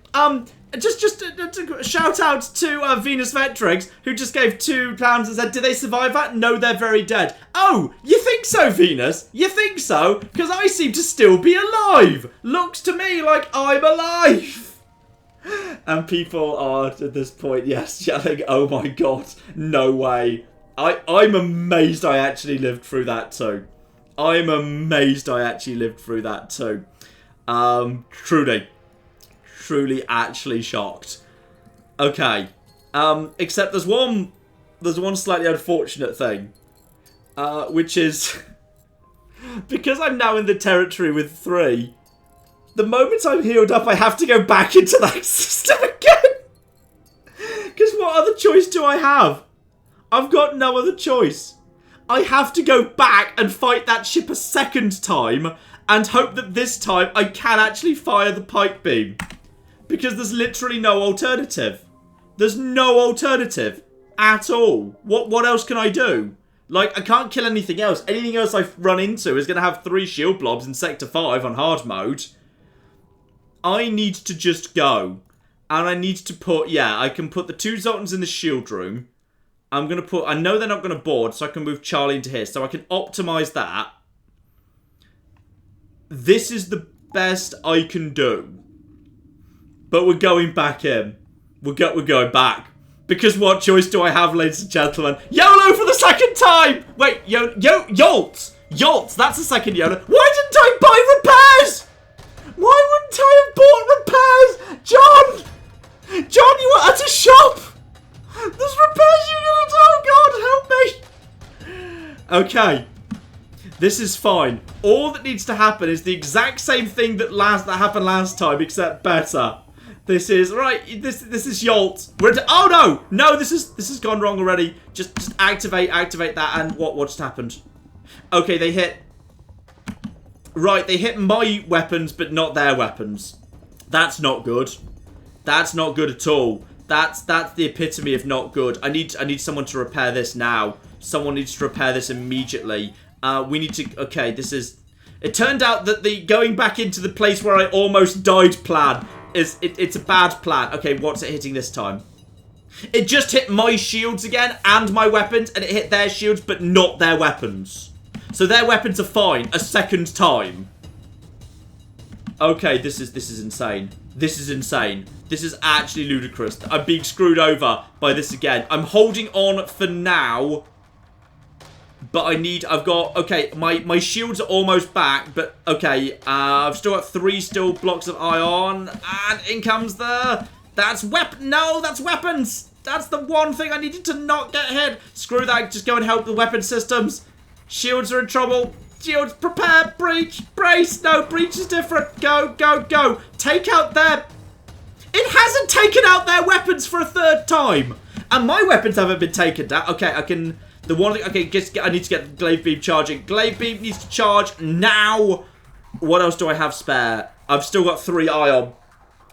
Just a shout out to Venus Vectrix, who just gave £2 and said, did they survive that? No, they're very dead. Oh, you think so, Venus? You think so? Because I seem to still be alive. Looks to me like I'm alive. And people are, at this point, yes, yelling, oh my god, no way. I'm amazed I actually lived through that too. I'm amazed I actually lived through that too. Truly actually shocked. Okay. Except there's one slightly unfortunate thing. Which is, because I'm now in the territory with 3, the moment I'm healed up, I have to go back into that system again. Because what other choice do I have? I've got no other choice. I have to go back and fight that ship a second time and hope that this time I can actually fire the pike beam. Because there's literally no alternative. There's no alternative at all. What else can I do? Like, I can't kill anything else. Anything else I run into is going to have 3 shield blobs in Sector 5 on hard mode. I need to just go. And I need to put, yeah, I can put the 2 Zoltans in the shield room. I'm going to put, I know they're not going to board, so I can move Charlie into here. So I can optimize that. This is the best I can do. But we're going back in. We're going back. Because what choice do I have, ladies and gentlemen? YOLO for the second time! Wait, YOLTS! YOLTS, that's the second YOLO. Why didn't I buy repairs? Why wouldn't I have bought repairs? John! John, you were at a shop! There's repairs you gonna do! Oh God, help me! Okay. This is fine. All that needs to happen is the exact same thing that happened last time, except better. This is right. This is Yolt. Oh no, no. This has gone wrong already. Just activate that. And what just happened? Okay, they hit. Right, they hit my weapons, but not their weapons. That's not good. That's not good at all. That's the epitome of not good. I need someone to repair this now. Someone needs to repair this immediately. We need to. Okay, this is. It turned out that the going back into the place where I almost died plan. It's a bad plan. Okay, what's it hitting this time? It just hit my shields again and my weapons, and it hit their shields, but not their weapons. So their weapons are fine a second time. Okay, this is insane. This is insane. This is actually ludicrous. I'm being screwed over by this again. I'm holding on for now. But I've got, okay, my shields are almost back, but, okay, I've still got 3 blocks of ion, and in comes that's weapons! That's the one thing I needed to not get hit! Screw that, just go and help the weapon systems. Shields are in trouble. Shields, prepare, breach, brace, no, breach is different, go, take out their, it hasn't taken out their weapons for a 3rd time, and my weapons haven't been taken down. Okay, I can... The one thing, okay, I need to get the glaive beam charging. Glaive beam needs to charge now. What else do I have spare? I've still got 3 ion.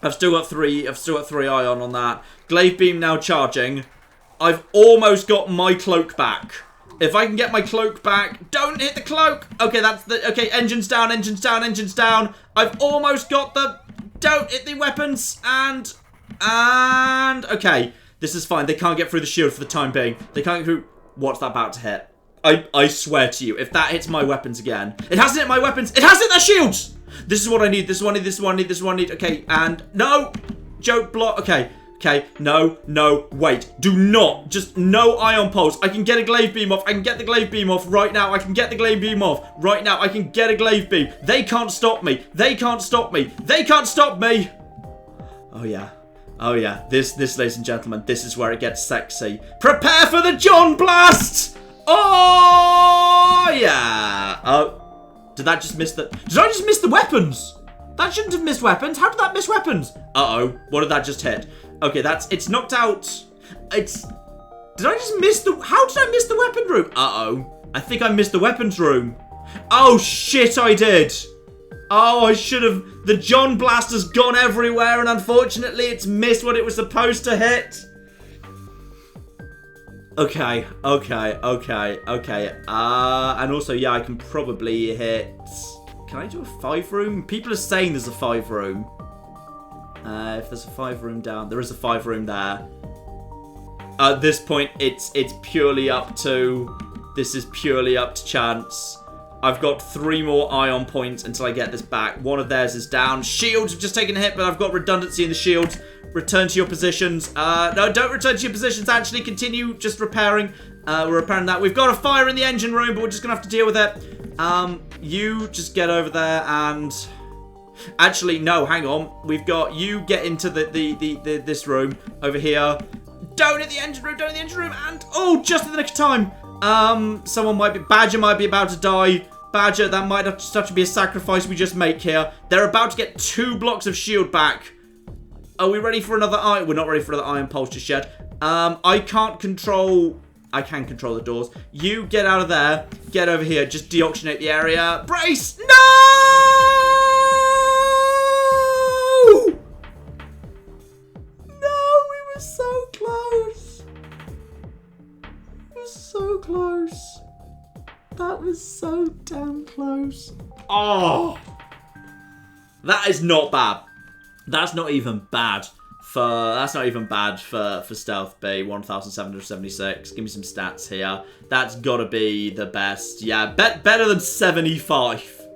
I've still got 3 ion on that. Glaive beam now charging. I've almost got my cloak back. If I can get my cloak back, don't hit the cloak. Okay, that's the, okay, engines down. I've almost got the, don't hit the weapons, and, okay, this is fine. They can't get through the shield for the time being. They can't get through. What's that about to hit? I swear to you, if that hits my weapons again. It hasn't hit my weapons. It has hit their shields. This is what I need. This is what I need. Okay, and no. Joke block. Okay. No. Wait. Do not. Just no ion pulse. I can get a glaive beam off. I can get the glaive beam off right now. I can get the glaive beam off right now. I can get a glaive beam. They can't stop me. They can't stop me. Oh, yeah. Oh yeah, this, ladies and gentlemen, this is where it gets sexy. Prepare for the John Blast! Oh yeah! Oh, did that just miss the? Did I just miss the weapons? That shouldn't have missed weapons. How did that miss weapons? Uh-oh, what did that just hit? Okay, it's knocked out. Did I just miss the? How did I miss the weapon room? Uh-oh, I think I missed the weapons room. Oh shit, I did. Oh, I should have... The John Blast has gone everywhere, and unfortunately, it's missed what it was supposed to hit. Okay. And also, yeah, I can probably hit... Can I do a 5 room? People are saying there's a 5 room. If there's a 5 room down... There is a 5 room there. At this point, it's purely up to... This is purely up to chance. I've got 3 more ion points until I get this back. One of theirs is down. Shields have just taken a hit, but I've got redundancy in the shields. Return to your positions. No, don't return to your positions. Actually, continue just repairing. We're repairing that. We've got a fire in the engine room, but we're just going to have to deal with it. You just get over there and... Actually, no, hang on. We've got... You get into this room over here. Don't hit the engine room, and... Oh, just in the nick of time. Someone might be... Badger might be about to die. Badger, that might have to be a sacrifice we just make here. They're about to get 2 blocks of shield back. Are we ready for another iron? We're not ready for another iron pulse just yet. I can't control I can control the doors. You get out of there. Get over here. Just deoxygenate the area. Brace! No! No, we were so close. We were so close. That was so damn close. Oh! That is not bad. That's not even bad for Stealth B. 1,776. Give me some stats here. That's gotta be the best. Yeah, better than 75.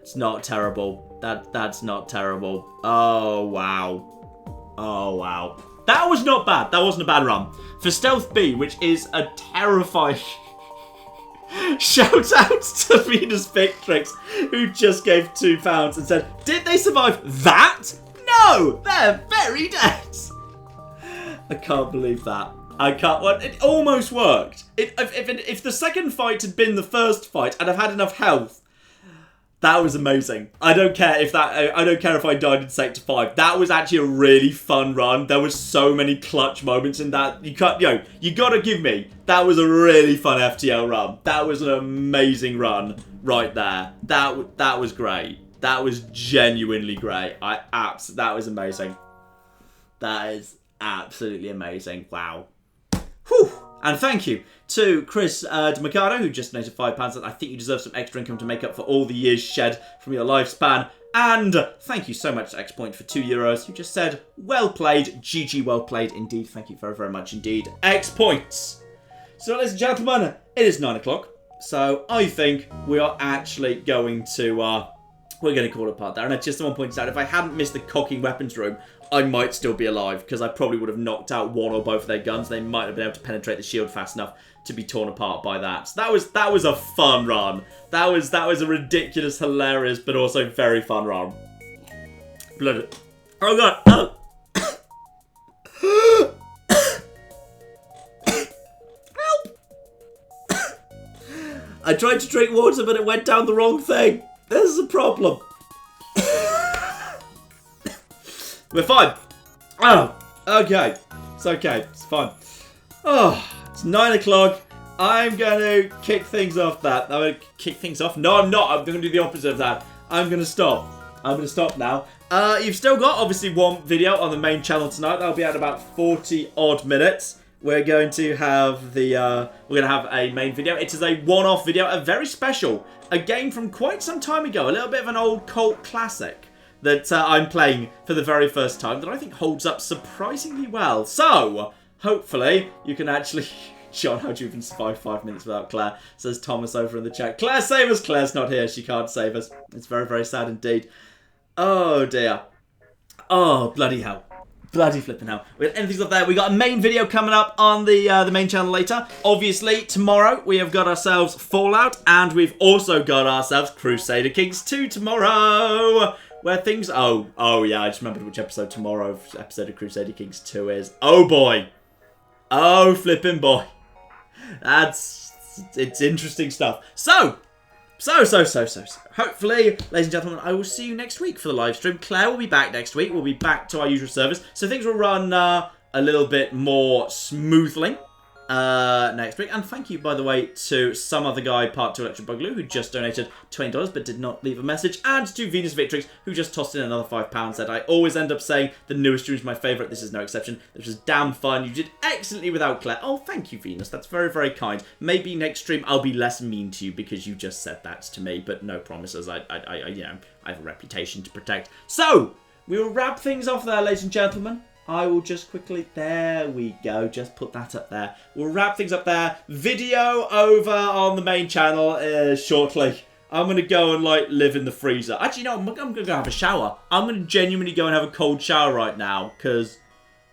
It's not terrible. That's not terrible. Oh wow. Oh wow. That was not bad. That wasn't a bad run. For Stealth B, which is a terrifying shout out to Venus Victrix, who just gave £2 and said, did they survive that? No, they're very dead. I can't believe that. I can't. Well, it almost worked. If the second fight had been the first fight and I've had enough health, that was amazing. I don't care if I died in Sector 5. That was actually a really fun run. There was so many clutch moments in that. You gotta give me. That was a really fun FTL run. That was an amazing run right there. That was great. That was genuinely great. That was amazing. That is absolutely amazing. Wow. Whew. And thank you to Chris DeMarcado, who just donated £5. And I think you deserve some extra income to make up for all the years shed from your lifespan. And thank you so much to Xpoint for €2, who just said, well played. GG, well played indeed. Thank you very, very much indeed. Xpoints. So, ladies and gentlemen, it is 9 o'clock. So, I think we are actually going to... we're going to call it apart there. And I just want to point out, if I hadn't missed the cocking weapons room, I might still be alive, because I probably would have knocked out one or both of their guns. They might have been able to penetrate the shield fast enough to be torn apart by that. So that was a fun run. That was a ridiculous, hilarious, but also very fun run. Bloody. Oh god. Oh. Help! I tried to drink water, but it went down the wrong thing. This is a problem. We're fine. Oh, okay. It's okay. It's fine. Oh, it's 9 o'clock. I'm going to kick things off that. I'm going to kick things off. No, I'm not. I'm going to do the opposite of that. I'm going to stop. I'm going to stop now. You've still got, obviously, one video on the main channel tonight. That'll be at about 40 odd minutes. We're going to have a main video. It is a one-off video, a very special, a game from quite some time ago, a little bit of an old cult classic that I'm playing for the very first time that I think holds up surprisingly well. So, hopefully, you can actually... John, how do you even survive 5 minutes without Claire? Says Thomas over in the chat. Claire, save us! Claire's not here. She can't save us. It's very, very sad indeed. Oh, dear. Oh, bloody hell. Bloody flipping hell. We'll end things up there. We got a main video coming up on the main channel later. Obviously, tomorrow we have got ourselves Fallout, and we've also got ourselves Crusader Kings 2 tomorrow. Where things... Oh, yeah, I just remembered which episode tomorrow's episode of Crusader Kings 2 is. Oh, boy. Oh, flipping boy. It's interesting stuff. So. Hopefully, ladies and gentlemen, I will see you next week for the live stream. Claire will be back next week. We'll be back to our usual service. So things will run a little bit more smoothly next week. And thank you, by the way, to some other guy, Part 2 Electric Boogaloo, who just donated $20 but did not leave a message. And to Venus Victrix, who just tossed in another £5. Said, I always end up saying the newest stream is my favourite. This is no exception. This was damn fun. You did excellently without Claire. Oh, thank you, Venus. That's very, very kind. Maybe next stream I'll be less mean to you because you just said that to me. But no promises. I have a reputation to protect. So, we will wrap things off there, ladies and gentlemen. I will just quickly... There we go. Just put that up there. We'll wrap things up there. Video over on the main channel shortly. I'm going to go and, live in the freezer. Actually, no, I'm going to go have a shower. I'm going to genuinely go and have a cold shower right now. Because,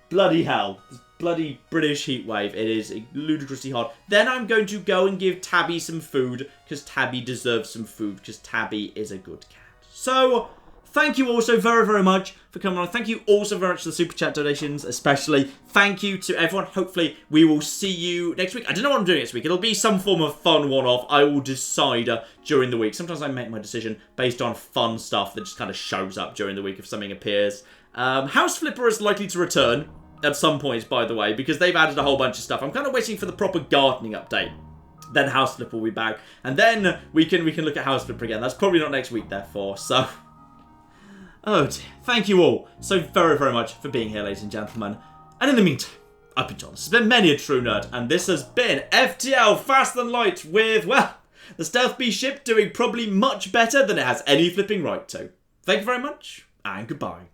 bloody hell. This bloody British heat wave. It is ludicrously hot. Then I'm going to go and give Tabby some food. Because Tabby deserves some food. Because Tabby is a good cat. So... Thank you also very, very much for coming on. Thank you also very much for the Super Chat donations, especially. Thank you to everyone. Hopefully, we will see you next week. I don't know what I'm doing next week. It'll be some form of fun one-off. I will decide during the week. Sometimes I make my decision based on fun stuff that just kind of shows up during the week if something appears. House Flipper is likely to return. at some points, by the way, because they've added a whole bunch of stuff. I'm kind of waiting for the proper gardening update. Then House Flipper will be back. And then we can look at House Flipper again. That's probably not next week, therefore, so... Oh dear. Thank you all so very, very much for being here, ladies and gentlemen. And in the meantime, I've been John. This has been Many a True Nerd, and this has been FTL Faster Than Light with, well, the Stealth B ship doing probably much better than it has any flipping right to. Thank you very much, and goodbye.